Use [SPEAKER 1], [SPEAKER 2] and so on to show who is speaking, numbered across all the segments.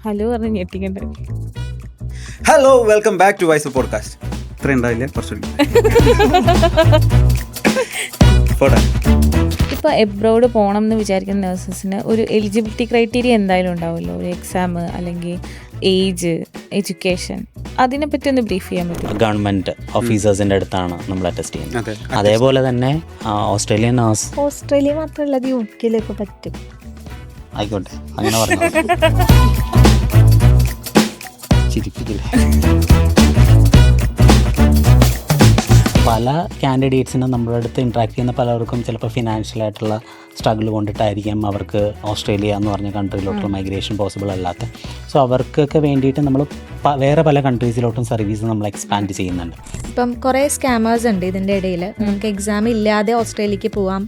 [SPEAKER 1] Hello പറഞ്ഞ് ഞെട്ടിക്കണ്ടേ.
[SPEAKER 2] Hello, welcome back to vice podcast. ഇത്ര ഉണ്ടാവില്ല, കുറച്ചുകൂടി പോട്ടെ.
[SPEAKER 1] ഇപ്പോൾ എബ്രോഡ് പോകണം എന്ന് വിചാരിക്കുന്ന നഴ്സസിന് ഒരു എലിജിബിലിറ്റി ക്രൈറ്റീരിയ എന്തായാലും ഉണ്ടാവുമല്ലോ, ഒരു എക്സാം അല്ലെങ്കിൽ ഏജ്, എഡ്യൂക്കേഷൻ, അതിനെപ്പറ്റി ഒന്ന് ബ്രീഫ് ചെയ്യാൻ പറ്റും?
[SPEAKER 3] ഗവൺമെൻറ് ഓഫീസേഴ്സിൻ്റെ അടുത്താണ് നമ്മൾ അറ്റസ്റ്റ് ചെയ്യുന്നത്. അതേപോലെ തന്നെ ഓസ്ട്രേലിയൻ നഴ്സ്,
[SPEAKER 4] ഓസ്ട്രേലിയ മാത്രമല്ല, അത് UK-ലേക്ക് പറ്റും.
[SPEAKER 3] ആയിക്കോട്ടെ, അങ്ങനെ പറഞ്ഞു. ചിരിപ്പിക്കില്ല. പല കാൻഡിഡേറ്റ്സിനും നമ്മുടെ അടുത്ത് ഇൻട്രാക്ട് ചെയ്യുന്ന പലർക്കും ചിലപ്പോൾ ഫിനാൻഷ്യലായിട്ടുള്ള സ്ട്രഗിൾ കൊണ്ടിട്ടായിരിക്കാം അവർക്ക് ഓസ്ട്രേലിയ എന്ന് പറഞ്ഞ കൺട്രിയിലോട്ടുള്ള മൈഗ്രേഷൻ പോസിബിൾ അല്ലാത്ത. സോ അവർക്കൊക്കെ വേണ്ടിയിട്ട് നമ്മൾ വേറെ പല കൺട്രീസിലോട്ടും സർവീസ് നമ്മൾ എക്സ്പാൻഡ് ചെയ്യുന്നുണ്ട്.
[SPEAKER 4] ഇപ്പം കുറേ സ്കാമേഴ്സ് ഉണ്ട് ഇതിൻ്റെ ഇടയിൽ. നമുക്ക് എക്സാം ഇല്ലാതെ ഓസ്ട്രേലിയക്ക് പോവാം,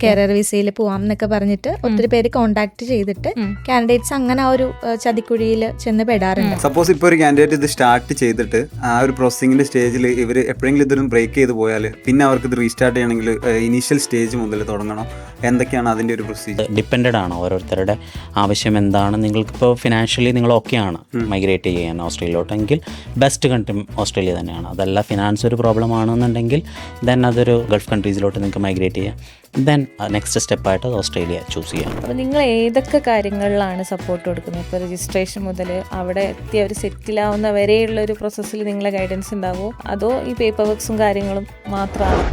[SPEAKER 4] കരിയർ വിസയിൽ പോവാം എന്നൊക്കെ പറഞ്ഞിട്ട് ഒത്തിരി പേര് കോൺടാക്ട് ചെയ്തിട്ട് കാൻഡിഡേറ്റ്സ് അങ്ങനെ ആ ഒരു ചതിക്കുഴിയിൽ ചെന്ന് പെടാറുണ്ട്.
[SPEAKER 2] സപ്പോസ് ഇപ്പോൾ ഒരു കാൻഡിഡേറ്റ് ഇത് സ്റ്റാർട്ട് ചെയ്തിട്ട് ആ ഒരു പ്രോസസ്സിങ്ങിന്റെ സ്റ്റേജിൽ ഇവർ എപ്പോഴെങ്കിലും ഇതൊരു ബ്രേക്ക് ചെയ്ത് പോയാൽ പിന്നെ അവർക്ക് ഇത് റീസ്റ്റാർട്ട് ചെയ്യണമെങ്കിൽ ഇനീഷ്യൽ സ്റ്റേജ് മുതൽ തുടങ്ങണം. എന്തൊക്കെയാണ് അതിൻ്റെ ഒരു പ്രൊസീജിയർ?
[SPEAKER 3] ഡിപ്പെൻഡഡ് ആണ് ഓരോരുത്തരുടെ ആവശ്യം എന്താണ്. നിങ്ങൾക്കിപ്പോൾ ഫിനാൻഷ്യലി നിങ്ങൾ ഓക്കെയാണ് മൈഗ്രേറ്റ് ചെയ്യാൻ ഓസ്ട്രേലിയയിലോട്ടെങ്കിൽ ബെസ്റ്റ് കൺട്രി ഓസ്ട്രേലിയ തന്നെയാണ്. അതല്ല ഫിനാൻസ് ഒരു പ്രോബ്ലം ആണെന്നുണ്ടെങ്കിൽ ദെൻ അതൊരു ഗൾഫ് കൺട്രീസിലോട്ട് നിങ്ങൾക്ക് മൈഗ്രേറ്റ് ചെയ്യാം. ദെൻ നെക്സ്റ്റ് സ്റ്റെപ്പായിട്ട് ഓസ്ട്രേലിയ ചൂസ് ചെയ്യാം.
[SPEAKER 1] അപ്പോൾ നിങ്ങൾ ഏതൊക്കെ കാര്യങ്ങളിലാണ് സപ്പോർട്ട് കൊടുക്കുന്നത്? ഇപ്പോൾ രജിസ്ട്രേഷൻ മുതൽ അവിടെ എത്തി അവർ സെറ്റിലാവുന്ന വരെയുള്ള ഒരു പ്രോസസ്സിൽ നിങ്ങളെ ഗൈഡൻസ് ഉണ്ടാവുമോ, അതോ ഈ പേപ്പർ വർക്ക്സും കാര്യങ്ങളും മാത്രമാണ്?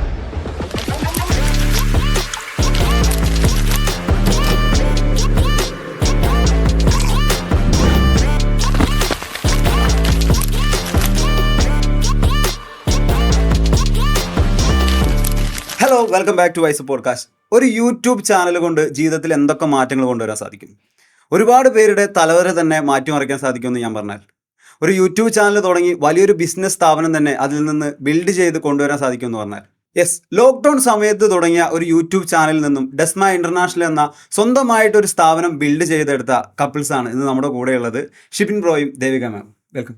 [SPEAKER 2] Hello, welcome back to vice podcast. ഒരു യൂട്യൂബ് ചാനൽ കൊണ്ട് ജീവിതത്തിൽ എന്തൊക്കെ മാറ്റങ്ങൾ കൊണ്ടുവരാൻ സാധിക്കും? ഒരുപാട് പേരുടെ തലവര തന്നെ മാറ്റിമറിക്കാൻ സാധിക്കുമെന്ന് ഞാൻ പറഞ്ഞാൽ, ഒരു യൂട്യൂബ് ചാനൽ തുടങ്ങി വലിയൊരു ബിസിനസ് സ്ഥാപനം തന്നെ അതിൽ നിന്ന് ബിൽഡ് ചെയ്ത് കൊണ്ടുവരാൻ സാധിക്കുമെന്ന് പറഞ്ഞാൽ യെസ്. ലോക്ക്ഡൗൺ സമയത്ത് തുടങ്ങിയ ഒരു യൂട്യൂബ് ചാനലിൽ നിന്നും ഡെസ്മ ഇന്റർനാഷണൽ എന്ന സ്വന്തമായിട്ടൊരു സ്ഥാപനം ബിൽഡ് ചെയ്തെടുത്ത കപ്പിൾസാണ് ഇന്ന് നമ്മുടെ കൂടെയുള്ളത്. ഷിബിൻ ബ്രോയും ദേവിക മാം, വെൽക്കം.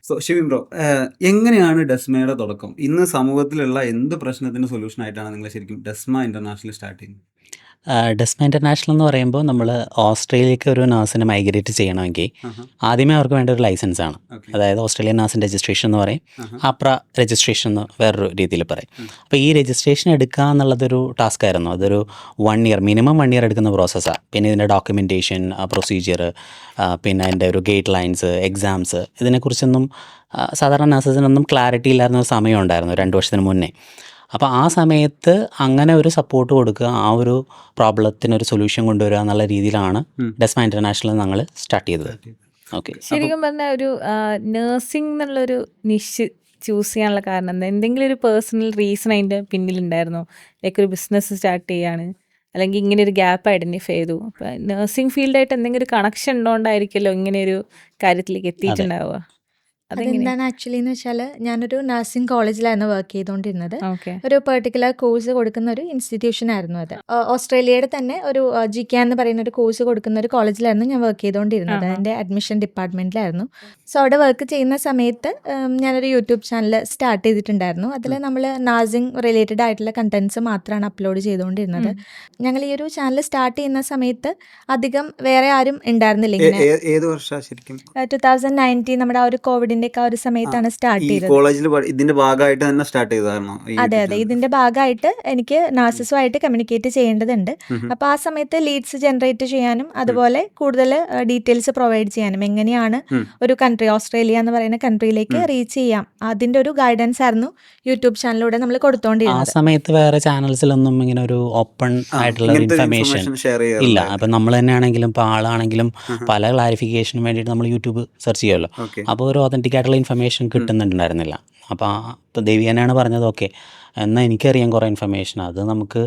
[SPEAKER 2] സോ ഷിബിൻ ബ്രോ, എങ്ങനെയാണ് ഡെസ്മയുടെ തുടക്കം? ഇന്ന് സമൂഹത്തിലുള്ള എന്ത് പ്രശ്നത്തിന് സൊല്യൂഷൻ ആയിട്ടാണ് നിങ്ങൾ ശരിക്കും ഡെസ്മ ഇന്റർനാഷണൽ സ്റ്റാർട്ട് ചെയ്യുന്നത്?
[SPEAKER 3] ഡെസ്മ ഇൻ്റർനാഷണൽ എന്ന് പറയുമ്പോൾ നമ്മൾ ഓസ്ട്രേലിയക്ക് ഒരു നഴ്സിനെ മൈഗ്രേറ്റ് ചെയ്യണമെങ്കിൽ ആദ്യമേ അവർക്ക് വേണ്ട ഒരു ലൈസൻസ് ആണ്. അതായത് ഓസ്ട്രേലിയൻ നഴ്സിൻ്റെ രജിസ്ട്രേഷൻ എന്ന് പറയും, ആപ്ര രജിസ്ട്രേഷൻ എന്ന് വേറൊരു രീതിയിൽ പറയും. അപ്പോൾ ഈ രജിസ്ട്രേഷൻ എടുക്കുക എന്നുള്ളതൊരു ടാസ്ക് ആയിരുന്നു. അതൊരു 1 ഇയർ, മിനിമം 1 ഇയർ എടുക്കുന്ന പ്രോസസ്സാണ്. പിന്നെ ഇതിൻ്റെ ഡോക്യുമെൻറ്റേഷൻ, പ്രൊസീജിയർ, പിന്നെ അതിൻ്റെ ഒരു ഗൈഡ് ലൈൻസ്, എക്സാംസ്, ഇതിനെക്കുറിച്ചൊന്നും സാധാരണ നഴ്സസിനൊന്നും ക്ലാരിറ്റി ഇല്ലായിരുന്ന ഒരു സമയം ഉണ്ടായിരുന്നു 2 വർഷത്തിന് മുന്നേ. അപ്പോൾ ആ സമയത്ത് അങ്ങനെ ഒരു സപ്പോർട്ട് കൊടുക്കുക, ആ ഒരു പ്രോബ്ലത്തിനൊരു സൊല്യൂഷൻ കൊണ്ടുവരിക എന്നുള്ള രീതിയിലാണ് ഡെസ്മ ഇൻ്റർനാഷണൽ ഞങ്ങൾ സ്റ്റാർട്ട് ചെയ്തത്. ഓക്കെ,
[SPEAKER 1] ശരിക്കും പറഞ്ഞാൽ ഒരു നഴ്സിംഗ് എന്നുള്ളൊരു നിഷ് ചൂസ് ചെയ്യാനുള്ള കാരണം എന്താ? എന്തെങ്കിലും ഒരു പേഴ്സണൽ റീസൺ അതിൻ്റെ പിന്നിലുണ്ടായിരുന്നോ? ലൈക്ക് ഒരു ബിസിനസ് സ്റ്റാർട്ട് ചെയ്യാണ്, അല്ലെങ്കിൽ ഇങ്ങനെ ഒരു ഗ്യാപ്പ് ഐഡൻറ്റിഫൈ ചെയ്തു, അപ്പോൾ നഴ്സിംഗ് ഫീൽഡായിട്ട് എന്തെങ്കിലും ഒരു കണക്ഷൻ ഉണ്ടോണ്ടായിരിക്കുമല്ലോ ഇങ്ങനെ ഒരു കാര്യത്തിലേക്ക് എത്തിയിട്ടുണ്ടാവുക?
[SPEAKER 4] അതെന്താണ് ആക്ച്വലി എന്ന് വെച്ചാൽ, ഞാനൊരു നഴ്സിംഗ് കോളേജിലായിരുന്നു വർക്ക് ചെയ്തുകൊണ്ടിരുന്നത്.
[SPEAKER 1] ഓക്കെ,
[SPEAKER 4] ഒരു പെർട്ടിക്കുലർ കോഴ്സ് കൊടുക്കുന്ന ഒരു ഇൻസ്റ്റിറ്റ്യൂഷൻ ആയിരുന്നു അത്. ഓസ്ട്രേലിയയുടെ തന്നെ ഒരു GK എന്ന് പറയുന്ന ഒരു കോഴ്സ് കൊടുക്കുന്ന ഒരു കോളേജിലായിരുന്നു ഞാൻ വർക്ക് ചെയ്തുകൊണ്ടിരുന്നത്. അതിൻ്റെ അഡ്മിഷൻ ഡിപ്പാർട്ട്മെൻറ്റിലായിരുന്നു. സോ അവിടെ വർക്ക് ചെയ്യുന്ന സമയത്ത് ഞാനൊരു യൂട്യൂബ് ചാനൽ സ്റ്റാർട്ട് ചെയ്തിട്ടുണ്ടായിരുന്നു. അതിൽ നമ്മൾ നഴ്സിംഗ് റിലേറ്റഡ് ആയിട്ടുള്ള കണ്ടൻസ് മാത്രമാണ് അപ്ലോഡ് ചെയ്തുകൊണ്ടിരുന്നത്. ഞങ്ങൾ ഈ ഒരു ചാനൽ സ്റ്റാർട്ട് ചെയ്യുന്ന സമയത്ത് അധികം വേറെ ആരും ഉണ്ടായിരുന്നില്ല. ഇങ്ങനെ
[SPEAKER 2] ഏത് വർഷം ശരിക്കും?
[SPEAKER 4] 2019 നമ്മുടെ ആ ഒരു കോവിഡിന്റെ ഒക്കെ ആ ഒരു സമയത്താണ് സ്റ്റാർട്ട് ചെയ്തത്.
[SPEAKER 2] കോളേജിൽ ഇതിന്റെ ഭാഗമായിട്ട് തന്നെ സ്റ്റാർട്ട് ചെയ്തായിരുന്നു?
[SPEAKER 4] അതെ, ഇതിന്റെ ഭാഗമായിട്ട് എനിക്ക് നഴ്സസുമായിട്ട് കമ്മ്യൂണിക്കേറ്റ് ചെയ്യേണ്ടതുണ്ട്. അപ്പോൾ ആ സമയത്ത് ലീഡ്സ് ജനറേറ്റ് ചെയ്യാനും അതുപോലെ കൂടുതൽ ഡീറ്റെയിൽസ് പ്രൊവൈഡ് ചെയ്യാനും, എങ്ങനെയാണ് ഒരു കൺട്രി, ഓസ്ട്രേലിയ എന്ന് പറയുന്ന കൺട്രിയിലേക്ക് റീച്ച് ചെയ്യാം, അതിന്റെ ഒരു ഗൈഡൻസ് ആയിരുന്നു യൂട്യൂബ് ചാനലിലൂടെ നമ്മൾ കൊടുത്തോണ്ടിരുന്നത്.
[SPEAKER 3] ആ സമയത്ത് വേറെ ചാനൽസിലൊന്നും ഇങ്ങനെ ഒരു ഓപ്പൺ ആയിട്ടുള്ള ഇൻഫർമേഷൻ ഇല്ല. അപ്പം നമ്മൾ തന്നെയാണെങ്കിലും ഇപ്പോൾ ആളാണെങ്കിലും പല ക്ലാരിഫിക്കേഷനും വേണ്ടിയിട്ട് നമ്മൾ യൂട്യൂബ് സെർച്ച് ചെയ്യുമല്ലോ. അപ്പോൾ ഒരു ഒതൻറ്റിക് ആയിട്ടുള്ള ഇൻഫർമേഷൻ കിട്ടുന്നുണ്ടായിരുന്നില്ല. അപ്പോൾ ഇപ്പോൾ ദേവി തന്നെയാണ് പറഞ്ഞത്, ഓക്കെ എന്നാൽ എനിക്കറിയാം കുറേ ഇൻഫർമേഷൻ, അത് നമുക്ക്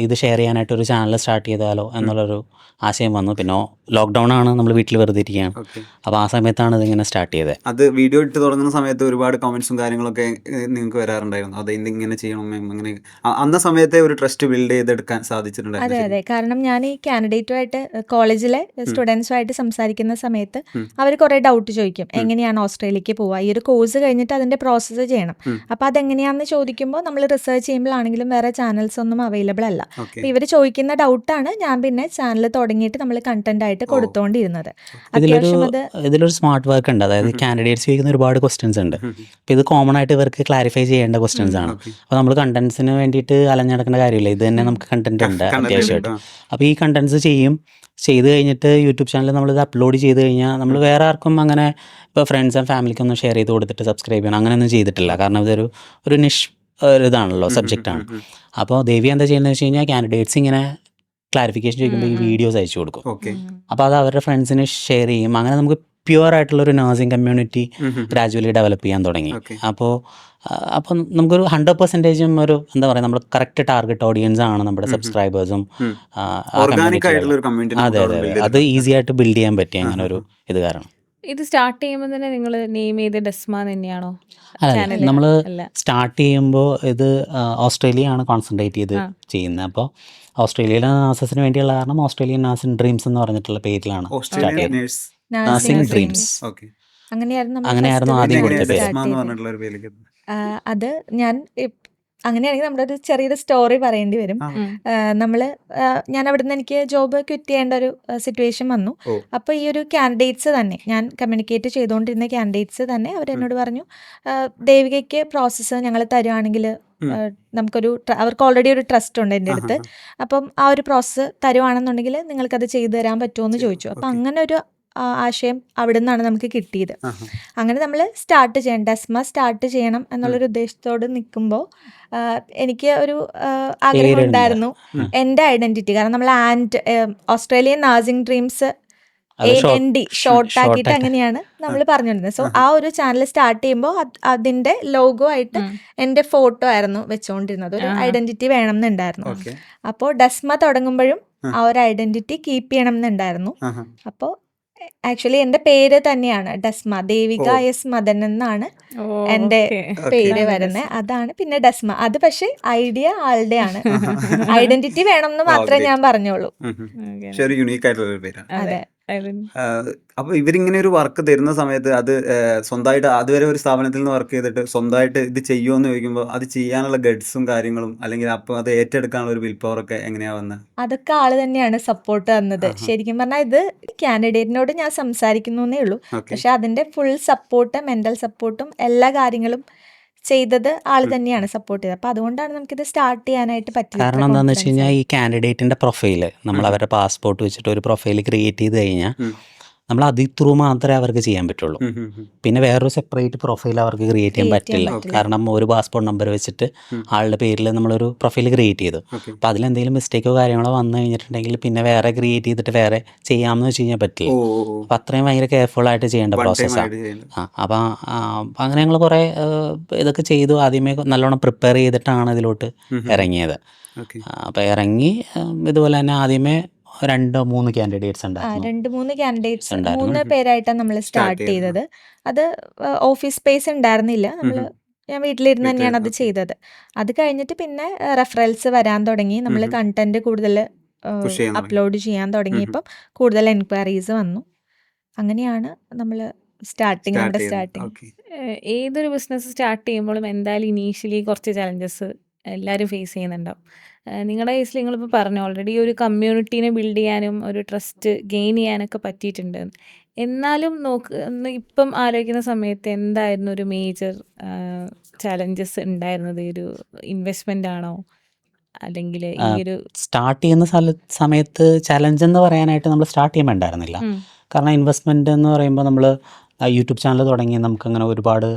[SPEAKER 3] ഇത് ഷെയർ ചെയ്യാനായിട്ട് ഒരു ചാനൽ സ്റ്റാർട്ട് ചെയ്താലോ എന്നുള്ളൊരു ആശയം വന്നു. പിന്നെ ലോക്ക്ഡൗൺ ആണ്, നമ്മൾ വീട്ടിൽ വെറുതെ ഇരിക്കുകയാണ്. അപ്പോൾ ആ സമയത്താണ് ഇതിങ്ങനെ സ്റ്റാർട്ട് ചെയ്തത്.
[SPEAKER 2] അത് വീഡിയോ ഇട്ട് തുടങ്ങുന്ന സമയത്ത് ഒരുപാട് കമൻസും കാര്യങ്ങളൊക്കെ നിങ്ങൾക്ക് വരാറുണ്ടായിരുന്നു, അത് ഇങ്ങനെ ചെയ്യണം അങ്ങനെ? അന്ന സമയത്തെ ഒരു ട്രസ്റ്റ് ബിൽഡ് ചെയ്തെടുക്കാൻ സാധിച്ചിട്ടുണ്ടായിരുന്നു?
[SPEAKER 4] അതെ, കാരണം ഞാൻ ഈ കാൻഡിഡേറ്റുമായിട്ട് കോളേജിലെ സ്റ്റുഡൻസുമായിട്ട് സംസാരിക്കുന്ന സമയത്ത് അവർ കുറേ ഡൗട്ട് ചോദിക്കും, എങ്ങനെയാണ് ഓസ്ട്രേലിയക്ക് പോവുക, ഈ ഒരു കോഴ്സ് കഴിഞ്ഞിട്ട് അതിൻ്റെ പ്രോസസ്സ് ചെയ്യണം, അപ്പോൾ അതെങ്ങനെയാണെന്ന് ചോദിക്കുമ്പോൾ നമ്മൾ റിസർച്ച് ചെയ്യുമ്പോഴാണെങ്കിലും വേറെ ചാനൽസ് ഒന്നും അവൈലബിൾ അല്ല.
[SPEAKER 2] ഓക്കെ
[SPEAKER 4] അപ്പോൾ ഇവർ ചോദിക്കുന്ന ഡൗട്ടാണ് ഞാൻ പിന്നെ ചാനൽ തുടങ്ങിയിട്ട് നമ്മൾ കണ്ടന്റ് ആയിട്ട് കൊടുത്തോണ്ടിരുന്നത്. അത്യാവശ്യം അത്
[SPEAKER 3] ഇതിലൊരു സ്മാർട്ട് വർക്ക് ഉണ്ട്. അതായത് കാൻഡിഡേറ്റ്സ് ചോദിക്കുന്ന ഒരുപാട് ക്വസ്റ്റ്യൻസ് ഉണ്ട്. അപ്പോൾ ഇത് കോമൺ ആയിട്ട് ഇവർക്ക് ക്ലാരിഫൈ ചെയ്യേണ്ട ക്വസ്റ്റ്യൻസ് ആണ്. അപ്പോൾ നമ്മൾ കണ്ടന്റ്സിന് വേണ്ടിയിട്ട് അലഞ്ഞടക്കേണ്ട കാര്യമില്ല. ഇത് തന്നെ നമുക്ക് കണ്ടന്റ് ഉണ്ട് അത്യാവശ്യമായിട്ട്. അപ്പോൾ ഈ കണ്ടന്റ്സ് ചെയ്ത് കഴിഞ്ഞിട്ട് യൂട്യൂബ് ചാനലിൽ നമ്മളിത് അപ്ലോഡ് ചെയ്ത് കഴിഞ്ഞാൽ നമ്മൾ വേറെ ആർക്കും അങ്ങനെ ഇപ്പോൾ ഫ്രണ്ട്സ് ആൻഡ് ഫാമിലിക്കൊന്നും ഷെയർ ചെയ്ത് കൊടുത്തിട്ട് സബ്സ്ക്രൈബ് ചെയ്യണം അങ്ങനെയൊന്നും ചെയ്തിട്ടില്ല. കാരണം ഇതൊരു നിഷ് ഇതാണല്ലോ, സബ്ജക്റ്റാണ്. അപ്പോൾ ദേവി എന്താ ചെയ്യുന്നത് വെച്ച് കഴിഞ്ഞാൽ കാൻഡിഡേറ്റ്സ് ഇങ്ങനെ ക്ലാരിഫിക്കേഷൻ ചോദിക്കുമ്പോൾ ഈ വീഡിയോസ് അയച്ചു കൊടുക്കും.
[SPEAKER 2] ഓക്കെ
[SPEAKER 3] അപ്പോൾ അത് അവരുടെ ഫ്രണ്ട്സിന് ഷെയർ ചെയ്യും. അങ്ങനെ നമുക്ക് പ്യുവർ ആയിട്ടുള്ള ഒരു നഴ്സിംഗ് കമ്മ്യൂണിറ്റി ഗ്രാജുവലി ഡെവലപ്പ് ചെയ്യാൻ തുടങ്ങി. അപ്പോൾ നമുക്കൊരു 100% ഒരു എന്താ പറയുക, നമ്മൾ കറക്റ്റ് ടാർഗറ്റ് ഓഡിയൻസ് ആണ് നമ്മുടെ സബ്സ്ക്രൈബേഴ്സും.
[SPEAKER 2] ഓർഗാനിക് ആയിട്ടുള്ള ഒരു കമ്മ്യൂണിറ്റി.
[SPEAKER 3] അതെ, അത് ഈസി ആയിട്ട് ബിൽഡ് ചെയ്യാൻ പറ്റി അങ്ങനെ ഒരു ഇത് കാരണം.
[SPEAKER 1] ഇത് സ്റ്റാർട്ട് ചെയ്യുമ്പോൾ തന്നെ നിങ്ങൾ നെയിം ചെയ്ത് ഡെസ്മ തന്നെയാണോ?
[SPEAKER 3] അല്ല, നമ്മൾ സ്റ്റാർട്ട് ചെയ്യുമ്പോൾ ഇത് ഓസ്ട്രേലിയ ആണ് കോൺസെൻട്രേറ്റ് ചെയ്ത് ചെയ്യുന്നത്. അപ്പോൾ ഓസ്ട്രേലിയയിലെ നാസസിന് വേണ്ടിയുള്ള കാരണം ഓസ്ട്രേലിയൻ നാസിൻ ഡ്രീംസ് എന്ന് പറഞ്ഞിട്ടുള്ള പേരിലാണ് സ്റ്റാർട്ട് ചെയ്തത്. നാസിംഗ് ഡ്രീംസ് അങ്ങനെയായിരുന്നു ആദ്യം കൊടുത്ത പേര്.
[SPEAKER 4] അത് ഞാൻ അങ്ങനെയാണെങ്കിൽ നമ്മുടെ ഒരു ചെറിയൊരു സ്റ്റോറി പറയേണ്ടി വരും. ഞാൻ അവിടുന്ന് എനിക്ക് ജോബ് ക്വിറ്റ് ചെയ്യേണ്ട ഒരു സിറ്റുവേഷൻ വന്നു. അപ്പോൾ ഈ ഒരു കാൻഡിഡേറ്റ്സ് തന്നെ, ഞാൻ കമ്മ്യൂണിക്കേറ്റ് ചെയ്തുകൊണ്ടിരുന്ന കാൻഡിഡേറ്റ്സ് തന്നെ അവരെന്നോട് പറഞ്ഞു, ദേവികയ്ക്ക് പ്രോസസ്സ് ഞങ്ങൾ തരുവാണെങ്കിൽ നമുക്കൊരു അവർക്ക് ഓൾറെഡി ഒരു ട്രസ്റ്റ് ഉണ്ട് എൻ്റെ അടുത്ത്, അപ്പം ആ ഒരു പ്രോസസ്സ് തരുവാണെന്നുണ്ടെങ്കിൽ നിങ്ങൾക്കത് ചെയ്തു തരാൻ പറ്റുമോ എന്ന് ചോദിച്ചു. അപ്പം അങ്ങനെ ഒരു ആശയം അവിടെ നിന്നാണ് നമുക്ക് കിട്ടിയത്. അങ്ങനെ നമ്മൾ സ്റ്റാർട്ട് ചെയ്യണം, ഡെസ്മ സ്റ്റാർട്ട് ചെയ്യണം എന്നുള്ളൊരു ഉദ്ദേശത്തോട് നിൽക്കുമ്പോൾ എനിക്ക് ഒരു ആഗ്രഹം ഉണ്ടായിരുന്നു എൻ്റെ ഐഡന്റിറ്റി. കാരണം നമ്മൾ Australian nursing dreams AND short ആക്കിയിട്ട് അങ്ങനെയാണ് നമ്മൾ പറഞ്ഞുകൊണ്ടിരുന്നത്. സോ ആ ഒരു ചാനൽ സ്റ്റാർട്ട് ചെയ്യുമ്പോൾ അതിന്റെ ലോഗോ ആയിട്ട് എൻ്റെ ഫോട്ടോ ആയിരുന്നു വെച്ചുകൊണ്ടിരുന്നത്. ഒരു ഐഡന്റിറ്റി വേണം എന്നുണ്ടായിരുന്നു. അപ്പോൾ ഡെസ്മ തുടങ്ങുമ്പോഴും ആ ഒരു ഐഡന്റിറ്റി കീപ്പ് ചെയ്യണം എന്നുണ്ടായിരുന്നു. അപ്പോൾ ആക്ച്വലി എൻ്റെ പേര് തന്നെയാണ് ഡെസ്മ, ദേവിക എസ് മദൻ എന്നാണ് എൻ്റെ പേര് വരുന്നത്. അതാണ് പിന്നെ ഡെസ്മ. അത് പക്ഷെ ഐഡിയ ആളുടെ ആണ്, ഐഡന്റിറ്റി വേണം എന്ന് മാത്രമേ ഞാൻ പറഞ്ഞോളൂ. അതെ.
[SPEAKER 2] അപ്പൊ ഇവരിങ്ങനെ ഒരു വർക്ക് തരുന്ന സമയത്ത് അത് സ്വന്തമായിട്ട് അതുവരെ ഒരു സ്ഥാപനത്തിൽ നിന്ന് വർക്ക് ചെയ്തിട്ട് സ്വന്തമായിട്ട് ഇത് ചെയ്യുമോ എന്ന് ചോദിക്കുമ്പോൾ അത് ചെയ്യാനുള്ള ഗഡ്സും കാര്യങ്ങളും അല്ലെങ്കിൽ അപ്പൊ അത് ഏറ്റെടുക്കാനുള്ള ഒരു വിൽ പവർ ഒക്കെ എങ്ങനെയാ വന്നത്?
[SPEAKER 4] അതൊക്കെ ആള് തന്നെയാണ് സപ്പോർട്ട് തന്നത്. ശരിക്കും പറഞ്ഞാൽ ഇത് കാൻഡിഡേറ്റിനോട് ഞാൻ സംസാരിക്കുന്നേ ഉള്ളൂ, പക്ഷെ അതിന്റെ ഫുൾ സപ്പോർട്ട്, മെന്റൽ സപ്പോർട്ടും എല്ലാ കാര്യങ്ങളും ചെയ്തത് ആള് തന്നെയാണ് സപ്പോർട്ട് ചെയ്തത്. അപ്പൊ അതുകൊണ്ടാണ് നമുക്കിത് സ്റ്റാർട്ട് ചെയ്യാനായിട്ട് പറ്റിയത്.
[SPEAKER 3] കാരണം എന്താണെന്ന് വെച്ച് കഴിഞ്ഞാൽ ഈ കാൻഡിഡേറ്റിന്റെ പ്രൊഫൈല് നമ്മൾ അവരുടെ പാസ്പോർട്ട് വെച്ചിട്ട് ഒരു പ്രൊഫൈൽ ക്രിയേറ്റ് ചെയ്ത് കഴിഞ്ഞാൽ നമ്മൾ അതിൽ ത്രൂ മാത്രമേ അവർക്ക് ചെയ്യാൻ പറ്റുള്ളൂ. പിന്നെ വേറൊരു സെപ്പറേറ്റ് പ്രൊഫൈൽ അവർക്ക് ക്രിയേറ്റ് ചെയ്യാൻ പറ്റില്ല. കാരണം ഒരു പാസ്പോർട്ട് നമ്പർ വെച്ചിട്ട് ആളുടെ പേരിൽ നമ്മളൊരു പ്രൊഫൈൽ ക്രിയേറ്റ് ചെയ്തു. അപ്പോൾ അതിലെന്തെങ്കിലും മിസ്റ്റേക്കോ കാര്യങ്ങളോ വന്നു കഴിഞ്ഞിട്ടുണ്ടെങ്കിൽ പിന്നെ വേറെ ക്രിയേറ്റ് ചെയ്തിട്ട് വേറെ ചെയ്യാമെന്ന് വെച്ച് കഴിഞ്ഞാൽ പറ്റില്ല. അപ്പം അത്രയും ഭയങ്കര കെയർഫുൾ ആയിട്ട് ചെയ്യേണ്ട പ്രോസസ്സാണ്. അപ്പം അങ്ങനെ ഞങ്ങൾ കുറേ ഇതൊക്കെ ചെയ്തു. ആദ്യമേ നല്ലോണം പ്രിപ്പയർ ചെയ്തിട്ടാണ് ഇതിലോട്ട് ഇറങ്ങിയത്. അപ്പം ഇറങ്ങി ഇതുപോലെ തന്നെ ആദ്യമേ 2-3 കാൻഡിഡേറ്റ്സ് ഉണ്ടായിരുന്നു.
[SPEAKER 4] 2-3 കാൻഡിഡേറ്റ്സ് 3 പേരായിട്ടാണ് നമ്മൾ സ്റ്റാർട്ട് ചെയ്തത്. അത് ഓഫീസ് സ്പേസ് ഉണ്ടായിരുന്നില്ല, ഞാൻ വീട്ടിലിരുന്ന് തന്നെയാണ് അത് ചെയ്തത്. അത് കഴിഞ്ഞിട്ട് പിന്നെ റെഫറൽസ് വരാൻ തുടങ്ങി, നമ്മൾ കണ്ടന്റ് കൂടുതൽ അപ്ലോഡ് ചെയ്യാൻ തുടങ്ങിയപ്പം കൂടുതൽ എൻക്വയറീസ് വന്നു. അങ്ങനെയാണ് നമ്മൾ സ്റ്റാർട്ടിങ്.
[SPEAKER 1] ഏതൊരു ബിസിനസ് സ്റ്റാർട്ട് ചെയ്യുമ്പോഴും എന്തായാലും ഇനീഷ്യലി കുറച്ച് ചലഞ്ചസ് എല്ലാവരും ഫേസ് ചെയ്യുന്നുണ്ടാവും. നിങ്ങളുടെ കേസിൽ നിങ്ങളിപ്പോൾ പറഞ്ഞു ഓൾറെഡി ഒരു കമ്മ്യൂണിറ്റീനെ ബിൽഡ് ചെയ്യാനും ഒരു ട്രസ്റ്റ് ഗെയിൻ ചെയ്യാനൊക്കെ പറ്റിയിട്ടുണ്ട്. എന്നാലും ഇപ്പം ആലോചിക്കുന്ന സമയത്ത് എന്തായിരുന്നു ഒരു മേജർ ചലഞ്ചസ് ഉണ്ടായിരുന്നത്? ഒരു ഇൻവെസ്റ്റ്മെന്റ് ആണോ അല്ലെങ്കിൽ ഈ ഒരു
[SPEAKER 3] സ്റ്റാർട്ട് ചെയ്യുന്ന സമയത്ത് ചലഞ്ച് എന്ന് പറയാനായിട്ട് നമ്മൾ സ്റ്റാർട്ട് ചെയ്യുമ്പോൾ ഉണ്ടായിരുന്നില്ല. കാരണം ഇൻവെസ്റ്റ്മെന്റ് എന്ന് പറയുമ്പോൾ നമ്മൾ യൂട്യൂബ് ചാനൽ തുടങ്ങി നമുക്കങ്ങനെ ഒരുപാട്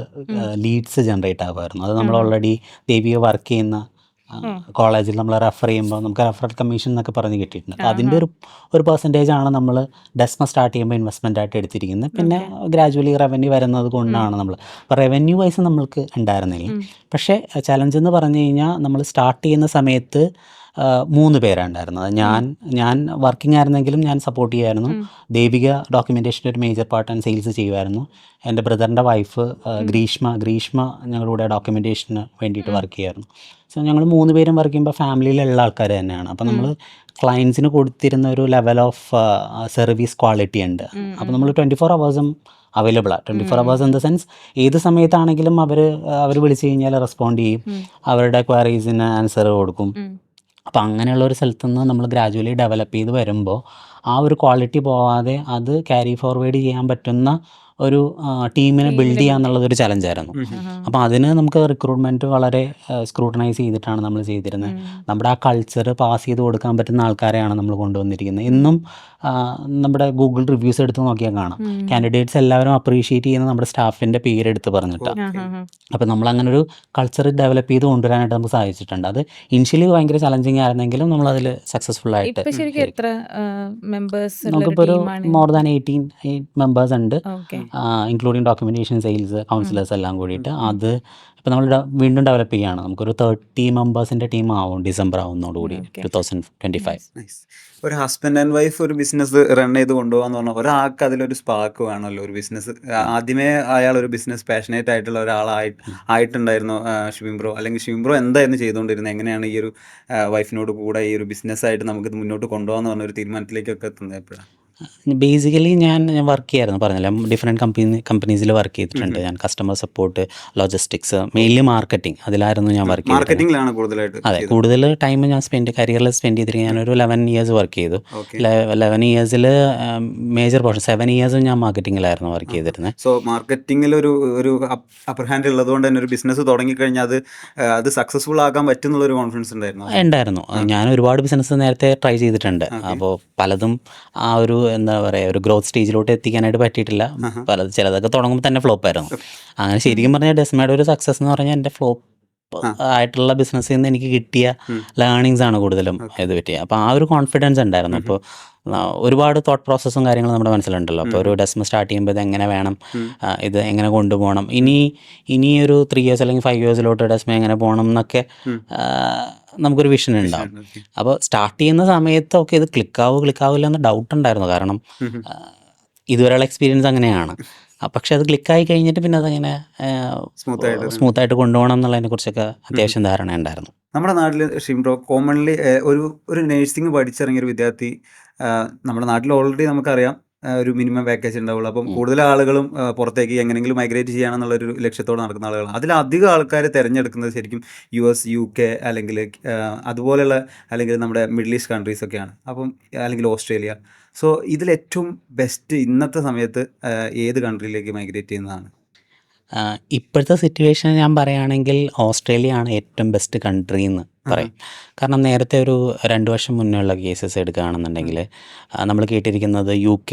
[SPEAKER 3] ലീഡ്സ് ജനറേറ്റ് ആകുമായിരുന്നു. അത് നമ്മൾ ഓൾറെഡി ദേവിയെ വർക്ക് ചെയ്യുന്ന കോളേജിൽ നമ്മൾ റെഫർ ചെയ്യുമ്പോൾ നമുക്ക് റെഫറൽ കമ്മീഷൻ എന്നൊക്കെ പറഞ്ഞ് കിട്ടിയിട്ടുണ്ട്. അപ്പോൾ അതിൻ്റെ ഒരു പെർസെൻറ്റേജ് ആണ് നമ്മൾ ഡെസ്മ സ്റ്റാർട്ട് ചെയ്യുമ്പോൾ ഇൻവെസ്റ്റ്മെൻ്റ് ആയിട്ട് എടുത്തിരിക്കുന്നത്. പിന്നെ ഗ്രാജുവലി റവന്യൂ വരുന്നത് കൊണ്ടാണ് നമ്മൾ, അപ്പോൾ റവന്യൂ വൈസ് നമ്മൾക്ക് ഉണ്ടായിരുന്നില്ല. പക്ഷേ ചലഞ്ച് എന്ന് പറഞ്ഞു കഴിഞ്ഞാൽ നമ്മൾ സ്റ്റാർട്ട് ചെയ്യുന്ന സമയത്ത് 3 പേരാണ് ഉണ്ടായിരുന്നത്. ഞാൻ വർക്കിംഗ് ആയിരുന്നെങ്കിലും ഞാൻ സപ്പോർട്ട് ചെയ്യുമായിരുന്നു. ദേവിക ഡോക്യുമെൻറ്റേഷൻ്റെ ഒരു മേജർ പാർട്ട് ആൻഡ് സെയിൽസ് ചെയ്യുമായിരുന്നു. എൻ്റെ ബ്രദറിൻ്റെ വൈഫ് ഗ്രീഷ്മ ഞങ്ങളുടെ ഡോക്യുമെൻറ്റേഷന് വേണ്ടിയിട്ട് വർക്ക് ചെയ്യുമായിരുന്നു. സോ ഞങ്ങൾ 3 പേരും വർക്ക് ചെയ്യുമ്പോൾ ഫാമിലിയിലുള്ള ആൾക്കാർ തന്നെയാണ്. അപ്പോൾ നമ്മൾ ക്ലയൻസിന് കൊടുത്തിരുന്ന ഒരു ലെവൽ ഓഫ് സർവീസ് ക്വാളിറ്റി ഉണ്ട്. അപ്പോൾ നമ്മൾ 24 hours അവൈലബിളാണ് 24 hours ഇൻ ദ സെൻസ് ഏത് സമയത്താണെങ്കിലും അവർ വിളിച്ചു കഴിഞ്ഞാൽ റെസ്പോണ്ട് ചെയ്യും, അവരുടെ ക്വയറീസിന് ആൻസർ കൊടുക്കും. അപ്പോൾ അങ്ങനെയുള്ള ഒരു സ്ഥലത്ത് നിന്ന് നമ്മൾ ഗ്രാജുവലി ഡെവലപ്പ് ചെയ്ത് വരുമ്പോൾ ആ ഒരു ക്വാളിറ്റി പോവാതെ അത് ക്യാരി ഫോർവേഡ് ചെയ്യാൻ പറ്റുന്ന ഒരു ടീമിനെ ബിൽഡ് ചെയ്യുക എന്നുള്ളത് ഒരു ചലഞ്ചായിരുന്നു. അപ്പോൾ അതിന് നമുക്ക് റിക്രൂട്ട്മെൻറ്റ് വളരെ സ്ക്രൂട്ടനൈസ് ചെയ്തിട്ടാണ് നമ്മൾ ചെയ്തിരുന്നത്. നമ്മുടെ ആ കൾച്ചർ പാസ് ചെയ്ത് കൊടുക്കാൻ പറ്റുന്ന ആൾക്കാരെയാണ് നമ്മൾ കൊണ്ടുവന്നിരിക്കുന്നത്. ഇന്നും നമ്മുടെ ഗൂഗിൾ റിവ്യൂസ് എടുത്ത് നോക്കിയാൽ കാണാം, കാൻഡിഡേറ്റ്സ് എല്ലാവരും അപ്രീഷിയേറ്റ് ചെയ്യുന്ന നമ്മുടെ സ്റ്റാഫിൻ്റെ പേരെടുത്ത് പറഞ്ഞിട്ടാണ്. അപ്പോൾ നമ്മൾ അങ്ങനെ ഒരു കൾച്ചർ ഡെവലപ്പ് ചെയ്ത് കൊണ്ടുവരാനായിട്ട് നമുക്ക് സാധിച്ചിട്ടുണ്ട്. അത് ഇനിഷ്യലി ഭയങ്കര ചലഞ്ചിങ് ആയിരുന്നെങ്കിലും നമ്മളതിൽ സക്സസ്ഫുൾ ആയിട്ട് നമുക്കിപ്പോൾ ഒരു മോർ ദാൻ 18 മെമ്പേഴ്സ് ഉണ്ട്, ഇൻക്ലൂഡിങ് ഡോക്യുമെൻറ്റേഷൻ, സെയിൽസ്, കൗൺസിലേഴ്സ് എല്ലാം കൂടിയിട്ട്. അത് ഇപ്പോൾ നമ്മൾ വീണ്ടും ഡെവലപ്പ് ചെയ്യുകയാണ്. നമുക്കൊരു 30 മെമ്പേഴ്സിൻ്റെ ടീം ആവും ഡിസംബർ ആവുന്നതോടുകൂടി 2025.
[SPEAKER 2] ഒരു ഹസ്ബൻഡ് ആൻഡ് വൈഫ് ഒരു ബിസിനസ് റൺ ചെയ്ത് കൊണ്ടുപോകാന്ന് പറഞ്ഞാൽ ഒരാൾക്ക് അതിലൊരു സ്പാർക്ക് വേണമല്ലോ. ഒരു ബിസിനസ് ആദ്യമേ അയാൾ ഒരു ബിസിനസ് പാഷനേറ്റ് ആയിട്ടുള്ള ആയിട്ടുണ്ടായിരുന്നു ഷിബിൻ ബ്രോ, അല്ലെങ്കിൽ ഷിബിൻ ബ്രോ എന്തായിരുന്നു ചെയ്തുകൊണ്ടിരുന്നത്? എങ്ങനെയാണ് ഈ ഒരു വൈഫിനോട് കൂടെ ഈ ഒരു ബിസിനസ്സായിട്ട് നമുക്കിത് മുന്നോട്ട് കൊണ്ടുപോകാമെന്ന് പറഞ്ഞൊരു തീരുമാനത്തിലേക്കൊക്കെ എത്തുന്നത് എപ്പോഴാണ്?
[SPEAKER 3] ബേസിക്കലി ഞാൻ വർക്ക് ചെയ്യായിരുന്നു, പറഞ്ഞില്ല, ഡിഫറെൻറ്റ് കമ്പനീസിൽ വർക്ക് ചെയ്തിട്ടുണ്ട്. ഞാൻ customer support, logistics, mainly marketing, അതിലായിരുന്നു ഞാൻ വർക്ക് ചെയ്തത്.
[SPEAKER 2] മാർക്കറ്റിംഗിലാണ് കൂടുതലായിട്ട്?
[SPEAKER 3] അതെ, കൂടുതൽ ടൈം ഞാൻ കരിയറിൽ സ്പെൻഡ് ചെയ്തിരിക്കുന്നത്. ഞാനൊരു 11 years വർക്ക് ചെയ്തു. 11 yearsൽ മേജർ പോർഷൻ 7 years ഞാൻ മാർക്കറ്റിങ്ങിലായിരുന്നു വർക്ക് ചെയ്തിരുന്നത്.
[SPEAKER 2] സോ മാർക്കറ്റിങ്ങിൽ ഒരു അപ്പർ ഹാൻഡ് ഉള്ളതുകൊണ്ട് തന്നെ ഒരു ബിസിനസ് തുടങ്ങിക്കഴിഞ്ഞാൽ അത് സക്സസ്ഫുൾ ആക്കാൻ പറ്റുന്നുള്ളൊരു കോൺഫിഡൻസ് ഉണ്ടായിരുന്നു.
[SPEAKER 3] ഞാൻ ഒരുപാട് ബിസിനസ് നേരത്തെ ട്രൈ ചെയ്തിട്ടുണ്ട്. അപ്പോൾ പലതും ആ ഒരു എന്താ പറയുക, ഒരു ഗ്രോത്ത് സ്റ്റേജിലോട്ട് എത്തിക്കാനായിട്ട് പറ്റിയിട്ടില്ല. ചിലതൊക്കെ തുടങ്ങുമ്പോൾ തന്നെ ഫ്ലോപ്പായിരുന്നു. അങ്ങനെ ശരിക്കും പറഞ്ഞാൽ ഡെസ്മയുടെ ഒരു സക്സസ് എന്ന് പറഞ്ഞാൽ എൻ്റെ ഫ്ലോപ്പ് ആയിട്ടുള്ള ബിസിനസ്സിൽ നിന്ന് എനിക്ക് കിട്ടിയ ലേണിങ്സ് ആണ് കൂടുതലും ഇത് പറ്റിയത്. അപ്പോൾ ആ ഒരു കോൺഫിഡൻസ് ഉണ്ടായിരുന്നു. അപ്പോൾ ഒരുപാട് തോട്ട് പ്രോസസ്സും കാര്യങ്ങളും നമ്മുടെ മനസ്സിലുണ്ടല്ലോ. അപ്പോൾ ഒരു ഡെസ്മ സ്റ്റാർട്ട് ചെയ്യുമ്പോൾ ഇത് എങ്ങനെ വേണം, ഇത് എങ്ങനെ കൊണ്ടുപോകണം, ഇനി ഒരു 3 years അല്ലെങ്കിൽ 5 yearsലോട്ട് ഡെസ്മ എങ്ങനെ പോകണം എന്നൊക്കെ നമുക്കൊരു വിഷൻ ഉണ്ടാവും. അപ്പോൾ സ്റ്റാർട്ട് ചെയ്യുന്ന സമയത്തൊക്കെ ഇത് ക്ലിക്കാവില്ല എന്ന് ഡൗട്ട് ഉണ്ടായിരുന്നു. കാരണം ഇതുവരെയുള്ള എക്സ്പീരിയൻസ് അങ്ങനെയാണ്. പക്ഷെ അത് ക്ലിക്കായി കഴിഞ്ഞിട്ട് പിന്നെ അതങ്ങനെ സ്മൂത്തായിട്ട് കൊണ്ടുപോകണം എന്നുള്ളതിനെ കുറിച്ചൊക്കെ അത്യാവശ്യം ധാരണ ഉണ്ടായിരുന്നു.
[SPEAKER 2] നമ്മുടെ നാട്ടിൽ ഷിബിൻ ബ്രോ കോമൺലി ഒരു നേഴ്സിംഗ് പഠിച്ചിറങ്ങിയ ഒരു വിദ്യാർത്ഥി, നമ്മുടെ നാട്ടിൽ ഓൾറെഡി നമുക്കറിയാം ഒരു മിനിമം പാക്കേജ് ഉണ്ടാവുള്ളൂ. അപ്പം കൂടുതൽ ആളുകളും പുറത്തേക്ക് എങ്ങനെയെങ്കിലും മൈഗ്രേറ്റ് ചെയ്യണമെന്നുള്ളൊരു ലക്ഷ്യത്തോടെ നടക്കുന്ന ആളുകളാണ്. അതിലധികം ആൾക്കാർ തിരഞ്ഞെടുക്കുന്നത് ശരിക്കും US, UK അല്ലെങ്കിൽ അതുപോലെയുള്ള, അല്ലെങ്കിൽ നമ്മുടെ മിഡിൽ ഈസ്റ്റ് കൺട്രീസൊക്കെയാണ്, അപ്പം അല്ലെങ്കിൽ ഓസ്ട്രേലിയ. സോ ഇതിലേറ്റവും ബെസ്റ്റ് ഇന്നത്തെ സമയത്ത് ഏത് കൺട്രിയിലേക്ക് മൈഗ്രേറ്റ് ചെയ്യുന്നതാണ്?
[SPEAKER 3] ഇപ്പോഴത്തെ സിറ്റുവേഷൻ ഞാൻ പറയുകയാണെങ്കിൽ ഓസ്ട്രേലിയ ആണ് ഏറ്റവും ബെസ്റ്റ് കൺട്രി എന്ന് പറയും. കാരണം നേരത്തെ ഒരു 2 വർഷം മുന്നേ ഉള്ള കേസസ് എടുക്കുകയാണെന്നുണ്ടെങ്കിൽ നമ്മൾ കേട്ടിരിക്കുന്നത് UK,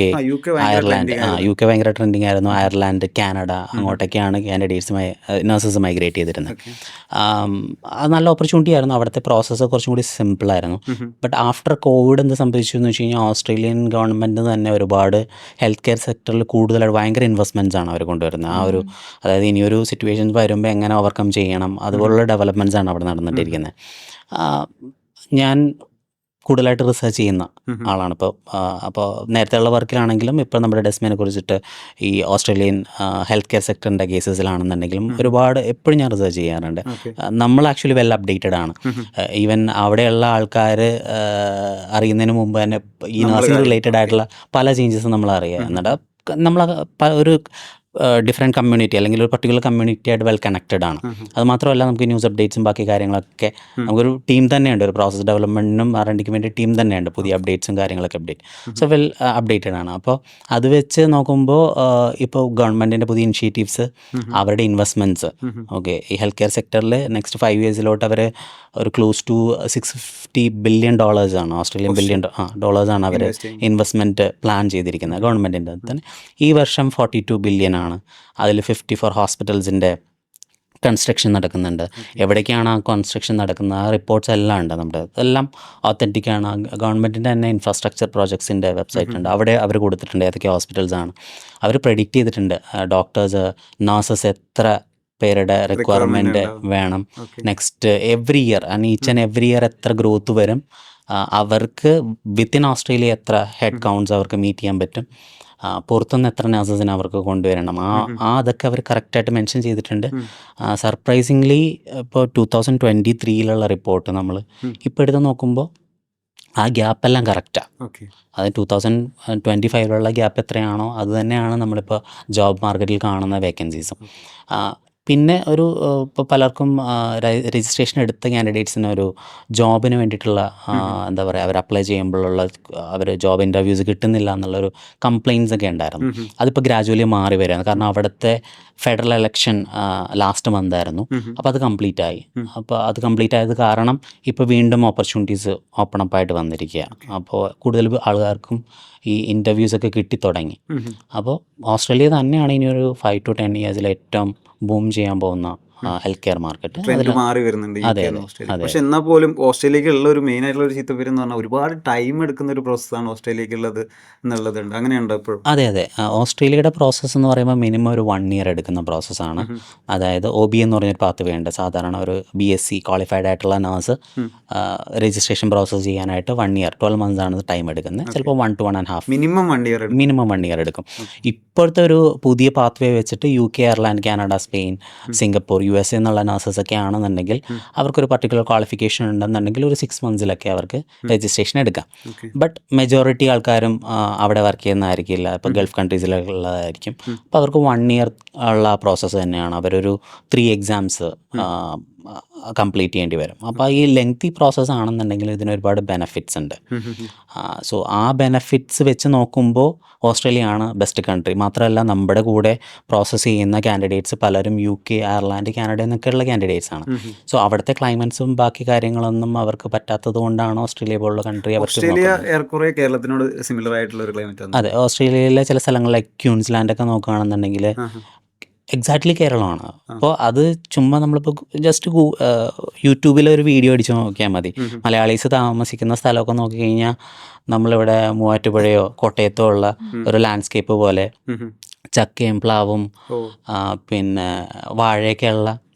[SPEAKER 3] അയർലാൻഡ്. UK ഭയങ്കര ട്രെൻഡിങ് ആയിരുന്നു. അയർലാൻഡ്, കാനഡ, അങ്ങോട്ടൊക്കെയാണ് നഴ്സസ് മൈഗ്രേറ്റ് ചെയ്തിരുന്നത്. അത് നല്ല ഓപ്പർച്യൂണിറ്റി ആയിരുന്നു. അവിടുത്തെ പ്രോസസ്സ് കുറച്ചും കൂടി സിമ്പിളായിരുന്നു. ബട്ട് ആഫ്റ്റർ കോവിഡ് എന്ത് സംഭവിച്ചു എന്ന് വെച്ച് കഴിഞ്ഞാൽ ഓസ്ട്രേലിയൻ ഗവൺമെൻറ് തന്നെ ഒരുപാട് ഹെൽത്ത് കെയർ സെക്ടറിൽ കൂടുതലായിട്ട് ഭയങ്കര ഇൻവെസ്റ്റ്മെൻറ്റ്സ് ആണ് അവർ കൊണ്ടുവരുന്നത്. അതായത് ഇനിയൊരു സിറ്റുവേഷൻസ് വരുമ്പോൾ എങ്ങനെ ഓവർകം ചെയ്യണം, അതുപോലുള്ള ഡെവലപ്മെൻറ്റ്സ് ആണ് അവിടെ നടന്നിട്ടിരിക്കുന്നത്. ഞാൻ കൂടുതലായിട്ട് റിസർച്ച് ചെയ്യുന്ന ആളാണ്. അപ്പോൾ നേരത്തെയുള്ള വർക്കിലാണെങ്കിലും ഇപ്പോൾ നമ്മുടെ ഡെസ്മിനെ കുറിച്ചിട്ട് ഈ ഓസ്ട്രേലിയൻ ഹെൽത്ത് കെയർ സെക്ടറിൻ്റെ കേസസിലാണെന്നുണ്ടെങ്കിലും ഒരുപാട് എപ്പോഴും ഞാൻ റിസർച്ച് ചെയ്യാറുണ്ട്. നമ്മൾ ആക്ച്വലി വെൽ അപ്ഡേറ്റഡ് ആണ്. ഈവൻ അവിടെയുള്ള ആൾക്കാർ അറിയുന്നതിന് മുമ്പ് തന്നെ ഈ നഴ്സിംഗ് റിലേറ്റഡ് ആയിട്ടുള്ള പല ചേഞ്ചസും നമ്മൾ അറിയുക. എന്നിട്ട് നമ്മൾ ഒരു ഡിഫറെൻറ്റ് കമ്മ്യൂണിറ്റി അല്ലെങ്കിൽ ഒരു പർട്ടിക്കുലർ കമ്മ്യൂണിറ്റി ആയിട്ട് വെൽ കണക്റ്റഡ് ആണ്. അത് മാത്രമല്ല നമുക്ക് ന്യൂസ് അപ്ഡേറ്റ്സും ബാക്കി കാര്യങ്ങളൊക്കെ നമുക്കൊരു ടീം തന്നെയുണ്ട്, ഒരു പ്രോസസ് ഡെവലപ്മെൻറ്റിനും R&Dക്ക് വേണ്ടി ടീം തന്നെയുണ്ട്, പുതിയ അപ്ഡേറ്റ്സും കാര്യങ്ങളൊക്കെ സോ വെൽ അപ്ഡേറ്റഡ് ആണ്. അപ്പോൾ അത് വെച്ച് നോക്കുമ്പോൾ ഇപ്പോൾ ഗവൺമെൻറ്റിൻ്റെ പുതിയ ഇനിഷ്യേറ്റീവ്സ്, അവരുടെ ഇൻവെസ്റ്റ്മെൻറ്റ്സ്, ഓക്കെ, ഈ ഹെൽത്ത് കെയർ സെക്ടറിൽ നെക്സ്റ്റ് 5 yearsലോട്ട് അവർ ഒരു ക്ലോസ് ടു $650 billion ആണ്, ഓസ്ട്രേലിയൻ ഡോളേഴ്സാണ് അവർ ഇൻവെസ്റ്റ്മെൻറ്റ് പ്ലാൻ ചെയ്തിരിക്കുന്നത് ഗവൺമെൻറ്റിൻ്റെ തന്നെ. ഈ വർഷം 42 billion ആണ്. അതിൽ 54 ഹോസ്പിറ്റൽസിൻ്റെ കൺസ്ട്രക്ഷൻ നടക്കുന്നുണ്ട്. എവിടേക്കാണ് ആ കൺസ്ട്രക്ഷൻ നടക്കുന്നത്, ആ റിപ്പോർട്ട്സ് എല്ലാം ഉണ്ട്. നമ്മുടെ എല്ലാം ഒത്തൻറ്റിക്കാണ്. ഗവൺമെൻറ്റിൻ്റെ തന്നെ ഇൻഫ്രാസ്ട്രക്ചർ പ്രോജക്ട്സിൻ്റെ വെബ്സൈറ്റ് ഉണ്ട്, അവിടെ അവർ കൊടുത്തിട്ടുണ്ട് ഏതൊക്കെ ഹോസ്പിറ്റൽസാണ്. അവർ പ്രെഡിക്റ്റ് ചെയ്തിട്ടുണ്ട് ഡോക്ടേഴ്സ്, നഴ്സസ് എത്ര പേരുടെ റിക്വയർമെൻറ്റ് വേണം next every year, each and every year എത്ര ഗ്രോത്ത് വരും, അവർക്ക് വിത്തിൻ ഓസ്ട്രേലിയ എത്ര ഹെഡ് കൗണ്ട്സ് അവർക്ക് മീറ്റ് ചെയ്യാൻ പറ്റും, പുറത്തുനിന്ന് എത്ര നഴ്സസിനെ അവർക്ക് കൊണ്ടുവരണം, അതൊക്കെ അവർ കറക്റ്റായിട്ട് മെൻഷൻ ചെയ്തിട്ടുണ്ട്. സർപ്രൈസിംഗ്ലി ഇപ്പോൾ 2023 റിപ്പോർട്ട് നമ്മൾ ഇപ്പോൾ എടുത്ത് നോക്കുമ്പോൾ ആ ഗ്യാപ്പെല്ലാം കറക്റ്റാണ്.
[SPEAKER 2] ഓക്കെ.
[SPEAKER 3] അത് 2025 ഗ്യാപ്പ് എത്രയാണോ അത് തന്നെയാണ് നമ്മളിപ്പോൾ ജോബ് മാർക്കറ്റിൽ കാണുന്ന വേക്കൻസീസും. പിന്നെ ഇപ്പോൾ പലർക്കും രജിസ്ട്രേഷൻ എടുത്ത ക്യാൻഡിഡേറ്റ്സിന് ഒരു ജോബിന് വേണ്ടിയിട്ടുള്ള എന്താ പറയുക, അവർ അപ്ലൈ ചെയ്യുമ്പോഴുള്ള അവർ ജോബ് ഇൻ്റർവ്യൂസ് കിട്ടുന്നില്ല എന്നുള്ളൊരു കംപ്ലയിൻസ് ഒക്കെ ഉണ്ടായിരുന്നു. അതിപ്പോൾ ഗ്രാജുവലി മാറി വരികയാണ്. കാരണം അവിടുത്തെ ഫെഡറൽ ഇലക്ഷൻ ലാസ്റ്റ് മന്ത് ആയിരുന്നു. അപ്പോൾ അത് കംപ്ലീറ്റ് ആയി. അപ്പോൾ അത് കംപ്ലീറ്റ് ആയത് കാരണം ഇപ്പോൾ വീണ്ടും ഓപ്പർച്യൂണിറ്റീസ് ഓപ്പൺ അപ്പ് ആയിട്ട് വന്നിരിക്കുക. അപ്പോൾ കൂടുതൽ ആൾക്കാർക്കും ഈ ഇൻ്റർവ്യൂസൊക്കെ കിട്ടിത്തുടങ്ങി. അപ്പോൾ ഓസ്ട്രേലിയ തന്നെയാണ് ഇനി ഒരു 5 to 10 years ഏറ്റവും ബൂം ചെയ്യാൻ പോകുന്ന ഹെൽത്ത് കെയർ മാർക്കറ്റ്.
[SPEAKER 2] ട്രെൻഡ് മാറി വരുന്നുണ്ട്
[SPEAKER 3] അതെ,
[SPEAKER 2] ഓസ്ട്രേലിയ.
[SPEAKER 3] അതെ.
[SPEAKER 2] പക്ഷെ എന്നാൽ പോലും ഓസ്ട്രേലിയക്കുള്ള ഒരു മെയിൻ ആയിട്ടുള്ള ഒരു ചീത്തപ്പേര് എന്ന് പറഞ്ഞാൽ ഒരുപാട് ടൈം എടുക്കുന്ന ഒരു പ്രോസസ്സാണ് ഓസ്ട്രേലിയക്കുള്ളത് എന്നുള്ളതുണ്ട്. അങ്ങനെയുണ്ടോ എപ്പോഴും?
[SPEAKER 3] അതെ. ഓസ്ട്രേലിയയുടെ പ്രോസസ്സ് എന്ന് പറയുമ്പോൾ മിനിമം ഒരു 1 year എടുക്കുന്ന പ്രോസസ്സാണ്. അതായത് OB എന്ന് പറഞ്ഞൊരു പാത്ത് വേണ്ട. സാധാരണ ഒരു BSc ക്വാളിഫൈഡ് ആയിട്ടുള്ള നഴ്സ് രജിസ്ട്രേഷൻ പ്രോസസ്സ് ചെയ്യാനായിട്ട് 1 year 12 months ആണ് ടൈം എടുക്കുന്നത്. ചിലപ്പോൾ 1 to 1.5
[SPEAKER 2] minimum 1 year
[SPEAKER 3] minimum 1 year എടുക്കും. ഇപ്പോഴത്തെ ഒരു പുതിയ പാത്ത് വേ വെച്ചിട്ട് UK, Ireland, Canada, Spain, Singapore, USA എന്നുള്ള നഴ്സസ് ഒക്കെ ആണെന്നുണ്ടെങ്കിൽ അവർക്കൊരു പർട്ടിക്കുലർ ക്വാളിഫിക്കേഷൻ ഉണ്ടെന്നുണ്ടെങ്കിൽ ഒരു 6 monthsലൊക്കെ അവർക്ക് രജിസ്ട്രേഷൻ എടുക്കാം. ബട്ട് മെജോറിറ്റി ആൾക്കാരും അവിടെ വർക്ക് ചെയ്യുന്നതായിരിക്കില്ല. ഇപ്പോൾ ഗൾഫ് കൺട്രീസിലുള്ളതായിരിക്കും. അപ്പോൾ അവർക്ക് 1 year ഉള്ള പ്രോസസ്സ് തന്നെയാണ്. അവരൊരു 3 exams കംപ്ലീറ്റ് ചെയ്യേണ്ടി വരും. അപ്പോൾ ഈ ലെങ്തി പ്രോസസ്സ് ആണെന്നുണ്ടെങ്കിൽ ഇതിന് ഒരുപാട് ബെനഫിറ്റ്സ് ഉണ്ട്. സോ ആ ബെനഫിറ്റ്സ് വെച്ച് നോക്കുമ്പോൾ ഓസ്ട്രേലിയ ആണ് ബെസ്റ്റ് കൺട്രി. മാത്രമല്ല നമ്മുടെ കൂടെ പ്രോസസ്സ് ചെയ്യുന്ന കാൻഡിഡേറ്റ്സ് പലരും UK, അയർലാൻഡ്, കാനഡ എന്നൊക്കെയുള്ള കാൻഡിഡേറ്റ്സ് ആണ്. സോ അവിടുത്തെ ക്ലൈമറ്റ്സും ബാക്കി കാര്യങ്ങളൊന്നും അവർക്ക് പറ്റാത്തത് കൊണ്ടാണ് ഓസ്ട്രേലിയ പോലുള്ള കൺട്രി അവർക്ക്
[SPEAKER 2] ഓസ്ട്രേലിയ ഏറെക്കുറെ കേരളത്തിനോട് സിമിലർ ആയിട്ടുള്ള ഒരു ക്ലൈമറ്റ് ആണ്.
[SPEAKER 3] അതെ, ഓസ്ട്രേലിയയിലെ ചില സ്ഥലങ്ങൾ ലൈക്ക് ക്യൂൻസ്ലാൻഡൊക്കെ നോക്കുകയാണെന്നുണ്ടെങ്കിൽ എക്സാക്ട്ലി കേരളമാണ്. അപ്പോൾ അത് ചുമ്മാ നമ്മളിപ്പോൾ ജസ്റ്റ് യൂട്യൂബിൽ ഒരു വീഡിയോ അടിച്ച് നോക്കിയാൽ മതി. മലയാളീസ് താമസിക്കുന്ന സ്ഥലമൊക്കെ നോക്കിക്കഴിഞ്ഞാൽ നമ്മളിവിടെ മൂവാറ്റുപുഴയോ കോട്ടയത്തോ ഉള്ള ഒരു ലാൻഡ്സ്കേപ്പ് പോലെ ചക്കയും പ്ലാവും പിന്നെ വാഴയൊക്കെയുള്ള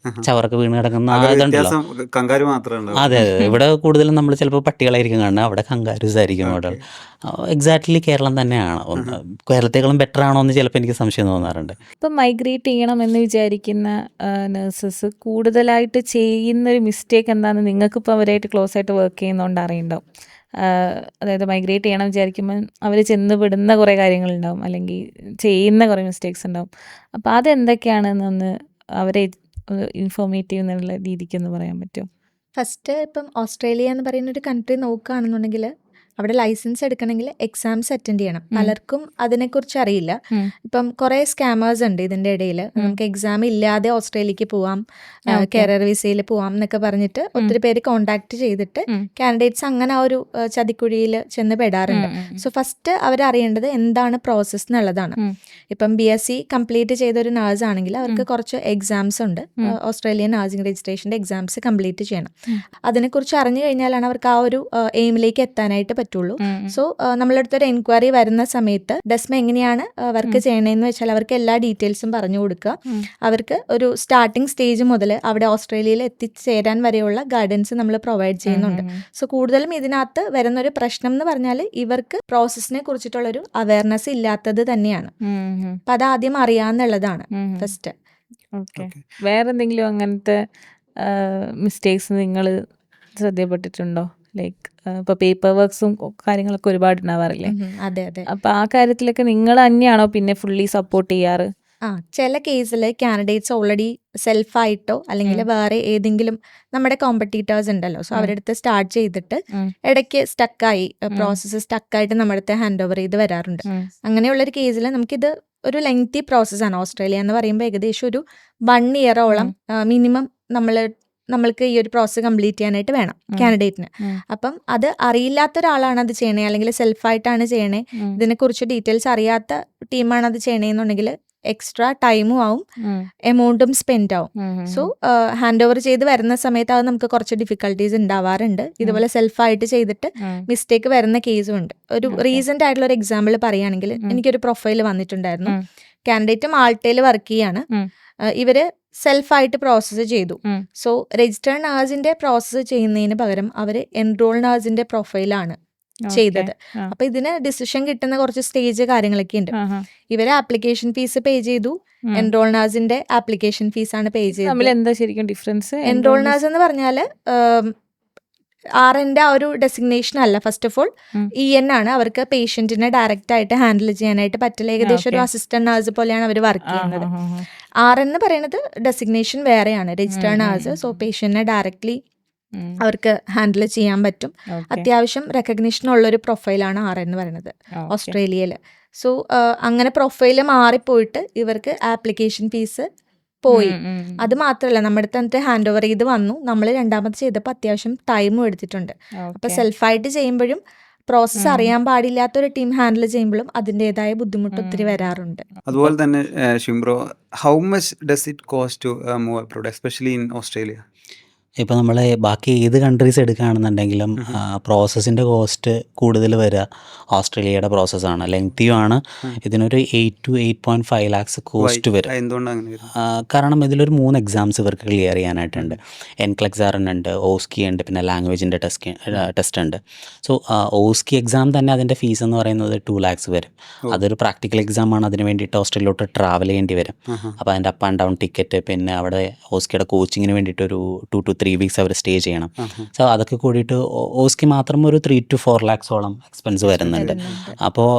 [SPEAKER 3] ചവറൊക്കെ വീണ് കിടക്കുന്ന ഇതുണ്ടല്ലോ.
[SPEAKER 2] കങ്കാരു മാത്രമേ.
[SPEAKER 3] അതെ. ഇവിടെ കൂടുതലും നമ്മൾ ചിലപ്പോൾ പട്ടികളായിരിക്കും കാണുന്നത്, അവിടെ കങ്കാരൂസ് ആയിരിക്കും അവിടെ. എക്സാക്ട്ലി കേരളം തന്നെയാണ്. കേരളത്തെക്കാളും ബെറ്റർ ആണോ എന്ന് ചിലപ്പോൾ എനിക്ക് സംശയം തോന്നാറുണ്ട്.
[SPEAKER 1] ഇപ്പം മൈഗ്രേറ്റ് ചെയ്യണമെന്ന് വിചാരിക്കുന്ന നഴ്സസ് കൂടുതലായിട്ട് ചെയ്യുന്നൊരു മിസ്റ്റേക്ക് എന്താണെന്ന് നിങ്ങൾക്കിപ്പോൾ അവരായിട്ട് ക്ലോസ് ആയിട്ട് വർക്ക് ചെയ്യുന്നതുകൊണ്ട് അറിയുണ്ടാവും. അതായത് മൈഗ്രേറ്റ് ചെയ്യണം വിചാരിക്കുമ്പോൾ അവർ ചെന്ന് പെടുന്ന കുറേ കാര്യങ്ങളുണ്ടാവും, അല്ലെങ്കിൽ ചെയ്യുന്ന കുറേ മിസ്റ്റേക്സ് ഉണ്ടാവും. അപ്പോൾ അതെന്തൊക്കെയാണെന്നൊന്ന് അവരെ ഇൻഫോർമേറ്റീവ് എന്നുള്ള രീതിക്കൊന്ന് പറയാൻ പറ്റുമോ?
[SPEAKER 4] ഫസ്റ്റ് ഇപ്പം ഓസ്ട്രേലിയ എന്ന് പറയുന്ന ഒരു കൺട്രി നോക്കുകയാണെന്നുണ്ടെങ്കിൽ അവിടെ ലൈസൻസ് എടുക്കണമെങ്കിൽ എക്സാംസ് അറ്റൻഡ് ചെയ്യണം. പലർക്കും അതിനെക്കുറിച്ച് അറിയില്ല. ഇപ്പം കുറേ സ്കാമേഴ്സ് ഉണ്ട് ഇതിൻ്റെ ഇടയിൽ. നമുക്ക് എക്സാം ഇല്ലാതെ ഓസ്ട്രേലിയക്ക് പോവാം, കരിയർ വിസയിൽ പോവാം എന്നൊക്കെ പറഞ്ഞിട്ട് ഒത്തിരി പേര് കോണ്ടാക്ട് ചെയ്തിട്ട് കാൻഡിഡേറ്റ്സ് അങ്ങനെ ആ ഒരു ചതിക്കുഴിയിൽ ചെന്ന് പെടാറുണ്ട്. സോ ഫസ്റ്റ് അവരറിയേണ്ടത് എന്താണ് പ്രോസസ്സ് എന്നുള്ളതാണ്. ഇപ്പം BSc കംപ്ലീറ്റ് ചെയ്ത ഒരു നേഴ്സ് ആണെങ്കിൽ അവർക്ക് കുറച്ച് എക്സാംസ് ഉണ്ട്. ഓസ്ട്രേലിയൻ നഴ്സിംഗ് രജിസ്ട്രേഷൻ്റെ എക്സാംസ് കംപ്ലീറ്റ് ചെയ്യണം. അതിനെക്കുറിച്ച് അറിഞ്ഞു കഴിഞ്ഞാലാണ് അവർക്ക് ആ ഒരു എയിമിലേക്ക് എത്താനായിട്ട് പറ്റുള്ളൂ. സോ നമ്മളുടെ അടുത്തൊരു എൻക്വയറി വരുന്ന സമയത്ത് ഡെസ്മ എങ്ങനെയാണ് വർക്ക് ചെയ്യണമെന്ന് വെച്ചാൽ അവർക്ക് എല്ലാ ഡീറ്റെയിൽസും പറഞ്ഞു കൊടുക്കുക. അവർക്ക് ഒരു സ്റ്റാർട്ടിംഗ് സ്റ്റേജ് മുതൽ അവിടെ ഓസ്ട്രേലിയയിൽ എത്തിച്ചേരാൻ വരെയുള്ള ഗൈഡൻസ് നമ്മൾ പ്രൊവൈഡ് ചെയ്യുന്നുണ്ട്. സോ കൂടുതലും ഇതിനകത്ത് വരുന്നൊരു പ്രശ്നം എന്ന് പറഞ്ഞാൽ ഇവർക്ക് പ്രോസസ്സിനെ കുറിച്ചിട്ടുള്ളൊരു അവയർനെസ് ഇല്ലാത്തത് തന്നെയാണ്. അപ്പം അതാദ്യം അറിയാന്നുള്ളതാണ് ഫസ്റ്റ്.
[SPEAKER 1] ഓക്കെ. വേറെ എന്തെങ്കിലും അങ്ങനത്തെ മിസ്റ്റേക്സ് നിങ്ങൾ ശ്രദ്ധപ്പെട്ടിട്ടുണ്ടോ? ലൈക്ക് ഇപ്പോൾ പേപ്പർ വർക്ക്സും കാര്യങ്ങളൊക്കെ ഒരുപാട് ഉണ്ടാവാറില്ലേ?
[SPEAKER 4] അതെ അതെ.
[SPEAKER 1] അപ്പോൾ ആ കാര്യത്തിലൊക്കെ നിങ്ങൾ തന്നെയാണോ പിന്നെ ഫുള്ളി സപ്പോർട്ട് ചെയ്യാറ്?
[SPEAKER 4] ചില കേസിൽ കാൻഡിഡേറ്റ്സ് ഓൾറെഡി സെൽഫായിട്ടോ അല്ലെങ്കിൽ വേറെ ഏതെങ്കിലും നമ്മുടെ കോമ്പറ്റീറ്റേഴ്സ് ഉണ്ടല്ലോ, സോ അവരുടെ അടുത്ത് സ്റ്റാർട്ട് ചെയ്തിട്ട് ഇടയ്ക്ക് സ്റ്റക്കായി പ്രോസസ്സ് സ്റ്റക്കായിട്ട് നമ്മുടെ അടുത്ത് ഹാൻഡ് ഓവർ ചെയ്ത് വരാറുണ്ട്. അങ്ങനെയുള്ളൊരു കേസിൽ നമുക്കിത് ഒരു ലെങ്തി പ്രോസസ്സാണ്. ഓസ്ട്രേലിയ എന്ന് പറയുമ്പോൾ ഏകദേശം ഒരു 1 year മിനിമം നമ്മൾക്ക് ഈ ഒരു പ്രോസസ്സ് കംപ്ലീറ്റ് ചെയ്യാനായിട്ട് വേണം കാൻഡിഡേറ്റിന്. അപ്പം അത് അറിയില്ലാത്ത ഒരാളാണ് അത് ചെയ്യണേ, അല്ലെങ്കിൽ സെൽഫായിട്ടാണ് ചെയ്യണേ, ഇതിനെക്കുറിച്ച് ഡീറ്റെയിൽസ് അറിയാത്ത ടീമാണ് അത് ചെയ്യണേന്നുണ്ടെങ്കിൽ എക്സ്ട്രാ ടൈമും ആവും, എമൗണ്ടും സ്പെൻഡ് ആവും. സോ ഹാൻഡ് ഓവർ ചെയ്ത് വരുന്ന സമയത്ത് അത് നമുക്ക് കുറച്ച് ഡിഫിക്കൽട്ടീസ് ഉണ്ടാവാറുണ്ട്. ഇതുപോലെ സെൽഫായിട്ട് ചെയ്തിട്ട് മിസ്റ്റേക്ക് വരുന്ന കേസും ഉണ്ട്. ഒരു റീസെന്റ് ആയിട്ടുള്ള ഒരു എക്സാമ്പിൾ പറയുകയാണെങ്കിൽ എനിക്കൊരു പ്രൊഫൈൽ വന്നിട്ടുണ്ടായിരുന്നു. കാൻഡിഡേറ്റ് മാൾട്ടയിൽ വർക്ക് ചെയ്യാണ്. ഇവര് സെൽഫായിട്ട് പ്രോസസ്സ് ചെയ്തു. സോ രജിസ്റ്റേർഡ് നേഴ്സിന്റെ പ്രോസസ്സ് ചെയ്യുന്നതിന് പകരം അവര് എൻറോൾ നേഴ്സിന്റെ പ്രൊഫൈലാണ് ചെയ്തത്. അപ്പൊ ഇതിന് ഡിസിഷൻ കിട്ടുന്ന കുറച്ച് സ്റ്റേജ് കാര്യങ്ങളൊക്കെ ഉണ്ട്. ഇവര് ആപ്ലിക്കേഷൻ ഫീസ് പേ ചെയ്തു, എൻറോൾ നേഴ്സിന്റെ ആപ്ലിക്കേഷൻ ഫീസാണ് പേ ചെയ്തത്.
[SPEAKER 1] എന്താ ശരിക്കും ഡിഫറൻസ്?
[SPEAKER 4] എൻറോൾ നേഴ്സ് എന്ന് പറഞ്ഞാല് RNന്റെ ആ ഒരു ഡെസിഗ്നേഷൻ അല്ല. ഫസ്റ്റ് ഓഫ് ഓൾ EN ആണ്. അവർക്ക് പേഷ്യന്റിനെ ഡയറക്റ്റ് ആയിട്ട് ഹാൻഡിൽ ചെയ്യാനായിട്ട് പറ്റില്ല. ഏകദേശം ഒരു അസിസ്റ്റന്റ് നഴ്സ് പോലെയാണ് അവർ വർക്ക് ചെയ്യുന്നത്. RN എന്ന് പറയുന്നത് ഡെസിഗ്നേഷൻ വേറെയാണ്, രജിസ്റ്റേർഡ് നഴ്സ്. സോ പേഷ്യന്റിനെ ഡയറക്ട്ലി അവർക്ക് ഹാൻഡിൽ ചെയ്യാൻ പറ്റും. അത്യാവശ്യം റെക്കഗ്നീഷൻ ഉള്ളൊരു പ്രൊഫൈലാണ് RN എന്ന് പറയുന്നത് ഓസ്ട്രേലിയയിൽ. സോ അങ്ങനെ പ്രൊഫൈല് മാറിപ്പോയിട്ട് ഇവർക്ക് ആപ്ലിക്കേഷൻ ഫീസ് പോയി. അത് മാത്രമല്ല, നമ്മുടെ അടുത്ത് ഹാൻഡ് ഓവർ ചെയ്ത് വന്നു, നമ്മൾ രണ്ടാമത് ചെയ്തപ്പോൾ അത്യാവശ്യം ടൈമും എടുത്തിട്ടുണ്ട്. അപ്പോൾ സെൽഫായിട്ട് ചെയ്യുമ്പോഴും പ്രോസസ്സ് അറിയാൻ പാടില്ലാത്തൊരു ടീം ഹാൻഡിൽ ചെയ്യുമ്പോഴും അതിൻ്റെതായ ബുദ്ധിമുട്ട് ഒത്തിരി വരാറുണ്ട്.
[SPEAKER 2] അതുപോലെ തന്നെ ഷിംബ്രോ, how much does it cost to move abroad, especially in Australia?
[SPEAKER 3] ഇപ്പോൾ നമ്മൾ ബാക്കി ഏത് കൺട്രീസ് എടുക്കുകയാണെന്നുണ്ടെങ്കിലും പ്രോസസ്സിൻ്റെ കോസ്റ്റ് കൂടുതൽ വരിക ഓസ്ട്രേലിയയുടെ പ്രോസസ്സാണ്. ലെങ്തിയുമാണ്. ഇതിനൊരു 8 to 8.5 lakhs കോസ്റ്റ് വരും. കാരണം ഇതിലൊരു 3 എക്സാംസ് ഇവർക്ക് ക്ലിയർ ചെയ്യാനായിട്ടുണ്ട്. NCLEX ഉണ്ട്, OSCE ഉണ്ട്, പിന്നെ ലാംഗ്വേജിൻ്റെ ടെസ്റ്റ് ഉണ്ട്. സോ OSCE എക്സാം തന്നെ അതിൻ്റെ ഫീസ് എന്ന് പറയുന്നത് 2 lakhs വരും. അതൊരു പ്രാക്ടിക്കൽ എക്സാമാണ്. അതിന് വേണ്ടിയിട്ട് ഓസ്ട്രേലിയയിലോട്ട് ട്രാവൽ ചെയ്യേണ്ടി വരും. അപ്പോൾ അതിൻ്റെ അപ്പ് ആൻഡ് ഡൗൺ ടിക്കറ്റ്, പിന്നെ അവിടെ OSCEയുടെ കോച്ചിങ്ങിന് വേണ്ടിയിട്ട് ഒരു 2 to 3 weeks അവർ സ്റ്റേ ചെയ്യണം. സോ അതൊക്കെ കൂടിയിട്ട് OSCE മാത്രം ഒരു 3 to 4 lakhs എക്സ്പെൻസ് വരുന്നുണ്ട്. അപ്പോൾ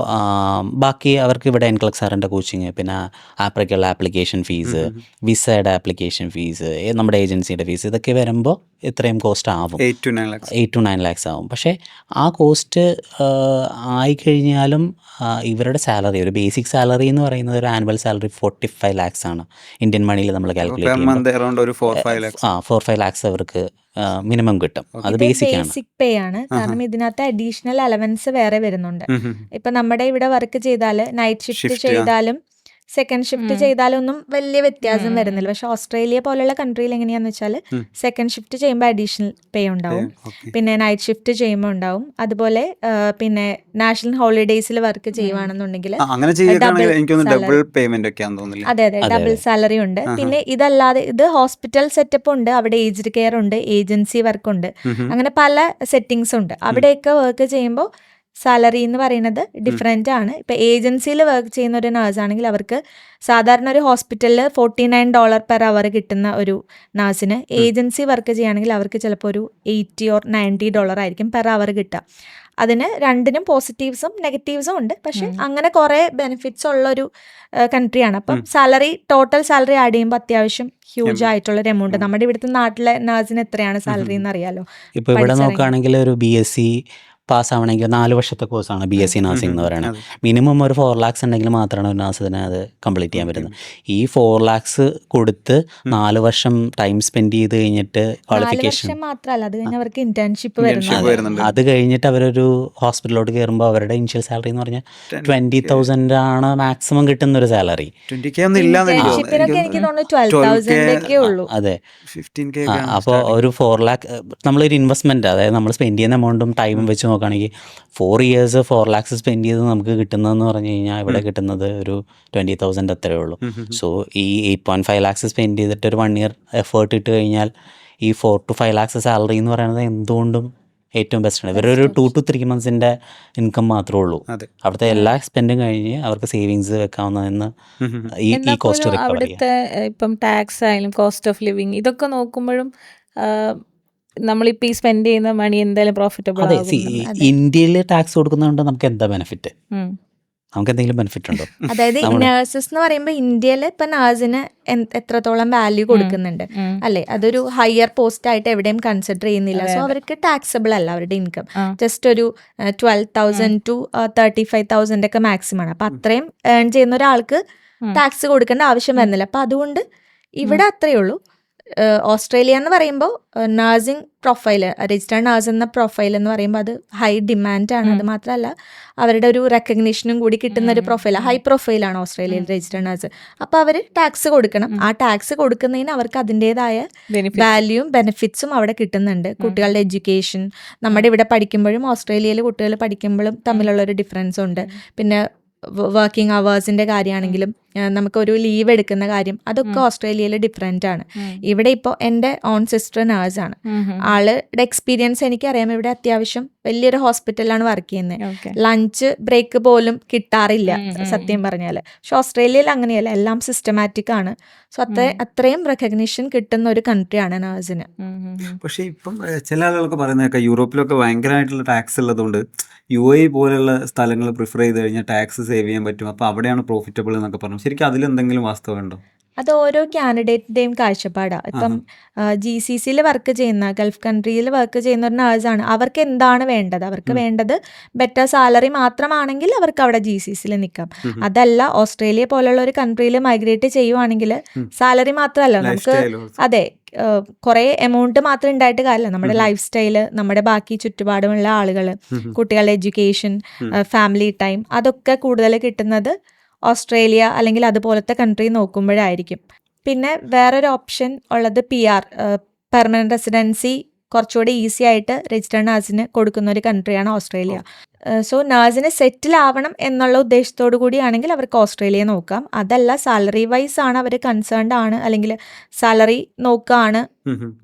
[SPEAKER 3] ബാക്കി അവർക്ക് ഇവിടെ NCLEX കോച്ചിങ്, പിന്നെ ആപ്രിക്കുള്ള ആപ്ലിക്കേഷൻ ഫീസ്, വിസയുടെ ആപ്ലിക്കേഷൻ ഫീസ്, നമ്മുടെ ഏജൻസിയുടെ ഫീസ്, ഇതൊക്കെ വരുമ്പോൾ ഇത്രയും കോസ്റ്റ് ആവും. 8 to 9 lakhs ആവും. പക്ഷേ ആ കോസ്റ്റ് ആയിക്കഴിഞ്ഞാലും ഇവരുടെ സാലറി, ഒരു ബേസിക് സാലറി എന്ന് പറയുന്നത് ഒരു ആനുവൽ സാലറി 45 lakhs ആണ് ഇന്ത്യൻ മണിയിൽ നമ്മൾ കാൽക്കുലേറ്റ് ചെയ്യുമ്പോൾ. 4-5 lakhs അവർക്ക് മിനിമം കിട്ടും. അത്
[SPEAKER 4] ബേസിക് പേ ആണ്. കാരണം ഇതിനകത്ത് അഡീഷണൽ അലവൻസ് വേറെ വരുന്നുണ്ട്. ഇപ്പൊ നമ്മുടെ ഇവിടെ വർക്ക് ചെയ്താൽ നൈറ്റ് ഷിഫ്റ്റ് ചെയ്താലും സെക്കൻഡ് ഷിഫ്റ്റ് ചെയ്താലൊന്നും വലിയ വ്യത്യാസം വരുന്നില്ല. പക്ഷെ ഓസ്ട്രേലിയ പോലുള്ള കൺട്രിയിൽ എങ്ങനെയാന്ന് വെച്ചാൽ സെക്കൻഡ് ഷിഫ്റ്റ് ചെയ്യുമ്പോൾ അഡീഷണൽ പേ ഉണ്ടാവും, പിന്നെ നൈറ്റ് ഷിഫ്റ്റ് ചെയ്യുമ്പോൾ ഉണ്ടാവും. അതുപോലെ പിന്നെ നാഷണൽ ഹോളിഡേയ്സിൽ വർക്ക് ചെയ്യുവാണെന്നുണ്ടെങ്കിൽ അതെ ഡബിൾ സാലറി ഉണ്ട്. പിന്നെ ഇതല്ലാതെ ഇത് ഹോസ്പിറ്റൽ സെറ്റപ്പ് ഉണ്ട്, അവിടെ ഏജ്ഡ് കെയർ ഉണ്ട്, ഏജൻസി വർക്ക് ഉണ്ട്, അങ്ങനെ പല സെറ്റിങ്സ് ഉണ്ട്. അവിടെയൊക്കെ വർക്ക് ചെയ്യുമ്പോൾ സാലറി എന്ന് പറയുന്നത് ഡിഫറെൻ്റ് ആണ്. ഇപ്പം ഏജൻസിയിൽ വർക്ക് ചെയ്യുന്ന ഒരു നേഴ്സ് ആണെങ്കിൽ അവർക്ക് സാധാരണ ഒരു ഹോസ്പിറ്റലിൽ $49 per hour കിട്ടുന്ന ഒരു നേഴ്സിന് ഏജൻസി വർക്ക് ചെയ്യുകയാണെങ്കിൽ അവർക്ക് ചിലപ്പോൾ ഒരു $80 or $90 ആയിരിക്കും പെർ അവർ കിട്ടുക. അതിന് രണ്ടിനും പോസിറ്റീവ്സും നെഗറ്റീവ്സും ഉണ്ട്. പക്ഷെ അങ്ങനെ കുറേ ബെനിഫിറ്റ്സ് ഉള്ളൊരു കൺട്രിയാണ്. അപ്പം സാലറി, ടോട്ടൽ സാലറി ആഡ് ചെയ്യുമ്പോൾ അത്യാവശ്യം ഹ്യൂജ് ആയിട്ടുള്ളൊരു എമൗണ്ട്. നമ്മുടെ ഇവിടുത്തെ നാട്ടിലെ നേഴ്സിന് എത്രയാണ് സാലറി എന്ന് അറിയാലോ.
[SPEAKER 3] ഇപ്പോൾ ഇവിടെ നോക്കുകയാണെങ്കിൽ ഒരു BSc പാസ്സാവണമെങ്കിൽ 4 വർഷത്തെ കോഴ്സാണ് BSc നഴ്സിംഗ് എന്ന് പറയുന്നത്. മിനിമം ഒരു 4 lakhs ഉണ്ടെങ്കിൽ മാത്രമാണ് ഒരു നഴ്സിന് അത് കംപ്ലീറ്റ് ചെയ്യാൻ പറ്റുന്നത്. ഈ 4 lakhs കൊടുത്ത് 4 വർഷം ടൈം സ്പെൻഡ് ചെയ്ത് കഴിഞ്ഞിട്ട് ക്വാളിഫിക്കേഷൻ
[SPEAKER 4] മാത്രമല്ല, അത് കഴിഞ്ഞ് അവർക്ക് ഇന്റേൺഷിപ്പ് വരുന്നുണ്ട്.
[SPEAKER 3] അത് കഴിഞ്ഞിട്ട് അവരൊരു ഹോസ്പിറ്റലിലോട്ട് കയറുമ്പോൾ അവരുടെ ഇനിഷ്യൽ സാലറി എന്ന് പറഞ്ഞാൽ 20,000 ആണ് മാക്സിമം കിട്ടുന്ന ഒരു സാലറി.
[SPEAKER 4] എനിക്ക് തോന്നുന്നു 12,000 ഉള്ളൂ.
[SPEAKER 3] അതെ. അപ്പോൾ ഒരു 4 lakh നമ്മളൊരു ഇൻവെസ്റ്റ്മെന്റ്, അതായത് നമ്മൾ സ്പെൻഡ് ചെയ്യുന്ന എമൗണ്ടും ടൈമും വെച്ച് നോക്കുകയാണെങ്കിൽ 4 years 4 lakhs സ്പെൻഡ് ചെയ്ത് നമുക്ക് കിട്ടുന്നതെന്ന് പറഞ്ഞു കഴിഞ്ഞാൽ ഇവിടെ കിട്ടുന്നത് ഒരു 20,000 അത്രേ ഉള്ളൂ. സോ ഈ 8.5 lakhs സ്പെൻഡ് ചെയ്തിട്ട് ഒരു 1 year എഫേർട്ട് ഇട്ട് കഴിഞ്ഞാൽ ഈ 4 to 5 lakhs സാലറി എന്ന് പറയുന്നത് എന്തുകൊണ്ടും ഏറ്റവും ബെസ്റ്റാണ്. ഇവരൊരു 2 to 3 months ഇൻകം മാത്രമേ ഉള്ളൂ. അവിടുത്തെ എല്ലാ എക്സ്പെൻഡും കഴിഞ്ഞ് അവർക്ക് സേവിങ്സ് വെക്കാവുന്നതെന്ന് ഈ കോസ്റ്റ് റിക്കവർ
[SPEAKER 1] അവിടുത്തെ ഇപ്പം ടാക്സ് ആയാലും കോസ്റ്റ് ഓഫ് ലിവിങ് ഇതൊക്കെ നോക്കുമ്പോഴും നമ്മളിപ്പോൾ ഈ സ്പെൻഡ് ചെയ്യുന്ന മണി എന്തായാലും പ്രോഫിറ്റബിൾ
[SPEAKER 3] ആകും. ഇന്ത്യയിൽ ടാക്സ് കൊടുക്കുന്നതുകൊണ്ട് നമുക്ക് എന്താ ബെനിഫിറ്റ്? നമുക്ക് എന്തെങ്കിലും ബെനിഫിറ്റ് ഉണ്ടോ?
[SPEAKER 4] അതായത് നഴ്സസ് എന്ന് പറയുമ്പോൾ ഇന്ത്യയിൽ ഇപ്പൊ നഴ്സിന് എത്രത്തോളം വാല്യൂ കൊടുക്കുന്നുണ്ട് അല്ലെ, അതൊരു ഹയർ പോസ്റ്റ് ആയിട്ട് എവിടെയും കൺസിഡർ ചെയ്യുന്നില്ല. സോ അവർക്ക് ടാക്സബിൾ അല്ല അവരുടെ ഇൻകം. ജസ്റ്റ് ഒരു 12,000 to 35,000 ഒക്കെ മാക്സിമം ആണ്. അപ്പൊ അത്രയും ഏൺ ചെയ്യുന്ന ഒരാൾക്ക് ടാക്സ് കൊടുക്കേണ്ട ആവശ്യം വരുന്നില്ല. അപ്പൊ അതുകൊണ്ട് ഇവിടെ അത്രയേ ഉള്ളൂ. ഓസ്ട്രേലിയ എന്ന് പറയുമ്പോൾ നഴ്സിംഗ് പ്രൊഫൈൽ, രജിസ്റ്റേർഡ് നഴ്സ് എന്ന പ്രൊഫൈൽ എന്ന് പറയുമ്പോൾ അത് ഹൈ ഡിമാൻഡാണ്. അത് മാത്രമല്ല അവരുടെ ഒരു റെക്കഗ്നീഷനും കൂടി കിട്ടുന്ന ഒരു പ്രൊഫൈലാണ്, ഹൈ പ്രൊഫൈലാണ് ഓസ്ട്രേലിയയിൽ രജിസ്റ്റേർഡ് നഴ്സ്. അപ്പോൾ അവർ ടാക്സ് കൊടുക്കണം. ആ ടാക്സ് കൊടുക്കുന്നതിന് അവർക്ക് അതിൻ്റെതായ വാല്യൂവും ബെനിഫിറ്റ്സും അവിടെ കിട്ടുന്നുണ്ട്. കുട്ടികളുടെ എഡ്യൂക്കേഷൻ, നമ്മുടെ ഇവിടെ പഠിക്കുമ്പോഴും ഓസ്ട്രേലിയയിൽ കുട്ടികൾ പഠിക്കുമ്പോഴും തമ്മിലുള്ളൊരു ഡിഫറൻസ് ഉണ്ട്. പിന്നെ വർക്കിംഗ് അവേഴ്സിൻ്റെ കാര്യമാണെങ്കിലും നമുക്കൊരു ലീവ് എടുക്കുന്ന കാര്യം അതൊക്കെ ഓസ്ട്രേലിയയിൽ ഡിഫറെൻ്റ് ആണ്. ഇവിടെ ഇപ്പോൾ എൻ്റെ ഓൺ സിസ്റ്റർ നേഴ്സാണ്. ആളുടെ എക്സ്പീരിയൻസ് എനിക്കറിയാം. ഇവിടെ അത്യാവശ്യം വലിയൊരു ഹോസ്പിറ്റലിലാണ് വർക്ക് ചെയ്യുന്നത്. ലഞ്ച് ബ്രേക്ക് പോലും കിട്ടാറില്ല സത്യം പറഞ്ഞാൽ. പക്ഷെ ഓസ്ട്രേലിയയിൽ അങ്ങനെയല്ല, എല്ലാം സിസ്റ്റമാറ്റിക് ആണ്. സോ അത്രയും റെക്കഗ്നിഷൻ കിട്ടുന്ന ഒരു കൺട്രിയാണ് നേഴ്സിന്.
[SPEAKER 2] പക്ഷേ ഇപ്പം ചില ആളുകളൊക്കെ പറയുന്നതൊക്കെ യൂറോപ്പിലൊക്കെ ഭയങ്കരമായിട്ടുള്ള ടാക്സ് ഉള്ളതുകൊണ്ട് UAE പോലുള്ള സ്ഥലങ്ങൾ പ്രിഫർ ചെയ്ത് കഴിഞ്ഞാൽ ടാക്സ് സേവ് ചെയ്യാൻ പറ്റും, അപ്പോൾ അവിടെയാണ് പ്രോഫിറ്റബിൾ എന്നൊക്കെ പറഞ്ഞു. ശരിക്കും അതിലെന്തെങ്കിലും വാസ്തവമുണ്ടോ?
[SPEAKER 4] അത് ഓരോ കാൻഡിഡേറ്റിൻ്റെയും കാഴ്ചപ്പാടാണ്. ഇപ്പം GCCയിൽ വർക്ക് ചെയ്യുന്ന, ഗൾഫ് കൺട്രിയിൽ വർക്ക് ചെയ്യുന്ന ഒരു നേഴ്സാണ്. അവർക്ക് എന്താണ് വേണ്ടത്? അവർക്ക് വേണ്ടത് ബെറ്റർ സാലറി മാത്രമാണെങ്കിൽ അവർക്ക് അവിടെ GCCയിൽ നിൽക്കാം. അതല്ല, ഓസ്ട്രേലിയ പോലുള്ള ഒരു കൺട്രിയിൽ മൈഗ്രേറ്റ് ചെയ്യുവാണെങ്കിൽ സാലറി മാത്രമല്ല, നമുക്ക് അതെ കുറേ എമൗണ്ട് മാത്രം ഉണ്ടായിട്ട് കാര്യമില്ല. നമ്മുടെ ലൈഫ് സ്റ്റൈല്, നമ്മുടെ ബാക്കി ചുറ്റുപാടുമുള്ള ആളുകൾ, കുട്ടികളുടെ എഡ്യൂക്കേഷൻ, ഫാമിലി ടൈം, അതൊക്കെ കൂടുതൽ കിട്ടുന്നത് ഓസ്ട്രേലിയ അല്ലെങ്കിൽ അതുപോലത്തെ കൺട്രി നോക്കുമ്പോഴായിരിക്കും. പിന്നെ വേറൊരു ഓപ്ഷൻ ഉള്ളത് PR, പെർമനന്റ് റെസിഡൻസി കുറച്ചുകൂടി ഈസി ആയിട്ട് രജിസ്റ്റേർഡ് നേഴ്സിന് കൊടുക്കുന്ന ഒരു കൺട്രിയാണ് ഓസ്ട്രേലിയ. സോ നേഴ്സിന് സെറ്റിൽ ആവണം എന്നുള്ള ഉദ്ദേശത്തോടു കൂടിയാണെങ്കിൽ അവർക്ക് ഓസ്ട്രേലിയ നോക്കാം. അതല്ല, സാലറി വൈസ് ആണ് അവർ കൺസേൺഡ് ആണ്, അല്ലെങ്കിൽ സാലറി നോക്കുകയാണ്,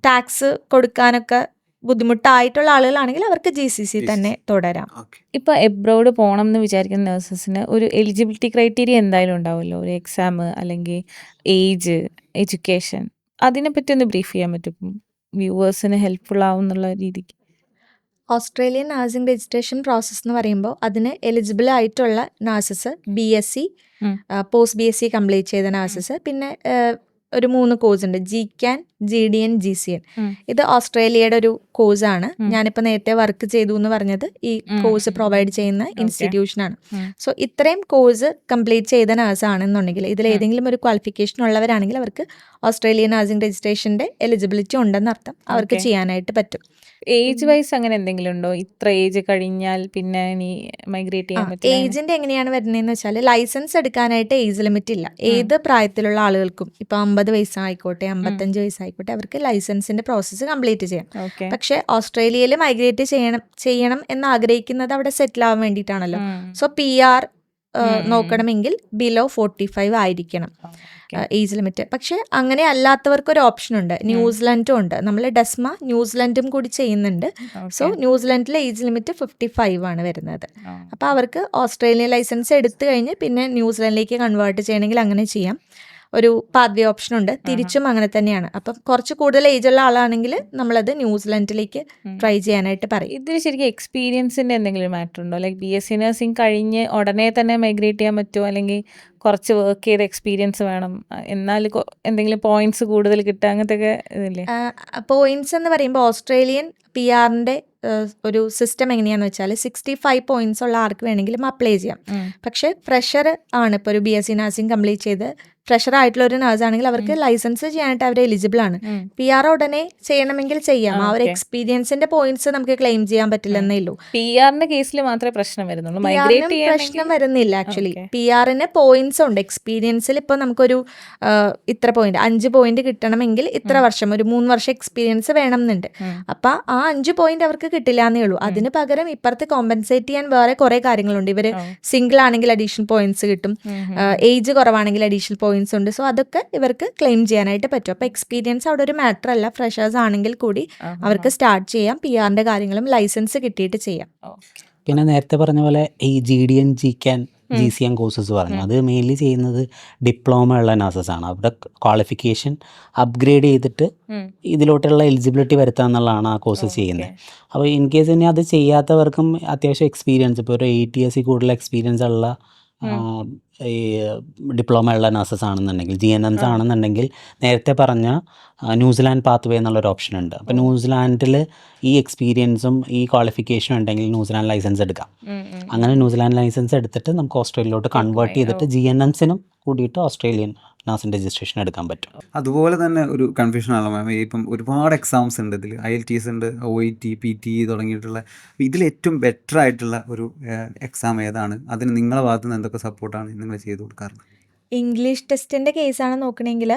[SPEAKER 4] ടാക്സ് കൊടുക്കാനൊക്കെ ബുദ്ധിമുട്ടായിട്ടുള്ള ആളുകളാണെങ്കിൽ അവർക്ക് GCC തന്നെ തുടരാം.
[SPEAKER 1] ഇപ്പോൾ എബ്രോഡ് പോകണം എന്ന് വിചാരിക്കുന്ന നഴ്സസിന് ഒരു എലിജിബിലിറ്റി ക്രൈറ്റീരിയ എന്തായാലും ഉണ്ടാവുമല്ലോ, ഒരു എക്സാം അല്ലെങ്കിൽ ഏജ്, എഡ്യൂക്കേഷൻ, അതിനെപ്പറ്റി ഒന്ന് ബ്രീഫ് ചെയ്യാൻ പറ്റും വ്യൂവേഴ്സിന് ഹെൽപ്ഫുൾ ആവും എന്നുള്ള രീതിക്ക്?
[SPEAKER 4] ഓസ്ട്രേലിയൻ നഴ്സിംഗ് രജിസ്ട്രേഷൻ പ്രോസസ്സ് എന്ന് പറയുമ്പോൾ അതിന് എലിജിബിൾ ആയിട്ടുള്ള nurses BSc, post BSc complete ചെയ്ത നഴ്സസ്, പിന്നെ ഒരു 3 കോഴ്സ് ഉണ്ട്, GCAN, GDN, GCN. ഇത് ഓസ്ട്രേലിയയുടെ ഒരു കോഴ്സാണ്. ഞാനിപ്പോൾ നേരത്തെ വർക്ക് ചെയ്തു എന്ന് പറഞ്ഞത് ഈ കോഴ്സ് പ്രൊവൈഡ് ചെയ്യുന്ന ഇൻസ്റ്റിറ്റ്യൂഷനാണ്. സോ ഇത്രയും കോഴ്സ് കംപ്ലീറ്റ് ചെയ്ത നേഴ്സാണെന്നുണ്ടെങ്കിൽ, ഇതിൽ ഏതെങ്കിലും ഒരു ക്വാളിഫിക്കേഷൻ ഉള്ളവരാണെങ്കിൽ അവർക്ക് ഓസ്ട്രേലിയൻ നഴ്സിംഗ് രജിസ്ട്രേഷൻ്റെ എലിജിബിലിറ്റി ഉണ്ടെന്നർത്ഥം. അവർക്ക് ചെയ്യാനായിട്ട് പറ്റും.
[SPEAKER 1] ഏജ് വൈസ് അങ്ങനെ എന്തെങ്കിലും ഉണ്ടോ? ഇത്ര ഏജ് കഴിഞ്ഞാൽ പിന്നെ ഇനി മൈഗ്രേറ്റ് ചെയ്യാൻ പറ്റും?
[SPEAKER 4] ഏജിന്റെ എങ്ങനെയാണ് വരുന്നതെന്ന് വെച്ചാൽ, ലൈസൻസ് എടുക്കാനായിട്ട് ഏജ് ലിമിറ്റ് ഇല്ല. ഏത് പ്രായത്തിലുള്ള ആളുകൾക്കും, ഇപ്പൊ 50 വയസ്സായിക്കോട്ടെ 55 വയസ്സായിക്കോട്ടെ, അവർക്ക് ലൈസൻസിന്റെ പ്രോസസ്സ് കംപ്ലീറ്റ് ചെയ്യാം. പക്ഷെ ഓസ്ട്രേലിയയിൽ മൈഗ്രേറ്റ് ചെയ്യണം എന്ന് ആഗ്രഹിക്കുന്നത് അവിടെ സെറ്റിൽ ആവാൻ വേണ്ടിയിട്ടാണല്ലോ. സോ PR നോക്കണമെങ്കിൽ ബിലോ 45 ആയിരിക്കണം ഏജ് ലിമിറ്റ്. പക്ഷെ അങ്ങനെ അല്ലാത്തവർക്കൊരു ഓപ്ഷൻ ഉണ്ട്, ന്യൂസിലൻഡും ഉണ്ട്. നമ്മൾ ഡെസ്മ ന്യൂസിലൻഡും കൂടി ചെയ്യുന്നുണ്ട്. സോ ന്യൂസിലൻഡിലെ ഏജ് ലിമിറ്റ് 55 ആണ് വരുന്നത്. അപ്പോൾ അവർക്ക് ഓസ്ട്രേലിയൻ ലൈസൻസ് എടുത്തു കഴിഞ്ഞ് പിന്നെ ന്യൂസിലൻഡിലേക്ക് കൺവേർട്ട് ചെയ്യണമെങ്കിൽ അങ്ങനെ ചെയ്യാം. ഒരു പാത്വേ ഓപ്ഷൻ ഉണ്ട്, തിരിച്ചും അങ്ങനെ തന്നെയാണ്. അപ്പം കുറച്ച് കൂടുതൽ ഏജ് ഉള്ള ആളാണെങ്കിൽ നമ്മളത് ന്യൂസിലൻഡിലേക്ക് ട്രൈ ചെയ്യാനായിട്ട് പറയും.
[SPEAKER 1] ഇതിൽ ശരിക്കും എക്സ്പീരിയൻസിൻ്റെ എന്തെങ്കിലും മാറ്റർ ഉണ്ടോ? ലൈക്ക് BSc നഴ്സിംഗ് കഴിഞ്ഞ് ഉടനെ തന്നെ മൈഗ്രേറ്റ് ചെയ്യാൻ പറ്റുമോ, അല്ലെങ്കിൽ കുറച്ച് വർക്ക് ചെയ്ത എക്സ്പീരിയൻസ് വേണം, എന്നാൽ എന്തെങ്കിലും പോയിന്റ്സ് കൂടുതൽ കിട്ടുക, അങ്ങനത്തെ ഒക്കെ ഇതില്ലേ?
[SPEAKER 4] പോയിന്റ്സ് എന്ന് പറയുമ്പോൾ ഓസ്ട്രേലിയൻ PR-ന്റെ ഒരു സിസ്റ്റം എങ്ങനെയാണെന്ന് വെച്ചാൽ 65 പോയിന്റ്സ് ഉള്ള ആർക്ക് വേണമെങ്കിലും അപ്ലൈ ചെയ്യാം. പക്ഷേ ഫ്രഷർ ആണ്, ഇപ്പോൾ ഒരു BSc നഴ്സിംഗ് കംപ്ലീറ്റ് ചെയ്ത് ഫ്രഷർ ആയിട്ടുള്ള ഒരു നേഴ്സ് ആണെങ്കിൽ അവർക്ക് ലൈസൻസ് ചെയ്യാനായിട്ട് അവർ എലിജിബിൾ ആണ്. PR ഉടനെ ചെയ്യണമെങ്കിൽ ചെയ്യാം. ആ ഒരു എക്സ്പീരിയൻസിന്റെ പോയിന്റ്സ് നമുക്ക് ക്ലെയിം ചെയ്യാൻ പറ്റില്ലെന്നേ ഉള്ളൂ.
[SPEAKER 1] PR-ന്റെ കേസിൽ മാത്രമേ പ്രശ്നം വരുന്നുള്ളൂ,
[SPEAKER 4] പ്രശ്നം വരുന്നില്ല. ആക്ച്വലി PR-ന് പോയിന്റ്സ് ഉണ്ട്. എക്സ്പീരിയൻസിൽ ഇപ്പോൾ നമുക്കൊരു ഇത്ര പോയിന്റ് 5 പോയിന്റ് കിട്ടണമെങ്കിൽ ഇത്ര വർഷം, ഒരു 3 വർഷം എക്സ്പീരിയൻസ് വേണം എന്നുണ്ട്. അപ്പൊ ആ 5 പോയിന്റ് അവർക്ക് കിട്ടില്ല എന്നേ ഉള്ളൂ. അതിന് പകരം ഇപ്പുറത്ത് കോമ്പൻസേറ്റ് ചെയ്യാൻ വേറെ കുറെ കാര്യങ്ങളുണ്ട്. ഇവര് സിംഗിൾ ആണെങ്കിൽ അഡീഷണൽ പോയിന്റ്സ് കിട്ടും, ഏജ് കുറവാണെങ്കിൽ അഡീഷണൽ പോയിന്റ്സ് ഉണ്ട്. സോ അതൊക്കെ ഇവർക്ക് ക്ലെയിം ചെയ്യാനായിട്ട് പറ്റും. അപ്പൊ എക്സ്പീരിയൻസ് അവിടെ ഒരു മാറ്റർ അല്ല. ഫ്രഷേഴ്സ് ആണെങ്കിൽ കൂടി അവർക്ക് സ്റ്റാർട്ട് ചെയ്യാം, PR-ന്റെ കാര്യങ്ങളും ലൈസൻസ് കിട്ടിയിട്ട് ചെയ്യാം.
[SPEAKER 3] പിന്നെ നേരത്തെ പറഞ്ഞ പോലെ ഈ GDN, GCAN, GCN കോഴ്സസ് പറഞ്ഞു, അത് മെയിൻലി ചെയ്യുന്നത് ഡിപ്ലോമ ഉള്ള നഴ്സസ് ആണ്. അവരുടെ ക്വാളിഫിക്കേഷൻ അപ്ഗ്രേഡ് ചെയ്തിട്ട് ഇതിലോട്ടുള്ള എലിജിബിലിറ്റി വരുത്തുക എന്നുള്ളതാണ് ആ കോഴ്സ് ചെയ്യുന്നത്. അപ്പോൾ ഇൻ കേസ് ഇനി അത് ചെയ്യാത്തവർക്കും അത്യാവശ്യം എക്സ്പീരിയൻസ്, ഇപ്പോൾ ഒരു 8 years കൂടുതൽ എക്സ്പീരിയൻസ് ഉള്ള ഈ ഡിപ്ലോമ ഉള്ള നഴ്സസ് ആണെന്നുണ്ടെങ്കിൽ, GNMs ആണെന്നുണ്ടെങ്കിൽ, നേരത്തെ പറഞ്ഞ ന്യൂസിലാൻഡ് പാത്വേ എന്നുള്ളൊരു ഓപ്ഷൻ ഉണ്ട്. അപ്പോൾ ന്യൂസിലാൻഡിൽ ഈ എക്സ്പീരിയൻസും ഈ ക്വാളിഫിക്കേഷനും ഉണ്ടെങ്കിൽ ന്യൂസിലാൻഡ് ലൈസൻസ് എടുക്കാം. അങ്ങനെ ന്യൂസിലാൻഡ് ലൈസൻസ് എടുത്തിട്ട് നമുക്ക് ഓസ്ട്രേലിയയിലോട്ട് കൺവേർട്ട് ചെയ്തിട്ട് GNMസിനും കൂടിയിട്ട് ഓസ്ട്രേലിയൻ നഴ്സിംഗ് രജിസ്ട്രേഷൻ എടുക്കാൻ പറ്റും.
[SPEAKER 2] അതുപോലെ തന്നെ ഒരു കൺഫ്യൂഷൻ ആണല്ലോ മാം, ഇപ്പം ഒരുപാട് എക്സാംസ് ഉണ്ട് ഇതിൽ. IELTS ഉണ്ട്, OET, PT തുടങ്ങിയിട്ടുള്ള. ഇതിൽ ഏറ്റവും ബെറ്റർ ആയിട്ടുള്ള ഒരു എക്സാം ഏതാണ്? അതിന് നിങ്ങളുടെ ഭാഗത്ത് നിന്ന് എന്തൊക്കെ സപ്പോർട്ടാണ് നിങ്ങൾ ചെയ്ത് കൊടുക്കാറുണ്ട്?
[SPEAKER 4] ഇംഗ്ലീഷ് ടെസ്റ്റിന്റെ കേസാണ് നോക്കണമെങ്കിൽ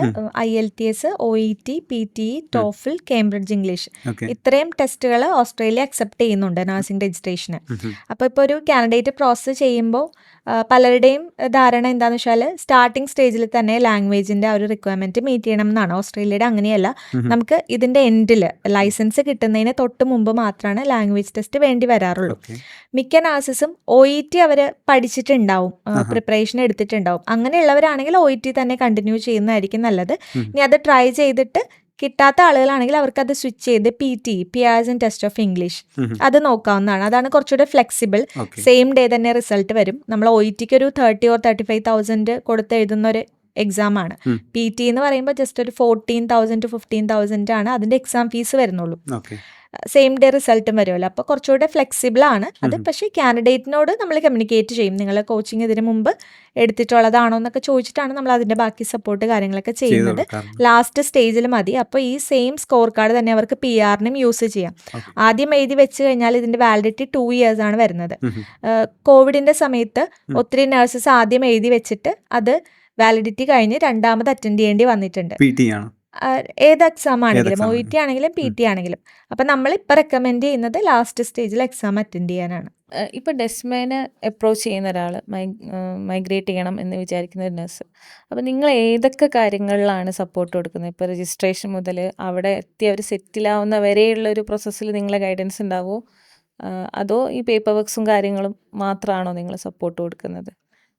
[SPEAKER 4] IELTS, OET, PTE, TOEFL, Cambridge English
[SPEAKER 2] okay.
[SPEAKER 4] ഇത്രയും ടെസ്റ്റുകൾ ഓസ്ട്രേലിയ അക്സെപ്റ്റ് ചെയ്യുന്നുണ്ട് നഴ്സിംഗ് രജിസ്ട്രേഷന്. അപ്പോൾ ഇപ്പോൾ ഒരു കാൻഡിഡേറ്റ് പ്രോസസ്സ് ചെയ്യുമ്പോൾ പലരുടെയും ധാരണ എന്താണെന്ന് വെച്ചാൽ സ്റ്റാർട്ടിംഗ് സ്റ്റേജിൽ തന്നെ ലാംഗ്വേജിന്റെ ആ ഒരു റിക്വയർമെന്റ് മീറ്റ് ചെയ്യണം എന്നാണ്. ഓസ്ട്രേലിയയുടെ അങ്ങനെയല്ല. നമുക്ക് ഇതിന്റെ എൻഡിൽ ലൈസൻസ് കിട്ടുന്നതിന് തൊട്ട് മുമ്പ് മാത്രമാണ് ലാംഗ്വേജ് ടെസ്റ്റ് വേണ്ടി വരാറുള്ളൂ.
[SPEAKER 2] ഓക്കെ.
[SPEAKER 4] മിക്ക നഴ്സസും OET അവർ പഠിച്ചിട്ടുണ്ടാവും, പ്രിപ്പറേഷൻ എടുത്തിട്ടുണ്ടാവും. അങ്ങനെയുള്ളവരാണെങ്കിൽ OET തന്നെ കണ്ടിന്യൂ ചെയ്യുന്നതായിരിക്കും നല്ലത്. ഇനി അത് ട്രൈ ചെയ്തിട്ട് കിട്ടാത്ത ആളുകളാണെങ്കിൽ അവർക്ക് അത് സ്വിച്ച് ചെയ്ത് PTE, Pearson and test of English, അത് നോക്കാവുന്നതാണ്. അതാണ് കുറച്ചുകൂടെ ഫ്ലെക്സിബിൾ.
[SPEAKER 2] ഓക്കെ.
[SPEAKER 4] സെയിം ഡേ തന്നെ റിസൾട്ട് വരും. നമ്മൾ OETക്ക് ഒരു 30 or 35,000 കൊടുത്ത് എഴുതുന്ന ഒരു എക്സാം ആണ്. PTE എന്ന് പറയുമ്പോൾ ജസ്റ്റ് ഒരു 14,000 to 15,000 ആണ് അതിന്റെ എക്സാം ഫീസ് വരുന്നുള്ളൂ.
[SPEAKER 2] ഓക്കെ.
[SPEAKER 4] സെയിം ഡേ റിസൾട്ടും വരുമല്ലോ. അപ്പോൾ കുറച്ചുകൂടെ ഫ്ലെക്സിബിൾ ആണ് അത്. പക്ഷേ കാൻഡിഡേറ്റിനോട് നമ്മൾ കമ്മ്യൂണിക്കേറ്റ് ചെയ്യും, നിങ്ങൾ കോച്ചിങ് ഇതിന് മുമ്പ് എടുത്തിട്ടുള്ളതാണോ എന്നൊക്കെ ചോദിച്ചിട്ടാണ് നമ്മൾ അതിന്റെ ബാക്കി സപ്പോർട്ട് കാര്യങ്ങളൊക്കെ ചെയ്യുന്നത്. ലാസ്റ്റ് സ്റ്റേജിൽ മതി. അപ്പോൾ ഈ സെയിം സ്കോർ കാർഡ് തന്നെ അവർക്ക് PR-നും യൂസ് ചെയ്യാം. ആദ്യം എഴുതി വെച്ച് കഴിഞ്ഞാൽ ഇതിന്റെ വാലിഡിറ്റി 2 years ആണ് വരുന്നത്. കോവിഡിന്റെ സമയത്ത് ഒത്തിരി നഴ്സസ് ആദ്യം എഴുതി വെച്ചിട്ട് അത് വാലിഡിറ്റി കഴിഞ്ഞ് രണ്ടാമത് അറ്റൻഡ് ചെയ്യേണ്ടി വന്നിട്ടുണ്ട്.
[SPEAKER 2] PT ആണ്.
[SPEAKER 4] ഏത് എക്സാം ആണെങ്കിലും, OET ആണെങ്കിലും PTE ആണെങ്കിലും. അപ്പം നമ്മളിപ്പോൾ റെക്കമെൻഡ് ചെയ്യുന്നത് ലാസ്റ്റ് സ്റ്റേജിൽ എക്സാം അറ്റൻഡ് ചെയ്യാനാണ്.
[SPEAKER 1] ഇപ്പോൾ ഡെസ്മേനെ അപ്രോച്ച് ചെയ്യുന്ന ഒരാൾ മൈഗ്രേറ്റ് ചെയ്യണം എന്ന് വിചാരിക്കുന്ന ഒരു നഴ്സ്, അപ്പോൾ നിങ്ങൾ ഏതൊക്കെ കാര്യങ്ങളിലാണ് സപ്പോർട്ട് കൊടുക്കുന്നത്? ഇപ്പോൾ രജിസ്ട്രേഷൻ മുതൽ അവിടെ എത്തി അവർ സെറ്റിലാവുന്ന വരെയുള്ള ഒരു പ്രോസസ്സിൽ നിങ്ങളെ ഗൈഡൻസ് ഉണ്ടാവുമോ, അതോ ഈ പേപ്പർ വർക്ക്സും കാര്യങ്ങളും മാത്രമാണോ നിങ്ങൾ സപ്പോർട്ട് കൊടുക്കുന്നത്?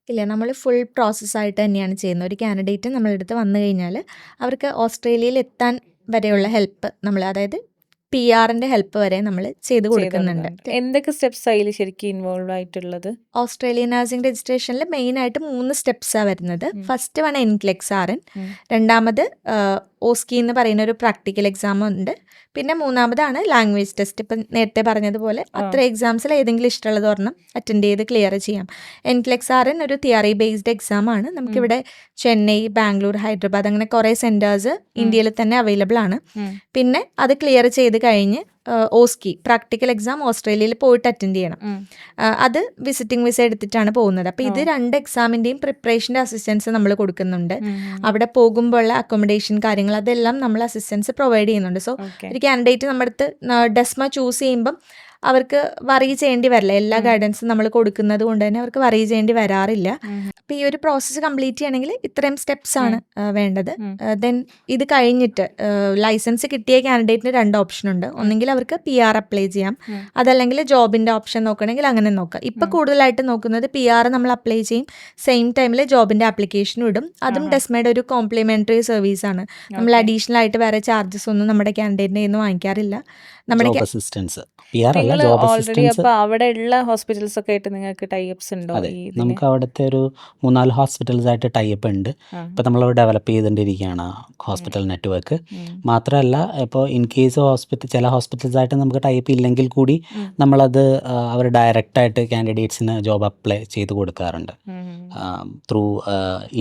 [SPEAKER 4] ഇല്ല, നമ്മൾ ഫുൾ പ്രോസസ്സായിട്ട് തന്നെയാണ് ചെയ്യുന്നത്. ഒരു കാൻഡിഡേറ്റ് നമ്മളെടുത്ത് വന്നു കഴിഞ്ഞാൽ അവർക്ക് ഓസ്ട്രേലിയയിൽ എത്താൻ വരെയുള്ള ഹെൽപ്പ് നമ്മൾ, അതായത് PR-ന്റെ ഹെൽപ്പ് വരെ നമ്മൾ ചെയ്ത് കൊടുക്കുന്നുണ്ട്.
[SPEAKER 1] എന്തൊക്കെ സ്റ്റെപ്സ് അതിൽ ശരിക്കും ഇൻവോൾവ് ആയിട്ടുള്ളത്?
[SPEAKER 4] ഓസ്ട്രേലിയൻ നഴ്സിംഗ് രജിസ്ട്രേഷനിൽ മെയിനായിട്ട് 3 സ്റ്റെപ്സാണ് വരുന്നത്. ഫസ്റ്റ് വൺ NCLEX-RN, രണ്ടാമത് OSCE എന്ന് പറയുന്ന ഒരു പ്രാക്ടിക്കൽ എക്സാം ഉണ്ട്, പിന്നെ മൂന്നാമതാണ് ലാംഗ്വേജ് ടെസ്റ്റ്. ഇപ്പം നേരത്തെ പറഞ്ഞതുപോലെ അത്ര എക്സാംസിൽ ഏതെങ്കിലും ഇഷ്ടമുള്ളത് ഒരെണ്ണം അറ്റൻഡ് ചെയ്ത് ക്ലിയർ ചെയ്യാം. NCLEX-RN ഒരു തിയറി ബേസ്ഡ് എക്സാം ആണ്. നമുക്കിവിടെ ചെന്നൈ, ബാംഗ്ലൂർ, ഹൈദരാബാദ് അങ്ങനെ കുറേ സെൻറ്റേഴ്സ് ഇന്ത്യയിൽ തന്നെ അവൈലബിൾ ആണ്. പിന്നെ അത് ക്ലിയർ ചെയ്ത് കഴിഞ്ഞ് OSCE പ്രാക്ടിക്കൽ എക്സാം ഓസ്ട്രേലിയയിൽ പോയിട്ട് അറ്റൻഡ് ചെയ്യണം. അത് വിസിറ്റിംഗ് വിസ എടുത്തിട്ടാണ് പോകുന്നത്. അപ്പോൾ ഇത് 2 എക്സാമിൻ്റെയും പ്രിപ്പറേഷൻ്റെ അസിസ്റ്റൻസ് നമ്മൾ കൊടുക്കുന്നുണ്ട്. അവിടെ പോകുമ്പോഴുള്ള അക്കോമഡേഷൻ കാര്യങ്ങൾ അതെല്ലാം നമ്മൾ അസിസ്റ്റൻസ് പ്രൊവൈഡ് ചെയ്യുന്നുണ്ട്. സോ ഒരു കാൻഡിഡേറ്റ് നമ്മുടെ അടുത്ത് ഡെസ്മ ചൂസ് ചെയ്യുമ്പം അവർക്ക് വറി ചെയ്യേണ്ടി വരില്ല. എല്ലാ ഗൈഡൻസും നമ്മൾ കൊടുക്കുന്നത് കൊണ്ട് തന്നെ അവർക്ക് വറി ചെയ്യേണ്ടി വരാറില്ല. അപ്പോൾ ഈ ഒരു പ്രോസസ്സ് കംപ്ലീറ്റ് ചെയ്യണമെങ്കിൽ ഇത്രയും സ്റ്റെപ്സ് ആണ് വേണ്ടത്. ദെൻ ഇത് കഴിഞ്ഞിട്ട് ലൈസൻസ് കിട്ടിയ കാൻഡിഡേറ്റിന് 2 ഓപ്ഷൻ ഉണ്ട്. ഒന്നെങ്കിൽ അവർക്ക് PR അപ്ലൈ ചെയ്യാം, അതല്ലെങ്കിൽ ജോബിൻ്റെ ഓപ്ഷൻ നോക്കണമെങ്കിൽ അങ്ങനെ നോക്കാം. ഇപ്പോൾ കൂടുതലായിട്ട് നോക്കുന്നത് PR നമ്മൾ അപ്ലൈ ചെയ്യും, സെയിം ടൈമിൽ ജോബിൻ്റെ ആപ്ലിക്കേഷനും ഇടും. അതും ഡെസ്മയുടെ ഒരു കോംപ്ലിമെൻ്ററി സർവീസാണ്. നമ്മൾ അഡീഷണൽ ആയിട്ട് വേറെ ചാർജസ് ഒന്നും നമ്മുടെ കാൻഡിഡേറ്റിൻ്റെ കയ്യിൽ നിന്ന് വാങ്ങിക്കാറില്ല. നമ്മുടെ
[SPEAKER 3] അസിസ്റ്റൻസ് PR അല്ല,
[SPEAKER 1] നിങ്ങൾ
[SPEAKER 3] ജോബ്
[SPEAKER 1] ഓൾറെഡി
[SPEAKER 3] അസിസ്റ്റൻസ്.
[SPEAKER 1] അപ്പോൾ അവിടെയുള്ള ഹോസ്പിറ്റൽസ് ഒക്കെ ആയിട്ട് നിങ്ങൾക്ക് ടൈപ്സ് ഉണ്ടോ?
[SPEAKER 3] അതെ, നമുക്ക് അവിടുത്തെ ഒരു 3-4 ഹോസ്പിറ്റൽസ് ആയിട്ട് ടൈപ്പ് ഉണ്ട്. ഇപ്പോൾ നമ്മൾ ഡെവലപ്പ് ചെയ്തുകൊണ്ടിരിക്കുകയാണ് ഹോസ്പിറ്റൽ നെറ്റ്വർക്ക്. മാത്രമല്ല ഇപ്പോൾ ഇൻ കേസ് ചില ഹോസ്പിറ്റൽസായിട്ട് നമുക്ക് ടൈപ്പ് ഇല്ലെങ്കിൽ കൂടി നമ്മളത് അവർ ഡയറക്റ്റായിട്ട് കാൻഡിഡേറ്റ്സിന് ജോബ് അപ്ലൈ ചെയ്ത് കൊടുക്കാറുണ്ട്. ത്രൂ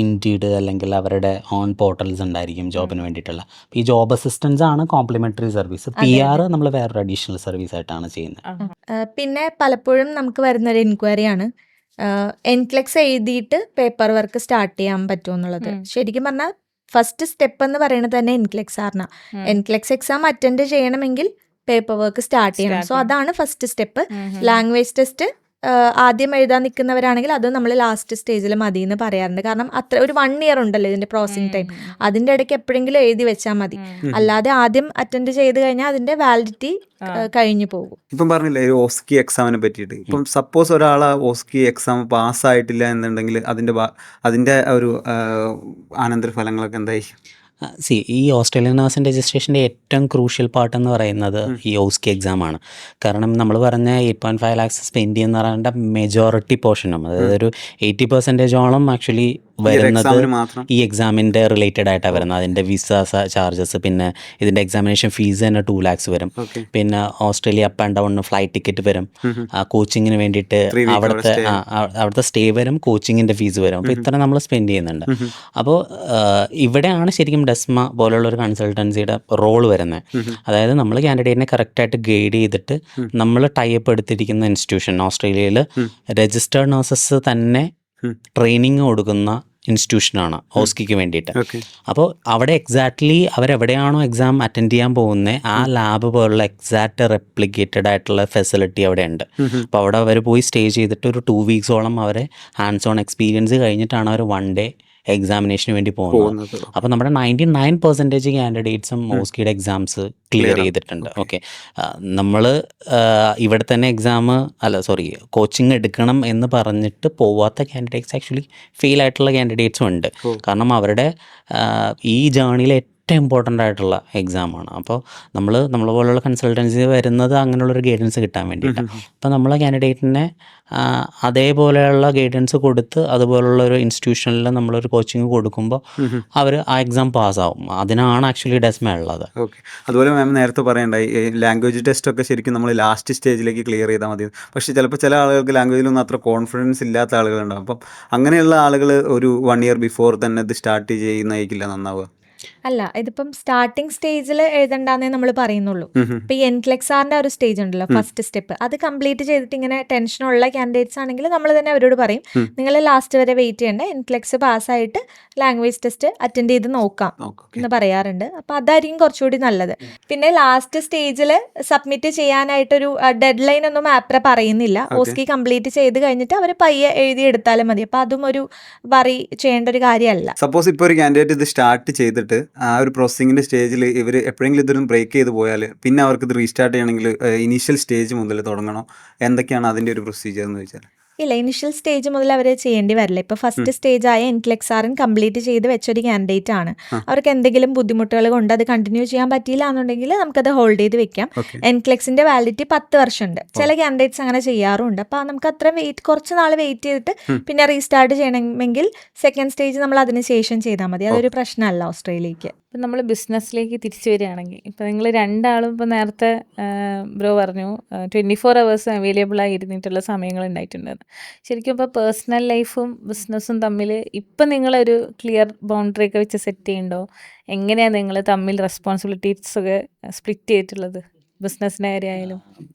[SPEAKER 3] ഇൻഡീഡ് അല്ലെങ്കിൽ അവരുടെ ഓൺ പോർട്ടൽസ് ഉണ്ടായിരിക്കും ജോബിന് വേണ്ടിയിട്ടുള്ള. ഈ ജോബ് അസിസ്റ്റൻസ് ആണ് കോംപ്ലിമെൻ്ററി സർവീസ്. PR നമ്മൾ വേറൊരു അഡീഷണൽ സർവീസ് ആയിട്ടാണ് ചെയ്യുന്നത്.
[SPEAKER 4] പിന്നെ പലപ്പോഴും നമുക്ക് വരുന്നൊരു എൻക്വയറിയാണ് NCLEX എഴുതിയിട്ട് പേപ്പർ വർക്ക് സ്റ്റാർട്ട് ചെയ്യാൻ പറ്റുമോ എന്നുള്ളത്. ശരിക്കും പറഞ്ഞാൽ ഫസ്റ്റ് സ്റ്റെപ്പ് എന്ന് പറയുന്നത് തന്നെ NCLEX-RN. NCLEX എക്സാം അറ്റൻഡ് ചെയ്യണമെങ്കിൽ പേപ്പർ വർക്ക് സ്റ്റാർട്ട് ചെയ്യണം. സോ അതാണ് ഫസ്റ്റ് സ്റ്റെപ്പ്. ലാംഗ്വേജ് ടെസ്റ്റ് ആദ്യം എഴുതാൻ നിൽക്കുന്നവരാണെങ്കിൽ അത് നമ്മൾ ലാസ്റ്റ് സ്റ്റേജിൽ മതി എന്ന് പറയാറുണ്ട്. കാരണം അത്ര ഒരു 1 year ഉണ്ടല്ലോ ഇതിന്റെ പ്രോസസിങ് ടൈം. അതിന്റെ ഇടയ്ക്ക് എപ്പോഴെങ്കിലും എഴുതി വെച്ചാൽ മതി. അല്ലാതെ ആദ്യം അറ്റൻഡ് ചെയ്ത് കഴിഞ്ഞാൽ അതിന്റെ വാലിഡിറ്റി കഴിഞ്ഞു പോകും.
[SPEAKER 2] ഇപ്പം പറഞ്ഞില്ലേ ഒരു OSCE എക്സാമിനെ പറ്റിയിട്ട്. ഇപ്പം സപ്പോസ് ഒരാൾ OSCE എക്സാം പാസ്സായിട്ടില്ല എന്നുണ്ടെങ്കിൽ അതിന്റെ ഒരു അനന്തരഫലങ്ങളൊക്കെ എന്തായി?
[SPEAKER 3] ഈ ഓസ്ട്രേലിയൻ നഴ്സിംഗ് രജിസ്ട്രേഷൻ്റെ ഏറ്റവും ക്രൂഷ്യൽ പാർട്ട് എന്ന് പറയുന്നത് ഈ OSCE എക്സാമാണ്. കാരണം നമ്മൾ പറഞ്ഞ 8.5 lakhs സ്പെൻഡ് ചെയ്യുന്ന പറയുന്ന മെജോറിറ്റി പോർഷനും, അതായത് ഒരു 80% ആക്ച്വലി വരുന്നത് ഈ എക്സാമിൻ്റെ റിലേറ്റഡ് ആയിട്ടാണ് വരുന്നത്. അതിൻ്റെ വിസ ചാർജസ്, പിന്നെ ഇതിൻ്റെ എക്സാമിനേഷൻ ഫീസ് തന്നെ 2 lakhs വരും. പിന്നെ Australia up and down flight ticket വരും, കോച്ചിങ്ങിന് വേണ്ടിയിട്ട് അവിടുത്തെ സ്റ്റേ വരും, കോച്ചിങ്ങിൻ്റെ ഫീസ് വരും. അപ്പോൾ ഇത്ര നമ്മൾ സ്പെൻഡ് ചെയ്യുന്നുണ്ട്. അപ്പോൾ ഇവിടെയാണ് ശരിക്കും ഡെസ്മ പോലുള്ള ഒരു കൺസൾട്ടൻസിയുടെ റോൾ വരുന്നത്. അതായത് നമ്മൾ കാൻഡിഡേറ്റിനെ കറക്റ്റായിട്ട് ഗൈഡ് ചെയ്തിട്ട് നമ്മൾ ടൈപ്പ് എടുത്തിരിക്കുന്ന ഇൻസ്റ്റിറ്റ്യൂഷൻ, ഓസ്ട്രേലിയയിൽ രജിസ്റ്റേർഡ് നഴ്സസ് തന്നെ ട്രെയിനിങ് കൊടുക്കുന്ന ഇൻസ്റ്റിറ്റ്യൂഷനാണ് ഓസ്കിക്ക് വേണ്ടിയിട്ട്.
[SPEAKER 2] ഓക്കെ.
[SPEAKER 3] അപ്പോൾ അവിടെ എക്സാക്ട്ലി അവരെവിടെയാണോ എക്സാം അറ്റൻഡ് ചെയ്യാൻ പോകുന്നത് ആ ലാബ് പോലുള്ള എക്സാക്റ്റ് റെപ്ലിക്കേറ്റഡ് ആയിട്ടുള്ള ഫെസിലിറ്റി അവിടെ ഉണ്ട്. അപ്പോൾ അവിടെ അവർ പോയി സ്റ്റേ ചെയ്തിട്ട് ഒരു 2 വീക്സോളം അവരെ ഹാൻഡ്സ് ഓൺ എക്സ്പീരിയൻസ് കഴിഞ്ഞിട്ടാണ് അവർ 1 ഡേ എക്സാമിനേഷന് വേണ്ടി പോകുന്നത്. അപ്പോൾ നമ്മുടെ 99% കാൻഡിഡേറ്റ്സും ഓസ്കിയുടെ എക്സാംസ് ക്ലിയർ ചെയ്തിട്ടുണ്ട്. ഓക്കെ, നമ്മൾ ഇവിടെ തന്നെ കോച്ചിങ് എടുക്കണം എന്ന് പറഞ്ഞിട്ട് പോവാത്ത കാൻഡിഡേറ്റ്സ് ആക്ച്വലി ഫെയിൽ ആയിട്ടുള്ള കാൻഡിഡേറ്റ്സും ഉണ്ട്. കാരണം അവരുടെ ഈ ജേർണിയിലെ ഏറ്റവും ഇമ്പോർട്ടൻ്റ് ആയിട്ടുള്ള എക്സാമാണ്. അപ്പോൾ നമ്മളെ പോലുള്ള കൺസൾട്ടൻസി വരുന്നത് അങ്ങനെയുള്ളൊരു ഗൈഡൻസ് കിട്ടാൻ വേണ്ടിയിട്ടാണ്. അപ്പോൾ നമ്മൾ കാൻഡിഡേറ്റിനെ അതേപോലെയുള്ള ഗൈഡൻസ് കൊടുത്ത് അതുപോലുള്ള ഒരു ഇൻസ്റ്റിറ്റ്യൂഷനിൽ നമ്മളൊരു കോച്ചിങ് കൊടുക്കുമ്പോൾ അവർ ആ എക്സാം പാസ്സാവും. അതിനാണ് ആക്ച്വലി ഡെസ്മ ഉള്ളത്.
[SPEAKER 2] ഓക്കെ. അതുപോലെ മാം നേരത്തെ പറയണ്ടായി ലാംഗ്വേജ് ടെസ്റ്റ് ഒക്കെ ശരിക്കും നമ്മൾ ലാസ്റ്റ് സ്റ്റേജിലേക്ക് ക്ലിയർ ചെയ്താൽ മതി. പക്ഷേ ചിലപ്പോൾ ചില ആളുകൾക്ക് ലാംഗ്വേജിലൊന്നും അത്ര കോൺഫിഡൻസ് ഇല്ലാത്ത ആളുകളുണ്ടാവും. അപ്പം അങ്ങനെയുള്ള ആളുകൾ ഒരു 1 ഇയർ ബിഫോർ തന്നെ ഇത് സ്റ്റാർട്ട് ചെയ്യുന്നതായിരിക്കില്ല നന്നാവുക?
[SPEAKER 4] അല്ല, ഇതിപ്പം സ്റ്റാർട്ടിങ് സ്റ്റേജിൽ എഴുതണ്ടെന്നേ നമ്മൾ പറയുന്നുള്ളൂ. ഇപ്പൊ ഈ എൻക്ലെക്സാറിന്റെ ഒരു സ്റ്റേജ് ഉണ്ടല്ലോ, ഫസ്റ്റ് സ്റ്റെപ്പ്, അത് കംപ്ലീറ്റ് ചെയ്തിട്ട് ഇങ്ങനെ ടെൻഷനുള്ള കാൻഡിഡേറ്റ്സ് ആണെങ്കിൽ നമ്മൾ തന്നെ അവരോട് പറയും, നിങ്ങൾ ലാസ്റ്റ് വരെ വെയിറ്റ് ചെയ്യേണ്ട, എൻക്ലെക്സ് പാസ്സായിട്ട് ലാംഗ്വേജ് ടെസ്റ്റ് അറ്റൻഡ് ചെയ്ത് നോക്കാം എന്ന് പറയാറുണ്ട്. അപ്പൊ അതായിരിക്കും കുറച്ചുകൂടി നല്ലത്. പിന്നെ ലാസ്റ്റ് സ്റ്റേജിൽ സബ്മിറ്റ് ചെയ്യാനായിട്ടൊരു ഡെഡ് ലൈൻ ഒന്നും ആപ്ര പറയുന്നില്ല. ഓസ്കി കംപ്ലീറ്റ് ചെയ്ത് കഴിഞ്ഞിട്ട് അവർ പയ്യെ എഴുതി എടുത്താലും മതി. അപ്പൊ അതും ഒരു വറി ചെയ്യേണ്ട ഒരു കാര്യമല്ല.
[SPEAKER 2] സപ്പോസ് ഇപ്പോൾ ഒരു കാൻഡിഡേറ്റ് ഇത് സ്റ്റാർട്ട് ചെയ്തിട്ട് ആ ഒരു പ്രോസസ്സിങ്ങിൻ്റെ സ്റ്റേജിൽ ഇവർ എപ്പോഴെങ്കിലും ഇതൊരു ബ്രേക്ക് ചെയ്ത് പോയാൽ പിന്നെ അവർക്ക് ഇത് റീസ്റ്റാർട്ട് ചെയ്യണമെങ്കിൽ ഇനീഷ്യൽ സ്റ്റേജ് മുതൽ തുടങ്ങണോ? എന്തൊക്കെയാണ് അതിൻ്റെ ഒരു പ്രൊസീജിയർ എന്ന് ചോദിച്ചാൽ?
[SPEAKER 4] ഇല്ല, ഇനിഷ്യൽ സ്റ്റേജ് മുതൽ അവർ ചെയ്യേണ്ടി വരില്ല. ഇപ്പോൾ ഫസ്റ്റ് സ്റ്റേജ് ആയ എൻക്ലെക്സാറിൻ കംപ്ലീറ്റ് ചെയ്ത് വെച്ചൊരു കാൻഡിഡേറ്റ് ആണ്. അവർക്ക് എന്തെങ്കിലും ബുദ്ധിമുട്ടുകൾ കൊണ്ട് അത് കണ്ടിന്യൂ ചെയ്യാൻ പറ്റിയില്ല എന്നുണ്ടെങ്കിൽ നമുക്കത് ഹോൾഡ് ചെയ്ത് വെക്കാം. എൻക്ലെക്സിന്റെ വാലിഡിറ്റി 10 വർഷമുണ്ട്. ചില കാൻഡിഡേറ്റ്സ് അങ്ങനെ ചെയ്യാറുണ്ട്. അപ്പോൾ നമുക്ക് അത്ര കുറച്ച് നാൾ വെയിറ്റ് ചെയ്തിട്ട് പിന്നെ റീസ്റ്റാർട്ട് ചെയ്യണമെങ്കിൽ സെക്കൻഡ് സ്റ്റേജ് നമ്മൾ അതിന് ശേഷം ചെയ്താൽ മതി. അതൊരു പ്രശ്നമല്ല ഓസ്ട്രേലിയക്ക്.
[SPEAKER 1] ഇപ്പം നമ്മൾ ബിസിനസ്സിലേക്ക് തിരിച്ചു വരികയാണെങ്കിൽ, ഇപ്പം നിങ്ങൾ രണ്ടാളും ഇപ്പോൾ നേരത്തെ ബ്രോ പറഞ്ഞു 24 hours അവൈലബിൾ ആയിരുന്നിട്ടുള്ള സമയങ്ങൾ ഉണ്ടായിട്ടുണ്ടെന്ന്. ശരിക്കും ഇപ്പോൾ പേഴ്സണൽ ലൈഫും ബിസിനസ്സും തമ്മിൽ ഇപ്പം നിങ്ങളൊരു ക്ലിയർ ബൗണ്ടറി ഒക്കെ വെച്ച് സെറ്റ് ചെയ്യുന്നുണ്ടോ? എങ്ങനെയാണ് നിങ്ങൾ തമ്മിൽ റെസ്പോൺസിബിലിറ്റീസ് ഒക്കെ സ്പ്ലിറ്റ് ചെയ്തിട്ടുള്ളത്, ബിസിനസ്സിൻ്റെ കാര്യമായാലും?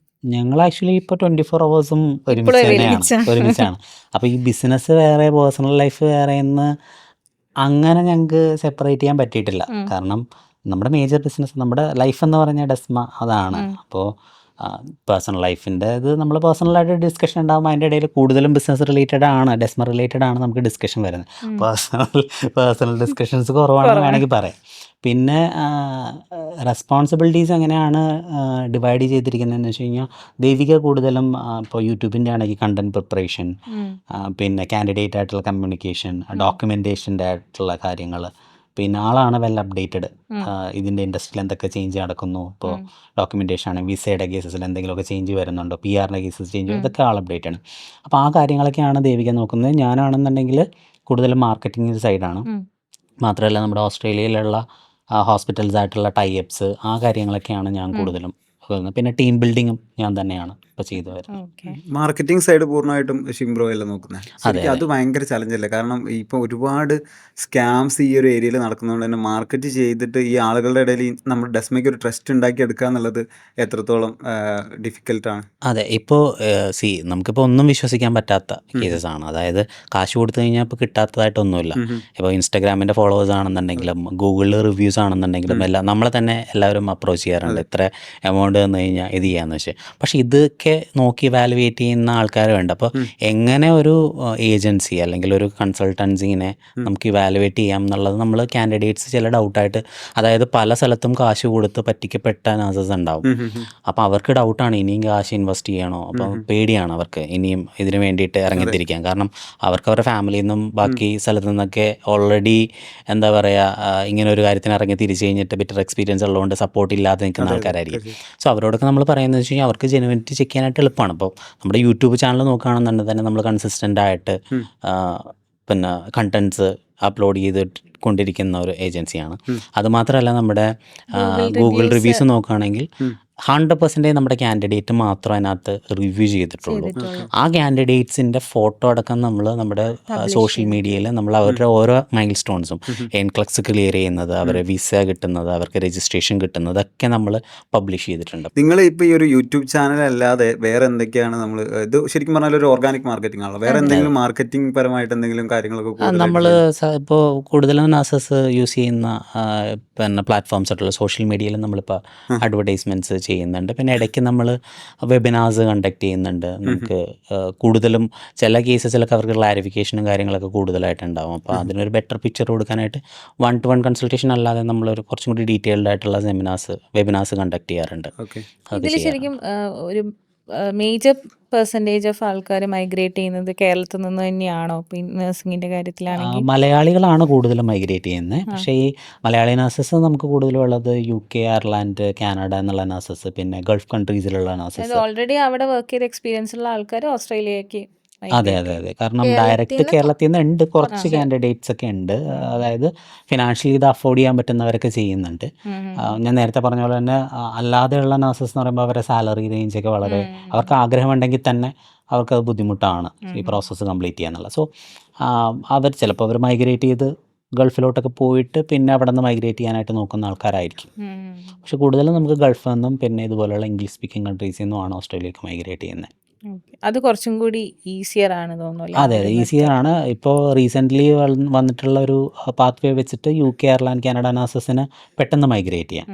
[SPEAKER 3] ഞങ്ങൾ ആക്ച്വലി ഇപ്പോൾ 24 hours ഒരുമിച്ചാണ്. അപ്പോൾ ഈ ബിസിനസ് വേറെ പേഴ്സണൽ ലൈഫ് വേറെ എന്ന് അങ്ങനെ ഞങ്ങൾക്ക് സെപ്പറേറ്റ് ചെയ്യാൻ പറ്റിയിട്ടില്ല. കാരണം നമ്മുടെ മേജർ ബിസിനസ്, നമ്മുടെ ലൈഫ് എന്ന് പറഞ്ഞാൽ ഡെസ്മ അതാണ്. അപ്പോൾ പേഴ്സണൽ ലൈഫിൻ്റെ ഇത് നമ്മൾ പേഴ്സണലായിട്ട് ഡിസ്കഷൻ ഉണ്ടാകുമ്പോൾ അതിൻ്റെ ഇടയിൽ കൂടുതലും ബിസിനസ് റിലേറ്റഡ് ആണ്, ഡെസ്മ റിലേറ്റഡ് ആണ് നമുക്ക് ഡിസ്കഷൻ വരുന്നത്. പേഴ്സണൽ ഡിസ്കഷൻസ് കുറവാണെന്ന് വേണമെങ്കിൽ പറയാം. പിന്നെ റെസ്പോൺസിബിലിറ്റീസ് എങ്ങനെയാണ് ഡിവൈഡ് ചെയ്തിരിക്കുന്നതെന്ന് വെച്ച് കഴിഞ്ഞാൽ, ദേവിക കൂടുതലും ഇപ്പോൾ യൂട്യൂബിൻ്റെ ആണെങ്കിൽ കണ്ടന്റ് പ്രിപ്പറേഷൻ, പിന്നെ കാൻഡിഡേറ്റ് ആയിട്ടുള്ള കമ്മ്യൂണിക്കേഷൻ, ഡോക്യുമെൻറ്റേഷൻ്റെ ആയിട്ടുള്ള കാര്യങ്ങൾ, പിന്നെ ആളാണ് വെൽ അപ്ഡേറ്റഡ് ഇതിൻ്റെ ഇൻഡസ്ട്രിയിൽ എന്തൊക്കെ ചേഞ്ച് നടക്കുന്നു. ഇപ്പോൾ ഡോക്യുമെൻറ്റേഷൻ ആണ്, വിസയുടെ കേസസിൽ എന്തെങ്കിലുമൊക്കെ ചേഞ്ച് വരുന്നുണ്ടോ, PR-ൻ്റെ കേസസ് ചേഞ്ച്, ഇതൊക്കെ ആൾ അപ്ഡേറ്റ് ആണ്. അപ്പോൾ ആ കാര്യങ്ങളൊക്കെയാണ് ദേവിക നോക്കുന്നത്. ഞാനാണെന്നുണ്ടെങ്കിൽ കൂടുതലും മാർക്കറ്റിംഗ് സൈഡാണ്. മാത്രമല്ല നമ്മുടെ ഓസ്ട്രേലിയയിലുള്ള ഹോസ്പിറ്റൽസ് ആയിട്ടുള്ള ടൈപ്സ്, ആ കാര്യങ്ങളൊക്കെയാണ് ഞാൻ കൂടുതലും. പിന്നെ ടീം ബിൽഡിങ്ങും ഞാൻ തന്നെയാണ് ഇപ്പോൾ ചെയ്തു വരുന്നത്.
[SPEAKER 2] മാർക്കറ്റിംഗ് സൈഡ് പൂർണ്ണമായിട്ടും ഷിംബ്രോ അല്ല നോക്കുന്നത്. അത് ഭയങ്കര ചലഞ്ചല്ലേ? കാരണം ഇപ്പോൾ ഒരുപാട് സ്കാംസ് ഈ ഒരു ഏരിയയിൽ നടക്കുന്നതുകൊണ്ട് തന്നെ മാർക്കറ്റ് ചെയ്തിട്ട് ഈ ആളുകളുടെ ഇടയിൽ നമ്മുടെ ഡെസ്മയ്ക്ക് ഒരു ട്രസ്റ്റ് ഉണ്ടാക്കി എടുക്കുക എന്നുള്ളത് എത്രത്തോളം ഡിഫിക്കൽട്ടാണ്?
[SPEAKER 3] അതെ, ഇപ്പോൾ നമുക്കിപ്പോൾ ഒന്നും വിശ്വസിക്കാൻ പറ്റാത്ത കേസസ് ആണ്. അതായത് കാശ് കൊടുത്തു കഴിഞ്ഞാൽ ഇപ്പോൾ കിട്ടാത്തതായിട്ടൊന്നുമില്ല. ഇപ്പോൾ ഇൻസ്റ്റാഗ്രാമിൻ്റെ ഫോളോവേഴ്സ് ആണെന്നുണ്ടെങ്കിലും ഗൂഗിളിൽ റിവ്യൂസ് ആണെന്നുണ്ടെങ്കിലും എല്ലാം നമ്മളെ തന്നെ എല്ലാവരും അപ്രോച്ച് ചെയ്യാറുണ്ട്, ഇത്ര എമൗണ്ട് തന്നു കഴിഞ്ഞാൽ ഇത് ചെയ്യാമെന്ന് വെച്ച്. പക്ഷേ ഇതൊക്കെ നോക്കി വാലുവേറ്റ് ചെയ്യുന്ന ആൾക്കാരുണ്ട്. അപ്പോൾ എങ്ങനെ ഒരു ഏജൻസി അല്ലെങ്കിൽ ഒരു കൺസൾട്ടൻസിനെ നമുക്ക് ഇവാലുവേറ്റ് ചെയ്യാം എന്നുള്ളത് നമ്മൾ കാൻഡിഡേറ്റ്സ് ചില ഡൗട്ടായിട്ട്, അതായത് പല സ്ഥലത്തും കാശ് കൊടുത്ത് പറ്റിക്കപ്പെട്ട നഴ്സസ് ഉണ്ടാവും. അപ്പോൾ അവർക്ക് ഡൗട്ടാണ് ഇനിയും കാശ് ഇൻവെസ്റ്റ് ചെയ്യണോ. അപ്പോൾ പേടിയാണ് അവർക്ക് ഇനിയും ഇതിന് വേണ്ടിയിട്ട് ഇറങ്ങിത്തിരിക്കാൻ. കാരണം അവർക്ക് അവരുടെ ഫാമിലിയിൽ നിന്നും ബാക്കി സ്ഥലത്തു നിന്നൊക്കെ ഓൾറെഡി എന്താ പറയുക, ഇങ്ങനെ ഒരു കാര്യത്തിന് ഇറങ്ങി തിരിച്ചു കഴിഞ്ഞിട്ട് ബെറ്റർ എക്സ്പീരിയൻസ് ഉള്ളതുകൊണ്ട് സപ്പോർട്ട് ഇല്ലാതെ നിൽക്കുന്ന ആൾക്കാരായിരിക്കും. സോ അവരോടൊക്കെ നമ്മൾ പറയുന്നത് വെച്ച് കഴിഞ്ഞാൽ അവർക്ക് ജെനുവിനിറ്റി ചെക്ക് ചെയ്യാനായിട്ട് എളുപ്പമാണ്. അപ്പോൾ നമ്മുടെ യൂട്യൂബ് ചാനൽ നോക്കുകയാണെന്നുണ്ടെങ്കിൽ തന്നെ നമ്മൾ കൺസിസ്റ്റൻ്റ് ആയിട്ട് പിന്നെ കണ്ടൻറ്റ്സ് അപ്ലോഡ് ചെയ്ത് കൊണ്ടിരിക്കുന്ന ഒരു ഏജൻസിയാണ്. അതുമാത്രമല്ല നമ്മുടെ ഗൂഗിൾ റിവ്യൂസ് നോക്കുകയാണെങ്കിൽ 100% നമ്മുടെ കാൻഡിഡേറ്റ് മാത്രം അതിനകത്ത് റിവ്യൂ ചെയ്തിട്ടുള്ളൂ. ആ കാൻഡിഡേറ്റ്സിൻ്റെ ഫോട്ടോ അടക്കം നമ്മൾ നമ്മുടെ സോഷ്യൽ മീഡിയയിൽ നമ്മൾ അവരുടെ ഓരോ മൈൽ സ്റ്റോൺസും എൻക്ലക്സ് ക്ലിയർ ചെയ്യുന്നത്, അവരെ വിസ കിട്ടുന്നത്, അവർക്ക് രജിസ്ട്രേഷൻ കിട്ടുന്നതൊക്കെ നമ്മൾ പബ്ലിഷ് ചെയ്തിട്ടുണ്ട്.
[SPEAKER 2] നിങ്ങൾ ഇപ്പോൾ ഈ ഒരു യൂട്യൂബ് ചാനൽ അല്ലാതെ വേറെ എന്തൊക്കെയാണ് നമ്മൾ ഇത് ശരിക്കും പറഞ്ഞാൽ ഒരു ഓർഗാനിക് മാർക്കറ്റിംഗ് ആണല്ലോ, വേറെ എന്തെങ്കിലും മാർക്കറ്റിംഗ് പരമായിട്ട് എന്തെങ്കിലും കാര്യങ്ങളൊക്കെ
[SPEAKER 3] നമ്മൾ ഇപ്പോൾ കൂടുതലും നാസസ് യൂസ് ചെയ്യുന്ന പിന്നെ പ്ലാറ്റ്ഫോംസ് ആയിട്ടുള്ള സോഷ്യൽ മീഡിയയിൽ നമ്മളിപ്പോൾ അഡ്വർടൈസ്മെൻറ്റ്സ് ചെയ്യുന്നുണ്ട്. പിന്നെ ഇടയ്ക്ക് നമ്മൾ വെബിനാർസ് കണ്ടക്ട് ചെയ്യുന്നുണ്ട്. നമുക്ക് കൂടുതലും ചില കേസസിലൊക്കെ അവർക്ക് ക്ലാരിഫിക്കേഷനും കാര്യങ്ങളൊക്കെ കൂടുതലായിട്ടുണ്ടാവും. അപ്പോൾ അതിനൊരു ബെറ്റർ പിക്ചർ കൊടുക്കാനായിട്ട് 1-to-1 കൺസൾട്ടേഷൻ അല്ലാതെ നമ്മളൊരു കുറച്ചും കൂടി ഡീറ്റെയിൽഡ് ആയിട്ടുള്ള വെബിനാർസ് കണ്ടക്ട് ചെയ്യാറുണ്ട്.
[SPEAKER 1] ഇതിൽ ശരിക്കും ഒരു മേജർ പെർസെൻറ്റേജ് ഓഫ് ആൾക്കാർ മൈഗ്രേറ്റ് ചെയ്യുന്നത് കേരളത്തിൽ നിന്ന് തന്നെയാണോ? ഇപ്പം നഴ്സിംഗിൻ്റെ കാര്യത്തിലാണെങ്കിൽ
[SPEAKER 3] മലയാളികളാണ് കൂടുതലും മൈഗ്രേറ്റ് ചെയ്യുന്നത്. പക്ഷേ ഈ മലയാളി നഴ്സസ് നമുക്ക് കൂടുതലും ഉള്ളത് UK, അയർലാൻഡ്, കാനഡ എന്നുള്ള നഴ്സസ്, പിന്നെ ഗൾഫ് കൺട്രീസിലുള്ള നഴ്സസ്.
[SPEAKER 1] ഓൾറെഡി അവിടെ വർക്ക് ചെയ്ത എക്സ്പീരിയൻസ് ഉള്ള ആൾക്കാർ ഓസ്ട്രേലിയക്ക്
[SPEAKER 3] അതെ. കാരണം ഡയറക്റ്റ് കേരളത്തിൽ നിന്ന് ഉണ്ട്, കുറച്ച് കാൻഡിഡേറ്റ്സ് ഒക്കെ ഉണ്ട്. അതായത് ഫിനാൻഷ്യലി ഇത് അഫോർഡ് ചെയ്യാൻ പറ്റുന്നവരൊക്കെ ചെയ്യുന്നുണ്ട്. ഞാൻ നേരത്തെ പറഞ്ഞ പോലെ തന്നെ അല്ലാതെയുള്ള നഴ്സസ് എന്ന് പറയുമ്പോൾ അവരുടെ സാലറി റേഞ്ചൊക്കെ വളരെ, അവർക്ക് ആഗ്രഹമുണ്ടെങ്കിൽ തന്നെ അവർക്കത് ബുദ്ധിമുട്ടാണ് ഈ പ്രോസസ്സ് കംപ്ലീറ്റ് ചെയ്യാന്നുള്ളത്. സോ ചിലപ്പോൾ അവർ മൈഗ്രേറ്റ് ചെയ്ത് ഗൾഫിലോട്ടൊക്കെ പോയിട്ട് പിന്നെ അവിടെ നിന്ന് മൈഗ്രേറ്റ് ചെയ്യാനായിട്ട് നോക്കുന്ന ആൾക്കാരായിരിക്കും. പക്ഷെ കൂടുതലും നമുക്ക് ഗൾഫിൽ നിന്നും പിന്നെ ഇതുപോലെയുള്ള ഇംഗ്ലീഷ് സ്പീക്കിംഗ് കൺട്രീസിൽ നിന്നുമാണ് ഓസ്ട്രേലിയക്ക് മൈഗ്രേറ്റ് ചെയ്യുന്നത്.
[SPEAKER 1] അത് കുറച്ചും കൂടി ഈസിയർ ആണ് തോന്നുന്നു.
[SPEAKER 3] അതെ, ഈസിയർ ആണ്. ഇപ്പോൾ റീസെൻ്റ്ലി വന്നിട്ടുള്ള ഒരു പാത്ത് വേ വെച്ചിട്ട് UK, അയർലാൻഡ്, കാനഡ നഴ്സസിന് പെട്ടെന്ന് മൈഗ്രേറ്റ് ചെയ്യാം.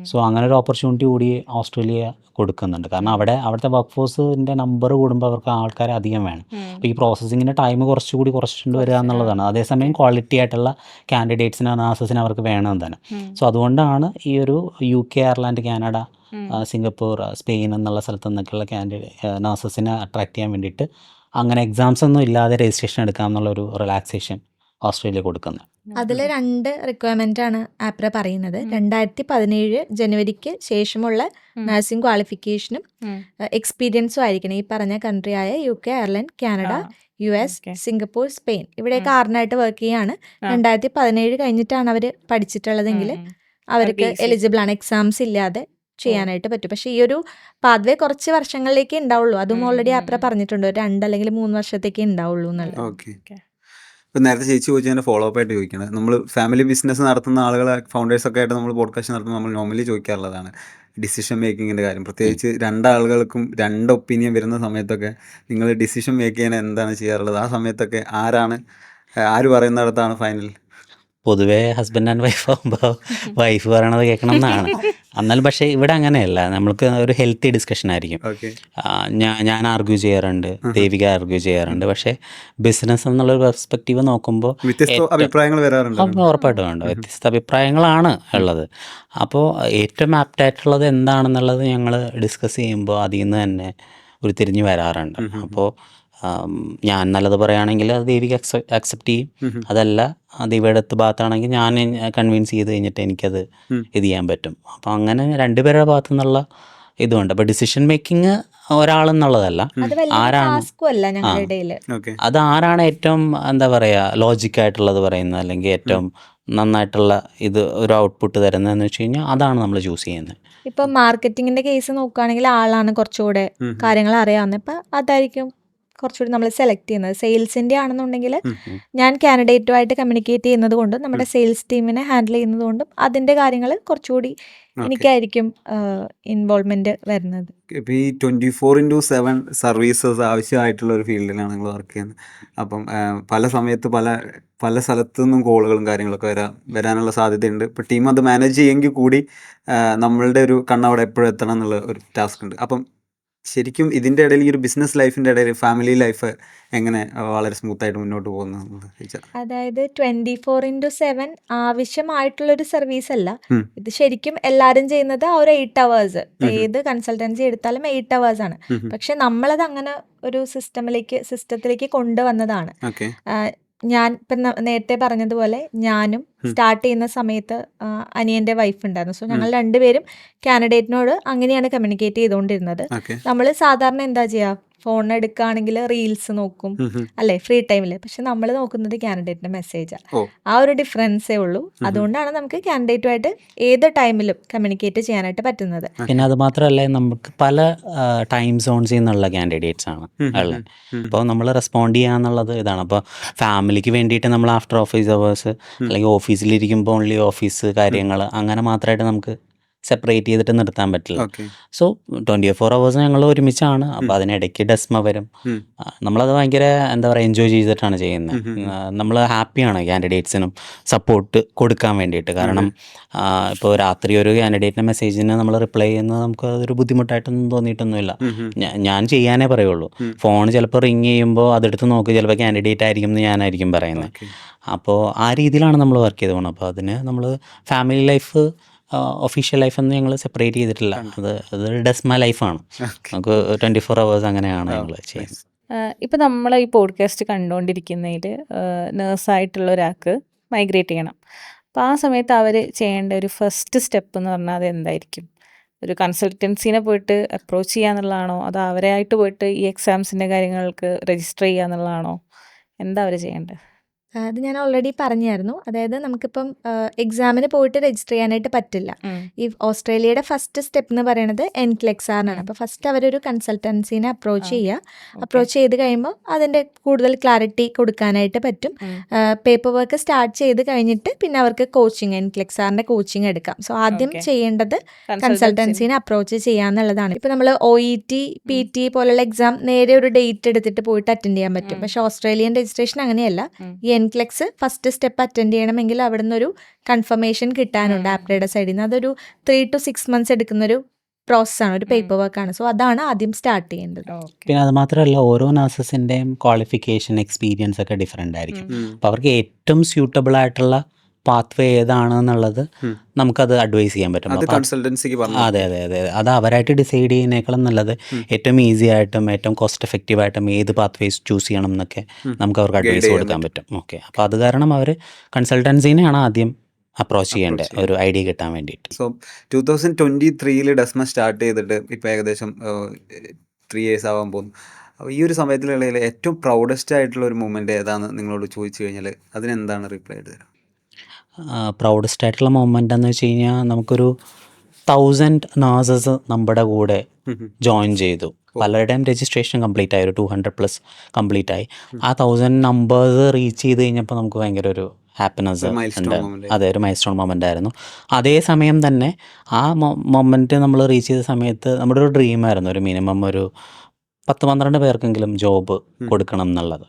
[SPEAKER 3] സോ അങ്ങനെ ഒരു ഓപ്പർച്യൂണിറ്റി കൂടി ഓസ്ട്രേലിയ കൊടുക്കുന്നുണ്ട്. കാരണം അവിടുത്തെ വർക്ക് ഫോഴ്സിൻ്റെ നമ്പർ കൂടുമ്പോൾ അവർക്ക് ആൾക്കാരെ അധികം വേണം. അപ്പോൾ ഈ പ്രോസസ്സിങ്ങിൻ്റെ ടൈം കുറച്ചുകൊണ്ട് വരിക എന്നുള്ളതാണ്. അതേസമയം ക്വാളിറ്റി ആയിട്ടുള്ള കാൻഡിഡേറ്റ്സിന് നഴ്സസിന് അവർക്ക് വേണം തന്നെ. സോ അതുകൊണ്ടാണ് ഈ ഒരു UK, Ireland, Canada, Singapore, Spain എന്നുള്ള സ്ഥലത്ത് നിന്നൊക്കെയുള്ള നഴ്സസിനെ അട്രാക്ട് ചെയ്യാൻ വേണ്ടിയിട്ട് അങ്ങനെ എക്സാംസ് ഒന്നും ഇല്ലാതെ രജിസ്ട്രേഷൻ എടുക്കാം എന്നുള്ളൊരു റിലാക്സേഷൻ ഓസ്ട്രേലിയ കൊടുക്കുന്നത്.
[SPEAKER 4] അതിൽ 2 റിക്വയർമെൻ്റ് ആണ് ആപ്ര പറയുന്നത്. 2017 ജനുവരിക്ക് ശേഷമുള്ള നഴ്സിംഗ് ക്വാളിഫിക്കേഷനും എക്സ്പീരിയൻസും ആയിരിക്കണം ഈ പറഞ്ഞ കൺട്രി ആയ UK, Ireland, Canada, US, Singapore, Spain ഇവിടെയൊക്കെ ആറിനായിട്ട് വർക്ക് ചെയ്യാണ്. 2017 കഴിഞ്ഞിട്ടാണ് അവർ പഠിച്ചിട്ടുള്ളതെങ്കിൽ അവർക്ക് എലിജിബിൾ ആണ്. എക്സാംസ് ഇല്ലാതെ ചെയ്യാനായിട്ട് പറ്റും. പക്ഷേ ഈ ഒരു പാത്വേ കുറച്ച് വർഷങ്ങളിലേക്ക് ഉണ്ടാവുള്ളൂ. അതും ഓൾറെഡി ആപ്ര പറഞ്ഞിട്ടുണ്ട്, ഒരു 2 അല്ലെങ്കിൽ 3 വർഷത്തേക്ക് ഉണ്ടാവുള്ളൂ എന്നുള്ളത്.
[SPEAKER 2] ഓക്കെ. ഇപ്പം നേരത്തെ ചേച്ചി ചോദിച്ചതിൻ്റെ ഫോളോ അപ്പ് ആയിട്ട് ചോദിക്കുന്നത്, നമ്മൾ ഫാമിലി ബിസിനസ് നടത്തുന്ന ആളുകളെ ഫൗണ്ടേഴ്സൊക്കെ ആയിട്ട് നമ്മൾ പോഡ്കാസ്റ്റ് നടത്തുമ്പോൾ നമ്മൾ നോർമലി ചോദിക്കാറുള്ളതാണ് ഡിസിഷൻ മേക്കിങ്ങിൻ്റെ കാര്യം. പ്രത്യേകിച്ച് 2 ആളുകൾക്കും 2 ഒപ്പീനിയൻ വരുന്ന സമയത്തൊക്കെ നിങ്ങൾ ഡിസിഷൻ മേക്ക് ചെയ്യാൻ എന്താണ് ചെയ്യാറുള്ളത്? ആ സമയത്തൊക്കെ ആര് പറയുന്നിടത്താണ് ഫൈനൽ?
[SPEAKER 3] പൊതുവേ ഹസ്ബൻഡ് ആൻഡ് വൈഫ് ആകുമ്പോൾ വൈഫ് പറയണത് കേൾക്കണം എന്നാണ്. എന്നാൽ പക്ഷേ ഇവിടെ അങ്ങനെയല്ല, നമ്മൾക്ക് ഒരു ഹെൽത്തി ഡിസ്കഷൻ ആയിരിക്കും. ഞാൻ ആർഗ്യൂ ചെയ്യാറുണ്ട്, ദേവിക ആർഗ്യൂ ചെയ്യാറുണ്ട്. പക്ഷേ ബിസിനസ് എന്നുള്ളൊരു പെർസ്പെക്റ്റീവ് നോക്കുമ്പോൾ
[SPEAKER 2] അഭിപ്രായങ്ങൾ വരാറുണ്ട്.
[SPEAKER 3] ഉറപ്പായിട്ടും ഉണ്ട്, വ്യത്യസ്ത അഭിപ്രായങ്ങളാണ് ഉള്ളത്. അപ്പോൾ ഏറ്റവും ആപ്റ്റായിട്ടുള്ളത് എന്താണെന്നുള്ളത് ഞങ്ങൾ ഡിസ്കസ് ചെയ്യുമ്പോൾ അതിൽ നിന്ന് തന്നെ ഉരുത്തിരിഞ്ഞ് വരാറുണ്ട്. അപ്പോൾ ഞാൻ നല്ലത് പറയുകയാണെങ്കിൽ അത് ദേവിക അക്സെപ്റ്റ് ചെയ്യും. അതല്ല ദേവിയുടെ അടുത്ത് ഭാഗത്താണെങ്കിൽ ഞാൻ കൺവിൻസ് ചെയ്ത് കഴിഞ്ഞിട്ട് എനിക്കത് ഇത് ചെയ്യാൻ പറ്റും. അപ്പോൾ അങ്ങനെ 2 പേരുടെ ഭാഗത്തു നിന്നുള്ള ഇതുണ്ട്. അപ്പോൾ ഡിസിഷൻ മേക്കിംഗ് ഒരാളെന്നുള്ളതല്ല, അത് ആരാണ് ഏറ്റവും എന്താ പറയുക ലോജിക്കായിട്ടുള്ളത് പറയുന്നത്, അല്ലെങ്കിൽ ഏറ്റവും നന്നായിട്ടുള്ള ഇത് ഒരു ഔട്ട്പുട്ട് തരുന്നതെന്ന് വെച്ച് കഴിഞ്ഞാൽ അതാണ് നമ്മൾ ചൂസ് ചെയ്യുന്നത്.
[SPEAKER 4] ഇപ്പം മാർക്കറ്റിങ്ങിന്റെ കേസ് നോക്കുകയാണെങ്കിൽ ആളാണ് കുറച്ചുകൂടെ കാര്യങ്ങൾ അറിയാവുന്നത്. അപ്പം അതായിരിക്കും കുറച്ചുകൂടി നമ്മൾ സെലക്ട് ചെയ്യുന്നത്. സെയിൽസിൻ്റെ ആണെന്നുണ്ടെങ്കിൽ ഞാൻ കാൻഡിഡേറ്റുമായിട്ട് കമ്മ്യൂണിക്കേറ്റ് ചെയ്യുന്നത് കൊണ്ടും നമ്മുടെ സെയിൽസ് ടീമിനെ ഹാൻഡിൽ ചെയ്യുന്നത് കൊണ്ടും അതിൻ്റെ കാര്യങ്ങൾ കുറച്ചുകൂടി എനിക്കായിരിക്കും ഇൻവോൾവ്മെന്റ് വരുന്നത്.
[SPEAKER 2] ഇപ്പോൾ ഈ 24/7 സർവീസസ് ആവശ്യമായിട്ടുള്ള ഒരു ഫീൽഡിലാണ് നിങ്ങൾ വർക്ക് ചെയ്യുന്നത്. അപ്പം പല സമയത്ത് പല സ്ഥലത്തു നിന്നും കോളുകളും കാര്യങ്ങളൊക്കെ വരാനുള്ള സാധ്യതയുണ്ട്. ഇപ്പോൾ ടീം അത് മാനേജ് ചെയ്യുമെങ്കിൽ കൂടി നമ്മളുടെ ഒരു കണ്ണവിടെ എപ്പോഴും എത്തണം എന്നുള്ള ഒരു ടാസ്ക് ഉണ്ട്. അപ്പം ശരിക്കും ഇതിൻ്റെ ഇടയിൽ ഈ ഒരു ബിസിനസ് ലൈഫിൻ്റെ ഇടയിൽ ഫാമിലി ലൈഫ് എങ്ങനെ വളരെ സ്മൂത്തായിട്ട് മുന്നോട്ട് പോകുന്നു?
[SPEAKER 4] അതായത് 24/7 ആവശ്യമായിട്ടുള്ളൊരു സർവീസ് അല്ല ഇത്. ശരിക്കും എല്ലാവരും ചെയ്യുന്നത് ആ ഒരു 8 hours, ഏത് കൺസൾട്ടൻസി എടുത്താലും 8 hours ആണ്. പക്ഷെ നമ്മളത് അങ്ങനെ ഒരു സിസ്റ്റത്തിലേക്ക് കൊണ്ടുവന്നതാണ്. ഞാൻ ഇപ്പം നേരത്തെ പറഞ്ഞതുപോലെ ഞാനും സ്റ്റാർട്ട് ചെയ്യുന്ന സമയത്ത് അനിയൻ്റെ വൈഫ് ഉണ്ടായിരുന്നു. സോ ഞങ്ങൾ രണ്ടുപേരും കാൻഡിഡേറ്റിനോട് അങ്ങനെയാണ് കമ്മ്യൂണിക്കേറ്റ് ചെയ്തുകൊണ്ടിരുന്നത്.
[SPEAKER 2] ഓക്കെ.
[SPEAKER 4] നമ്മൾ സാധാരണ എന്താ ചെയ്യുക, ഫോൺ എടുക്കുകയാണെങ്കിൽ റീൽസ് നോക്കും അല്ലേ, ഫ്രീ ടൈമിൽ. പക്ഷെ നമ്മൾ നോക്കുന്നത് കാൻഡിഡേറ്റിൻ്റെ മെസ്സേജാണ്.
[SPEAKER 2] ഓ.
[SPEAKER 4] ആ ഒരു ഡിഫറൻസേ ഉള്ളൂ. അതുകൊണ്ടാണ് നമുക്ക് കാൻഡിഡേറ്റുമായിട്ട് ഏത് ടൈമിലും കമ്മ്യൂണിക്കേറ്റ് ചെയ്യാനായിട്ട് പറ്റുന്നത്.
[SPEAKER 3] പിന്നെ അത് മാത്രമല്ല, നമുക്ക് പല ടൈം സോൺസിൽ നിന്നുള്ള കാൻഡിഡേറ്റ്സ് ആണ് ഉള്ളത്. അപ്പോൾ നമ്മൾ റെസ്പോണ്ട് ചെയ്യാന്നുള്ളത് ഇതാണ്. അപ്പോൾ ഫാമിലിക്ക് വേണ്ടിയിട്ട് നമ്മൾ ആഫ്റ്റർ ഓഫീസ് അവേഴ്സ് അല്ലെങ്കിൽ ഓഫീസിലിരിക്കുമ്പോൾ ഓൺലി ഓഫീസ് കാര്യങ്ങൾ അങ്ങനെ മാത്രമായിട്ട് നമുക്ക് സെപ്പറേറ്റ് ചെയ്തിട്ട് നിർത്താൻ പറ്റില്ല.
[SPEAKER 2] ഓക്കെ.
[SPEAKER 3] സോ 24 hours ഞങ്ങൾ ഒരുമിച്ചാണ്. അപ്പോൾ അതിനിടയ്ക്ക് ഡെസ്മ വരും. നമ്മളത് ഭയങ്കര എന്താ പറയുക എൻജോയ് ചെയ്തിട്ടാണ് ചെയ്യുന്നത്. നമ്മൾ ഹാപ്പിയാണ് കാൻഡിഡേറ്റ്സിനും സപ്പോർട്ട് കൊടുക്കാൻ വേണ്ടിയിട്ട്. കാരണം ഇപ്പോൾ രാത്രി ഒരു കാൻഡിഡേറ്റിൻ്റെ മെസ്സേജിന് നമ്മൾ റിപ്ലൈ ചെയ്യുന്നത് നമുക്ക് അതൊരു ബുദ്ധിമുട്ടായിട്ടൊന്നും തോന്നിയിട്ടൊന്നുമില്ല. ഞാൻ ചെയ്യാനേ പറയുള്ളൂ. ഫോൺ ചിലപ്പോൾ റിങ് ചെയ്യുമ്പോൾ അതെടുത്ത് നോക്കി ചിലപ്പോൾ കാൻഡിഡേറ്റ് ആയിരിക്കും എന്ന് ഞാനായിരിക്കും പറയുന്നത്. അപ്പോൾ ആ രീതിയിലാണ് നമ്മൾ വർക്ക് ചെയ്ത് പോകണം. അപ്പോൾ അതിന് നമ്മൾ ഫാമിലി ലൈഫ് ഒഫീഷ്യൽ ലൈഫൊന്നും ഞങ്ങൾ സെപ്പറേറ്റ് ചെയ്തിട്ടില്ല. അത് ഡെസ്മ ലൈഫാണ്. നമുക്ക് 24 hours അങ്ങനെയാണ് ഞങ്ങൾ ചെയ്യുന്നത്.
[SPEAKER 1] ഇപ്പം നമ്മൾ ഈ പോഡ്കാസ്റ്റ് കണ്ടുകൊണ്ടിരിക്കുന്നതിൽ നേഴ്സായിട്ടുള്ള ഒരാൾക്ക് മൈഗ്രേറ്റ് ചെയ്യണം. അപ്പോൾ ആ സമയത്ത് അവർ ചെയ്യേണ്ട ഒരു ഫസ്റ്റ് സ്റ്റെപ്പ് എന്ന് പറഞ്ഞാൽ അത് എന്തായിരിക്കും? ഒരു കൺസൾട്ടൻസിനെ പോയിട്ട് അപ്രോച്ച് ചെയ്യുക എന്നുള്ളതാണോ, അതോ അവരായിട്ട് പോയിട്ട് ഈ എക്സാംസിൻ്റെ കാര്യങ്ങൾക്ക് രജിസ്റ്റർ ചെയ്യുക എന്നുള്ളതാണോ? എന്താ അവർ ചെയ്യേണ്ടത്?
[SPEAKER 4] അത് ഞാൻ ഓൾറെഡി പറഞ്ഞായിരുന്നു. അതായത് നമുക്കിപ്പം എക്സാമിന് പോയിട്ട് രജിസ്റ്റർ ചെയ്യാനായിട്ട് പറ്റില്ല. ഈ ഓസ്ട്രേലിയയുടെ ഫസ്റ്റ് സ്റ്റെപ്പ് എന്ന് പറയുന്നത് NCLEX-ആണ്. അപ്പോൾ ഫസ്റ്റ് അവരൊരു കൺസൾട്ടൻസിനെ അപ്രോച്ച് ചെയ്യുക. അപ്രോച്ച് ചെയ്ത് കഴിയുമ്പോൾ അതിൻ്റെ കൂടുതൽ ക്ലാരിറ്റി കൊടുക്കാനായിട്ട് പറ്റും. പേപ്പർ വർക്ക് സ്റ്റാർട്ട് ചെയ്ത് കഴിഞ്ഞിട്ട് പിന്നെ അവർക്ക് കോച്ചിങ്, NCLEX-ന്റെ കോച്ചിങ് എടുക്കാം. സോ ആദ്യം ചെയ്യേണ്ടത് കൺസൾട്ടൻസിനെ അപ്രോച്ച് ചെയ്യാന്നുള്ളതാണ്. ഇപ്പോൾ നമ്മൾ OET, PT പോലുള്ള എക്സാം നേരെ ഒരു ഡേറ്റ് എടുത്തിട്ട് പോയിട്ട് അറ്റൻഡ് ചെയ്യാൻ പറ്റും. പക്ഷേ ഓസ്ട്രേലിയൻ രജിസ്ട്രേഷൻ അങ്ങനെയല്ല. ഈ NCLEX ഫസ്റ്റ് സ്റ്റെപ്പ് അറ്റൻഡ് ചെയ്യണമെങ്കിൽ അവിടെ നിന്നൊരു കൺഫർമേഷൻ കിട്ടാനുണ്ട് ആപ്രയുടെ സൈഡിൽ നിന്ന്. അതൊരു 3 to 6 months എടുക്കുന്നൊരു പ്രോസസ്സാണ്, ഒരു പേപ്പർ വർക്കാണ്. സോ അതാണ് ആദ്യം സ്റ്റാർട്ട് ചെയ്യേണ്ടത്.
[SPEAKER 3] പിന്നെ അത് മാത്രമല്ല ഓരോ നഴ്സസിൻ്റെയും ക്വാളിഫിക്കേഷൻ എക്സ്പീരിയൻസ് ഒക്കെ ഡിഫറെൻ്റ് ആയിരിക്കും. അപ്പോൾ അവർക്ക് ഏറ്റവും സ്യൂട്ടബിൾ ആയിട്ടുള്ള പാത്വേ ഏതാണെന്നുള്ളത് നമുക്കത് അഡ്വൈസ് ചെയ്യാൻ പറ്റും. അതെ അതെ അതെ അത് അവരായിട്ട് ഡിസൈഡ് ചെയ്യുന്നേക്കാളും നല്ലത് ഏറ്റവും ഈസി ആയിട്ടും ഏറ്റവും കോസ്റ്റ് എഫക്റ്റീവ് ആയിട്ടും ഏത് പാത്വേസ് ചൂസ് ചെയ്യണം എന്നൊക്കെ നമുക്ക് അവർക്ക് അഡ്വൈസ് കൊടുക്കാൻ പറ്റും. ഓക്കെ. അപ്പോൾ അത് കാരണം അവർ കൺസൾട്ടൻസിനെയാണ് ആദ്യം അപ്രോച്ച് ചെയ്യേണ്ടത് ഒരു ഐഡിയ കിട്ടാൻ വേണ്ടിയിട്ട്.
[SPEAKER 2] സോ 2023 ഡെസ്മ സ്റ്റാർട്ട് ചെയ്തിട്ട് ഇപ്പോൾ ഏകദേശം 3 years ആവാൻ പോകുന്നു. അപ്പോൾ ഈ ഒരു സമയത്തിലുള്ള ഏറ്റവും പ്രൗഡസ്റ്റ് ആയിട്ടുള്ള ഒരു മൂമെൻ്റ് ഏതാണെന്ന് നിങ്ങളോട് ചോദിച്ചു കഴിഞ്ഞാൽ അതിനെന്താണ് റിപ്ലൈ ആയിട്ട് തരാം?
[SPEAKER 3] പ്രൗഡസ്റ്റ് ആയിട്ടുള്ള മൊമെൻ്റ് എന്ന് വെച്ച് കഴിഞ്ഞാൽ നമുക്കൊരു 1000 നഴ്സസ് നമ്മുടെ കൂടെ ജോയിൻ ചെയ്തു. പലരുടെയും രജിസ്ട്രേഷൻ കംപ്ലീറ്റ് ആയി, ഒരു 200+ കംപ്ലീറ്റ് ആയി. ആ 1000 നമ്പേഴ്സ് റീച്ച് ചെയ്ത് കഴിഞ്ഞപ്പോൾ നമുക്ക് ഭയങ്കര ഒരു ഹാപ്പിനെസ് ഉണ്ട്. അതെ, ഒരു മൈൽ സ്റ്റോൺ മൊമെൻ്റ് ആയിരുന്നു. അതേസമയം തന്നെ ആ മൊമെൻറ്റ് നമ്മൾ റീച്ച് ചെയ്ത സമയത്ത് നമ്മുടെ ഒരു ഡ്രീമായിരുന്നു ഒരു മിനിമം ഒരു 10-12 പേർക്കെങ്കിലും ജോബ് കൊടുക്കണം എന്നുള്ളത്.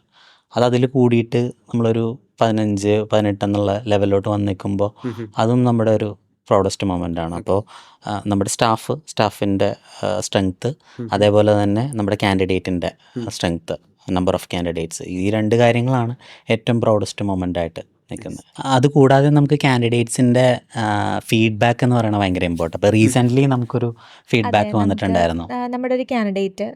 [SPEAKER 3] അതിൽ കൂടിയിട്ട് നമ്മളൊരു 15-18 എന്നുള്ള ലെവലിലോട്ട് വന്ന് നിൽക്കുമ്പോൾ അതും നമ്മുടെ ഒരു പ്രൗഡസ്റ്റ് മൊമെൻ്റ് ആണ്. അപ്പോൾ നമ്മുടെ സ്റ്റാഫിൻ്റെ സ്ട്രെങ്ത്ത്, അതേപോലെ തന്നെ നമ്മുടെ കാൻഡിഡേറ്റിൻ്റെ സ്ട്രെങ്ത്ത്, നമ്പർ ഓഫ് കാൻഡിഡേറ്റ്സ്, ഈ 2 കാര്യങ്ങളാണ് ഏറ്റവും പ്രൗഡസ്റ്റ് മൊമെൻ്റ് ആയിട്ട് നിൽക്കുന്നത്. അതുകൂടാതെ നമുക്ക് കാൻഡിഡേറ്റ്സിൻ്റെ ഫീഡ്ബാക്ക് എന്ന് പറയുന്നത് ഭയങ്കര ഇമ്പോർട്ടൻ്റ്. അപ്പോൾ റീസെൻ്റ്ലി നമുക്കൊരു ഫീഡ്ബാക്ക് വന്നിട്ടുണ്ടായിരുന്നു.
[SPEAKER 4] നമ്മുടെ ഒരു കാൻഡിഡേറ്റ്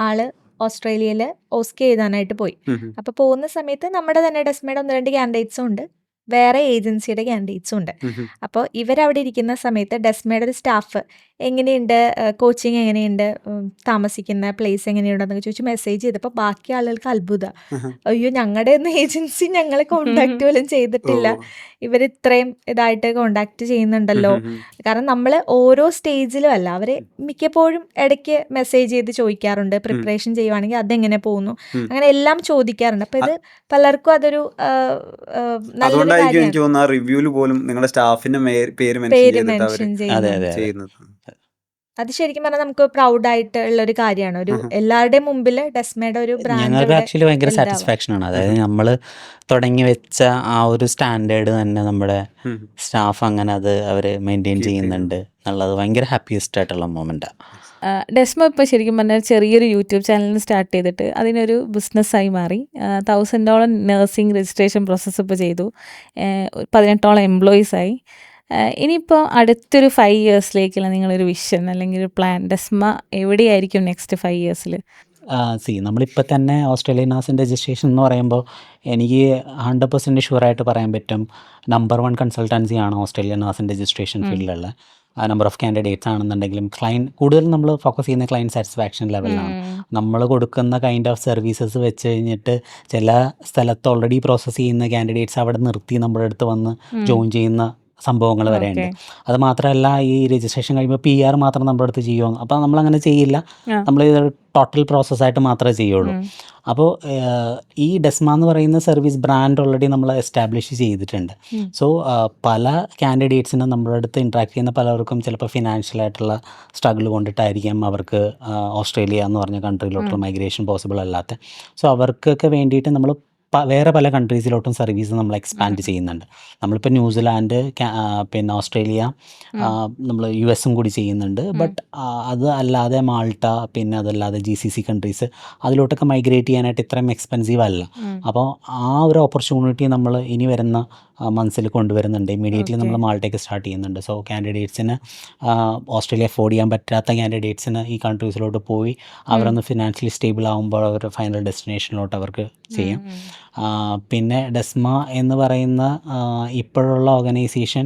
[SPEAKER 4] ആള് ഓസ്ട്രേലിയയിൽ OSCE എഴുതാനായിട്ട് പോയി. അപ്പോൾ പോകുന്ന സമയത്ത് നമ്മുടെ തന്നെ ഡെസ്മയുടെ 1-2 കാൻഡിഡേറ്റ്സും ഉണ്ട്, വേറെ ഏജൻസിയുടെ കാൻഡിഡേറ്റ്സും ഉണ്ട്. അപ്പോൾ ഇവരവിടെ ഇരിക്കുന്ന സമയത്ത് ഡെസ്മയുടെ ഒരു സ്റ്റാഫ് എങ്ങനെയുണ്ട്, കോച്ചിങ് എങ്ങനെയുണ്ട്, താമസിക്കുന്ന പ്ലേസ് എങ്ങനെയുണ്ടെന്നൊക്കെ ചോദിച്ച് മെസ്സേജ് ചെയ്തപ്പോൾ ബാക്കി ആളുകൾക്ക് അത്ഭുതം. അയ്യോ, ഞങ്ങളുടെ ഒന്നും ഏജൻസി ഞങ്ങളെ കോണ്ടാക്ട് പോലും ചെയ്തിട്ടില്ല, ഇവർ ഇത്രയും ഇതായിട്ട് കോണ്ടാക്ട് ചെയ്യുന്നുണ്ടല്ലോ. കാരണം നമ്മൾ ഓരോ സ്റ്റേജിലും അല്ല, അവർ മിക്കപ്പോഴും ഇടയ്ക്ക് മെസ്സേജ് ചെയ്ത് ചോദിക്കാറുണ്ട്. പ്രിപ്പറേഷൻ ചെയ്യുവാണെങ്കിൽ അതെങ്ങനെ പോകുന്നു, അങ്ങനെ എല്ലാം ചോദിക്കാറുണ്ട്. അപ്പോൾ ഇത് പലർക്കും അതൊരു നല്ലൊരു കാര്യമാണ്.
[SPEAKER 2] റിവ്യൂല് പോലും നിങ്ങളുടെ സ്റ്റാഫിന്റെ പേര്
[SPEAKER 4] മെൻഷൻ ചെയ്യുന്നത്. അത് ശരിക്കും പറഞ്ഞാൽ നമുക്ക് പ്രൗഡായിട്ട് ഉള്ള ഒരു കാര്യമാണ്. ഒരു എല്ലാവരുടെയും മുമ്പിൽ ഡെസ്മയുടെ ഒരു
[SPEAKER 3] ഞങ്ങൾക്ക് ആക്ച്വലി ഭയങ്കര സാറ്റിസ്ഫാക്ഷൻ ആണ്. അതായത് നമ്മൾ തുടങ്ങി വെച്ച ആ ഒരു സ്റ്റാൻഡേർഡ് തന്നെ നമ്മുടെ സ്റ്റാഫ് അങ്ങനെ അത് അവർ മെയിൻറ്റെയിൻ ചെയ്യുന്നുണ്ട് എന്നുള്ളത് ഭയങ്കര ഹാപ്പിയസ്റ്റ് ആയിട്ടുള്ള മൊമെൻറ്റാണ്.
[SPEAKER 1] ഡെസ്മ ഇപ്പോൾ ശരിക്കും പറഞ്ഞാൽ ചെറിയൊരു യൂട്യൂബ് ചാനൽ സ്റ്റാർട്ട് ചെയ്തിട്ട് അതിനൊരു ബിസിനസ്സായി മാറി. $1000 നഴ്സിംഗ് രജിസ്ട്രേഷൻ പ്രോസസ്സ് ഇപ്പോൾ ചെയ്തു. 18 എംപ്ലോയീസായി. ഇനിയിപ്പോൾ അടുത്തൊരു 5 yearsലേക്കുള്ള നിങ്ങളൊരു വിഷൻ അല്ലെങ്കിൽ ഒരു പ്ലാൻ, ഡെസ്മ എവിടെയായിരിക്കും നെക്സ്റ്റ് 5 years?
[SPEAKER 3] നമ്മളിപ്പോൾ തന്നെ ഓസ്ട്രേലിയൻ നാസിൻ്റെ രജിസ്ട്രേഷൻ എന്ന് പറയുമ്പോൾ എനിക്ക് 100% ഷുവറായിട്ട് പറയാൻ പറ്റും നമ്പർ 1 കൺസൾട്ടൻസി ആണ് ഓസ്ട്രേലിയൻ നാസിൻ്റെ രജിസ്ട്രേഷൻ ഫീൽഡിലുള്ള. നമ്പർ ഓഫ് കാൻഡിഡേറ്റ്സ് ആണെന്നുണ്ടെങ്കിലും കൂടുതൽ നമ്മൾ ഫോക്കസ് ചെയ്യുന്ന ക്ലയൻറ്റ് സാറ്റിസ്ഫാക്ഷൻ ലെവലിലാണ്. നമ്മൾ കൊടുക്കുന്ന കൈൻഡ് ഓഫ് സർവീസസ് വെച്ച് കഴിഞ്ഞിട്ട് ചില സ്ഥലത്ത് ഓൾറെഡി പ്രോസസ്സ് ചെയ്യുന്ന കാൻഡിഡേറ്റ്സ് അവിടെ നിർത്തി നമ്മുടെ അടുത്ത് വന്ന് ജോയിൻ ചെയ്യുന്ന സംഭവങ്ങൾ വരെ ഉണ്ട്. അത് മാത്രമല്ല ഈ രജിസ്ട്രേഷൻ കഴിയുമ്പോൾ PR മാത്രം നമ്മുടെ അടുത്ത് ചെയ്യുമോ, അപ്പോൾ നമ്മളങ്ങനെ ചെയ്യില്ല. നമ്മൾ ടോട്ടൽ പ്രോസസ്സായിട്ട് മാത്രമേ ചെയ്യുള്ളൂ. അപ്പോൾ ഈ ഡെസ്മ എന്ന് പറയുന്ന സർവീസ് ബ്രാൻഡ് ഓൾറെഡി നമ്മൾ എസ്റ്റാബ്ലിഷ് ചെയ്തിട്ടുണ്ട്. സോ പല കാൻഡിഡേറ്റ്സിനും നമ്മുടെ അടുത്ത് ഇൻട്രാക്ട് ചെയ്യുന്ന പലർക്കും ചിലപ്പോൾ ഫിനാൻഷ്യലായിട്ടുള്ള സ്ട്രഗിൾ കൊണ്ടിട്ടായിരിക്കും അവർക്ക് ഓസ്ട്രേലിയ എന്ന് പറഞ്ഞ കൺട്രിയിലോട്ടുള്ള മൈഗ്രേഷൻ പോസിബിൾ അല്ലാത്ത. സോ അവർക്കൊക്കെ വേണ്ടിയിട്ട് നമ്മൾ വേറെ പല കൺട്രീസിലോട്ടും സർവീസ് നമ്മൾ എക്സ്പാൻഡ് ചെയ്യുന്നുണ്ട്. നമ്മളിപ്പോൾ ന്യൂസിലാൻഡ്, പിന്നെ ഓസ്ട്രേലിയ, നമ്മൾ US കൂടി ചെയ്യുന്നുണ്ട്. ബട്ട് അത് അല്ലാതെ മാൾട്ട, പിന്നെ അതല്ലാതെ GCC കൺട്രീസ്, അതിലോട്ടൊക്കെ മൈഗ്രേറ്റ് ചെയ്യാനായിട്ട് ഇത്രയും എക്സ്പെൻസീവ് അല്ല. അപ്പോൾ ആ ഒരു ഓപ്പർച്യൂണിറ്റി നമ്മൾ ഇനി വരുന്ന മന്ത്സിൽ കൊണ്ടുവരുന്നുണ്ട്. ഇമ്മീഡിയറ്റ്ലി നമ്മൾ മാൾട്ടയൊക്കെ സ്റ്റാർട്ട് ചെയ്യുന്നുണ്ട്. സോ കാൻഡിഡേറ്റ്സിന് ഓസ്ട്രേലിയ അഫോർഡ് ചെയ്യാൻ പറ്റാത്ത കാൻഡിഡേറ്റ്സിന് ഈ കൺട്രീസിലോട്ട് പോയി അവരൊന്ന് ഫിനാൻഷ്യലി സ്റ്റേബിൾ ആകുമ്പോൾ അവർ ഫൈനൽ ഡെസ്റ്റിനേഷനിലോട്ട് അവർക്ക് ചെയ്യാം. പിന്നെ ഡെസ്മ എന്ന് പറയുന്ന ഇപ്പോഴുള്ള ഓർഗനൈസേഷൻ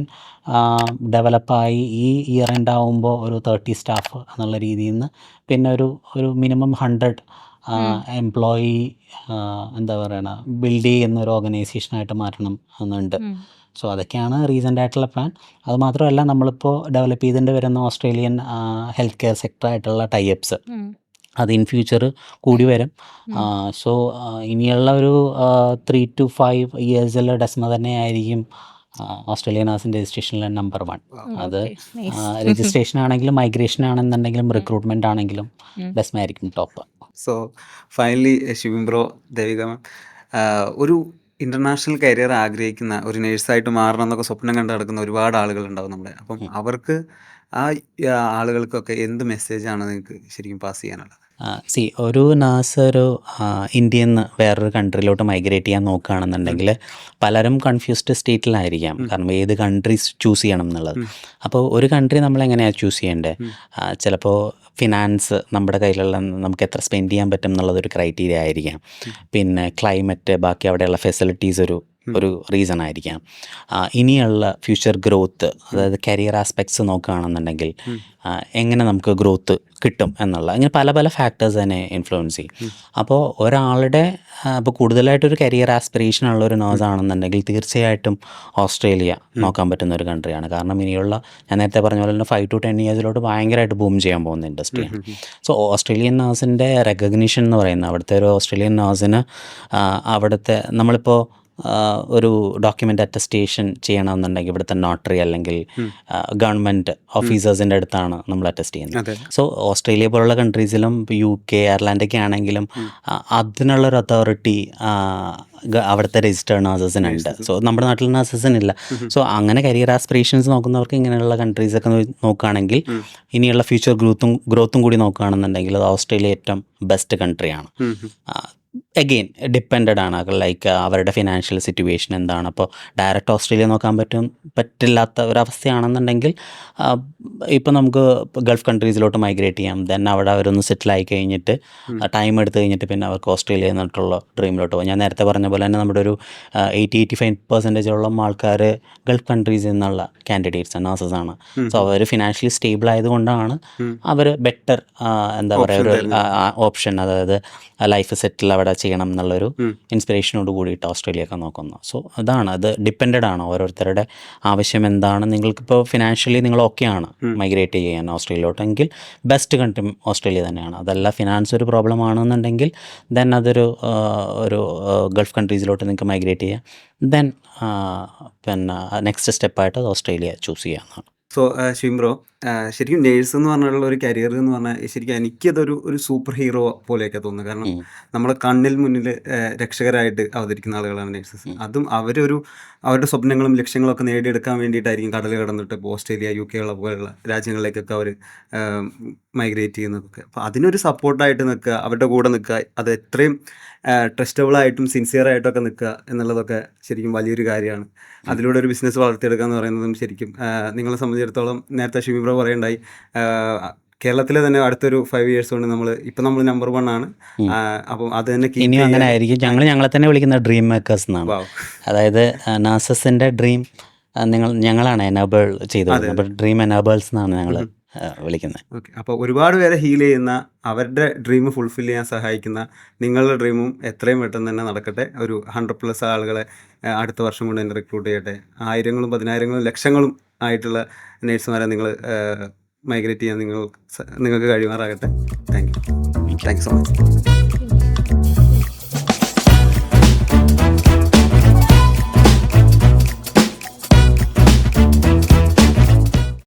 [SPEAKER 3] ഡെവലപ്പായി ഈ ഇയർ എൻഡ് ആകുമ്പോൾ ഒരു 30 സ്റ്റാഫ് എന്നുള്ള രീതിയിൽ നിന്ന് പിന്നെ ഒരു മിനിമം 100 എംപ്ലോയി എന്താ പറയണ ബിൽഡ് ചെയ്യുന്ന ഒരു ഓർഗനൈസേഷനായിട്ട് മാറ്റണം എന്നുണ്ട്. സോ അതൊക്കെയാണ് റീസെൻ്റ് ആയിട്ടുള്ള പ്ലാൻ. അതുമാത്രമല്ല നമ്മളിപ്പോൾ ഡെവലപ്പ് ചെയ്തിട്ട് വരുന്ന ഓസ്ട്രേലിയൻ ഹെൽത്ത് കെയർ സെക്ടറായിട്ടുള്ള ടൈപ്സ് അത് ഇൻ ഫ്യൂച്ചർ കൂടി വരും. സോ ഇനിയുള്ള ഒരു 3 to 5 ഇയേഴ്സിൽ ഡെസ്മ തന്നെ ആയിരിക്കും ഓസ്ട്രേലിയൻ നാസിൻ്റെ രജിസ്ട്രേഷനിലെ നമ്പർ 1. അത് രജിസ്ട്രേഷൻ ആണെങ്കിലും മൈഗ്രേഷൻ ആണെന്നുണ്ടെങ്കിലും റിക്രൂട്ട്മെൻ്റ് ആണെങ്കിലും ഡെസ്മ ആയിരിക്കും top.
[SPEAKER 2] So finally Shibin bro, Devika ma'am, ഒരു ഇൻ്റർനാഷണൽ കരിയർ ആഗ്രഹിക്കുന്ന ഒരു നേഴ്സായിട്ട് മാറണം എന്നൊക്കെ സ്വപ്നം കണ്ട് നടക്കുന്ന ഒരുപാട് ആളുകളുണ്ടാവും നമ്മുടെ. അപ്പം അവർക്ക് ആ ആളുകൾക്കൊക്കെ എന്ത് മെസ്സേജാണ് നിങ്ങൾക്ക് ശരിക്കും പാസ് ചെയ്യാനുള്ളത്?
[SPEAKER 3] ഒരു നാസ് ഒരു ഇന്ത്യയിൽ നിന്ന് വേറൊരു കൺട്രിയിലോട്ട് മൈഗ്രേറ്റ് ചെയ്യാൻ നോക്കുകയാണെന്നുണ്ടെങ്കിൽ പലരും കൺഫ്യൂസ്ഡ് സ്റ്റേറ്റിലായിരിക്കാം. കാരണം ഏത് കൺട്രി ചൂസ് ചെയ്യണം എന്നുള്ളത്. അപ്പോൾ ഒരു കൺട്രി നമ്മൾ എങ്ങനെയാണ് ചൂസ് ചെയ്യേണ്ടത്? ചിലപ്പോൾ ഫിനാൻസ് നമ്മുടെ കയ്യിലുള്ള നമുക്ക് എത്ര സ്പെൻഡ് ചെയ്യാൻ പറ്റും എന്നുള്ളതൊരു ക്രൈറ്റീരിയ ആയിരിക്കാം. പിന്നെ ക്ലൈമറ്റ്, ബാക്കി അവിടെയുള്ള ഫെസിലിറ്റീസ് ഒരു റീസൺ ആയിരിക്കാം. ഇനിയുള്ള ഫ്യൂച്ചർ ഗ്രോത്ത്, അതായത് കരിയർ ആസ്പെക്ട്സ് നോക്കുകയാണെന്നുണ്ടെങ്കിൽ എങ്ങനെ നമുക്ക് ഗ്രോത്ത് കിട്ടും എന്നുള്ള, ഇങ്ങനെ പല പല ഫാക്ടേഴ്സ് തന്നെ ഇൻഫ്ലുവൻസ് ചെയ്യും. അപ്പോൾ ഒരാളുടെ ഇപ്പോൾ കൂടുതലായിട്ടൊരു കരിയർ ആസ്പിറേഷൻ ഉള്ള ഒരു നേഴ്സ് ആണെന്നുണ്ടെങ്കിൽ തീർച്ചയായിട്ടും ഓസ്ട്രേലിയ നോക്കാൻ പറ്റുന്ന ഒരു കൺട്രിയാണ്. കാരണം ഇനിയുള്ള ഞാൻ നേരത്തെ പറഞ്ഞ പോലെ തന്നെ 5 to 10 ഇയേഴ്സിലോട്ട് ഭയങ്കരമായിട്ട് ബൂം ചെയ്യാൻ പോകുന്ന ഇൻഡസ്ട്രിയാണ്. സോ ഓസ്ട്രേലിയൻ നേഴ്സിൻ്റെ റെക്കഗ്നിഷൻ എന്ന് പറയുന്നത്, അവിടുത്തെ ഒരു ഓസ്ട്രേലിയൻ നേഴ്സിന് അവിടുത്തെ നമ്മളിപ്പോൾ ഒരു ഡോക്യുമെൻ്റ് അറ്റസ്റ്റേഷൻ ചെയ്യണമെന്നുണ്ടെങ്കിൽ ഇവിടുത്തെ നോട്ടറി അല്ലെങ്കിൽ ഗവൺമെൻറ് ഓഫീസേഴ്സിൻ്റെ അടുത്താണ് നമ്മൾ അറ്റസ്റ്റ് ചെയ്യുന്നത്. സോ ഓസ്ട്രേലിയ പോലുള്ള കൺട്രീസിലും UK, അയർലാൻഡൊക്കെ ആണെങ്കിലും അതിനുള്ളൊരു അതോറിറ്റി അവിടുത്തെ രജിസ്റ്റേർഡ് നഴ്സസിനുണ്ട്. സോ നമ്മുടെ നാട്ടിൽ നഴ്സസിനില്ല. സോ അങ്ങനെ കരിയർ ആസ്പിറേഷൻസ് നോക്കുന്നവർക്ക് ഇങ്ങനെയുള്ള കൺട്രീസൊക്കെ നോക്കുകയാണെങ്കിൽ ഇനിയുള്ള ഫ്യൂച്ചർ ഗ്രോത്തും കൂടി നോക്കുകയാണെന്നുണ്ടെങ്കിൽ അത് ഓസ്ട്രേലിയ ഏറ്റവും ബെസ്റ്റ് കൺട്രിയാണ്. അഗെയിൻ ഡിപ്പെൻഡഡ് ആണ്, ലൈക്ക് അവരുടെ ഫിനാൻഷ്യൽ സിറ്റുവേഷൻ എന്താണ്. അപ്പോൾ ഡയറക്റ്റ് ഓസ്ട്രേലിയ നോക്കാൻ പറ്റില്ലാത്ത ഒരവസ്ഥയാണെന്നുണ്ടെങ്കിൽ ഇപ്പോൾ നമുക്ക് ഗൾഫ് കൺട്രീസിലോട്ട് മൈഗ്രേറ്റ് ചെയ്യാം. ദെൻ അവിടെ അവരൊന്ന് സെറ്റിലായി കഴിഞ്ഞിട്ട് ടൈം എടുത്ത് കഴിഞ്ഞിട്ട് പിന്നെ അവർക്ക് ഓസ്ട്രേലിയ എന്നിട്ടുള്ള ഡ്രീമിലോട്ട് പോകും. ഞാൻ നേരത്തെ പറഞ്ഞ പോലെ തന്നെ നമ്മുടെ ഒരു 80-85% ആൾക്കാർ ഗൾഫ് കൺട്രീസിൽ നിന്നുള്ള കാൻഡിഡേറ്റ്സ് നഴ്സസ് ആണ്. സോ അവർ ഫിനാൻഷ്യലി സ്റ്റേബിൾ ആയതുകൊണ്ടാണ് അവർ ബെറ്റർ എന്താ പറയുക ഒരു ഓപ്ഷൻ, അതായത് ലൈഫ് സെറ്റിൽ അവിടെ ചെയ്യണം എന്നുള്ളൊരു ഇൻസ്പിറേഷനോട് കൂടിയിട്ട് ഓസ്ട്രേലിയയൊക്കെ നോക്കുന്നു. സോ അതാണ്, അത് ഡിപ്പെൻഡഡ് ആണ് ഓരോരുത്തരുടെ ആവശ്യം എന്താണ്. നിങ്ങൾക്കിപ്പോൾ ഫിനാൻഷ്യലി നിങ്ങൾ ഓക്കെയാണ് മൈഗ്രേറ്റ് ചെയ്യാൻ ഓസ്ട്രേലിയയിലോട്ടെങ്കിൽ ബെസ്റ്റ് കൺട്രി ഓസ്ട്രേലിയ തന്നെയാണ്. അതല്ല ഫിനാൻസ് ഒരു പ്രോബ്ലം ആണെന്നുണ്ടെങ്കിൽ ദെൻ അതൊരു ഗൾഫ് കൺട്രീസിലോട്ട് നിങ്ങൾക്ക് മൈഗ്രേറ്റ് ചെയ്യാം. ദെൻ പിന്നെ നെക്സ്റ്റ് സ്റ്റെപ്പായിട്ട് അത് ഓസ്ട്രേലിയ ചൂസ് ചെയ്യാവുന്നതാണ്.
[SPEAKER 2] സോ ഷിബിൻ ബ്രോ, ശരിക്കും നേഴ്സ് എന്ന് പറഞ്ഞുള്ള ഒരു കരിയർ എന്ന് പറഞ്ഞാൽ ശരിക്കും എനിക്കതൊരു സൂപ്പർ ഹീറോ പോലെയൊക്കെ തോന്നുന്നു. കാരണം നമ്മളെ കണ്ണിൽ മുന്നിൽ രക്ഷകരായിട്ട് അവതരിക്കുന്ന ആളുകളാണ് നേഴ്സസ്. അതും അവരുടെ സ്വപ്നങ്ങളും ലക്ഷ്യങ്ങളും ഒക്കെ നേടിയെടുക്കാൻ വേണ്ടിയിട്ടായിരിക്കും കടൽ കടന്നിട്ട് ഇപ്പോൾ ഓസ്ട്രേലിയ, UK പോലെയുള്ള രാജ്യങ്ങളിലേക്കൊക്കെ അവർ മൈഗ്രേറ്റ് ചെയ്യുന്നതൊക്കെ. അപ്പോൾ അതിനൊരു സപ്പോർട്ടായിട്ട് നിൽക്കുക, അവരുടെ കൂടെ നിൽക്കുക, അത് എത്രയും ട്രസ്റ്റബിളായിട്ടും സിൻസിയറായിട്ടൊക്കെ നിൽക്കുക എന്നുള്ളതൊക്കെ ശരിക്കും വലിയൊരു കാര്യമാണ്. അതിലൂടെ ഒരു ബിസിനസ് വളർത്തിയെടുക്കുക എന്ന് പറയുന്നതും ശരിക്കും നിങ്ങളെ സംബന്ധിച്ചിടത്തോളം നേരത്തെ ഷിബിൻ ബ്രോ പറയുണ്ടായി കേരളത്തിലെ തന്നെ അടുത്തൊരു 5 ഇയേഴ്സ് കൊണ്ട് നമ്മൾ നമ്പർ 1 ആണ്. അപ്പം അത് തന്നെ keep
[SPEAKER 3] ഇനിയും അങ്ങനെ ആയിരിക്കും. ഞങ്ങളെ തന്നെ വിളിക്കുന്ന ഡ്രീം മേക്കേഴ്സ് എന്നാണ്.
[SPEAKER 2] Wow.
[SPEAKER 3] അതായത് നാസസിൻ്റെ ഡ്രീം ഞങ്ങളാണ് എനേബിൾ ചെയ്തത്. അപ്പോൾ ഡ്രീം എനേബിൾസ് എന്നാണ് ഞങ്ങൾ വിളിക്കുന്നത്.
[SPEAKER 2] ഓക്കെ. അപ്പോൾ ഒരുപാട് പേരെ ഹീൽ ചെയ്യുന്ന, അവരുടെ ഡ്രീം ഫുൾഫിൽ ചെയ്യാൻ സഹായിക്കുന്ന നിങ്ങളുടെ ഡ്രീമും എത്രയും പെട്ടെന്ന് തന്നെ നടക്കട്ടെ. ഒരു 100+ ആളുകളെ അടുത്ത വർഷം കൊണ്ട് തന്നെ റിക്രൂട്ട് ചെയ്യട്ടെ. 1000-ങ്ങളും 10,000-ങ്ങളും ലക്ഷങ്ങളും ആയിട്ടുള്ള നേഴ്സുമാരെ നിങ്ങൾ മൈഗ്രേറ്റ് ചെയ്യാൻ നിങ്ങൾക്ക് കഴിയുമാറാകട്ടെ. Thank you so much.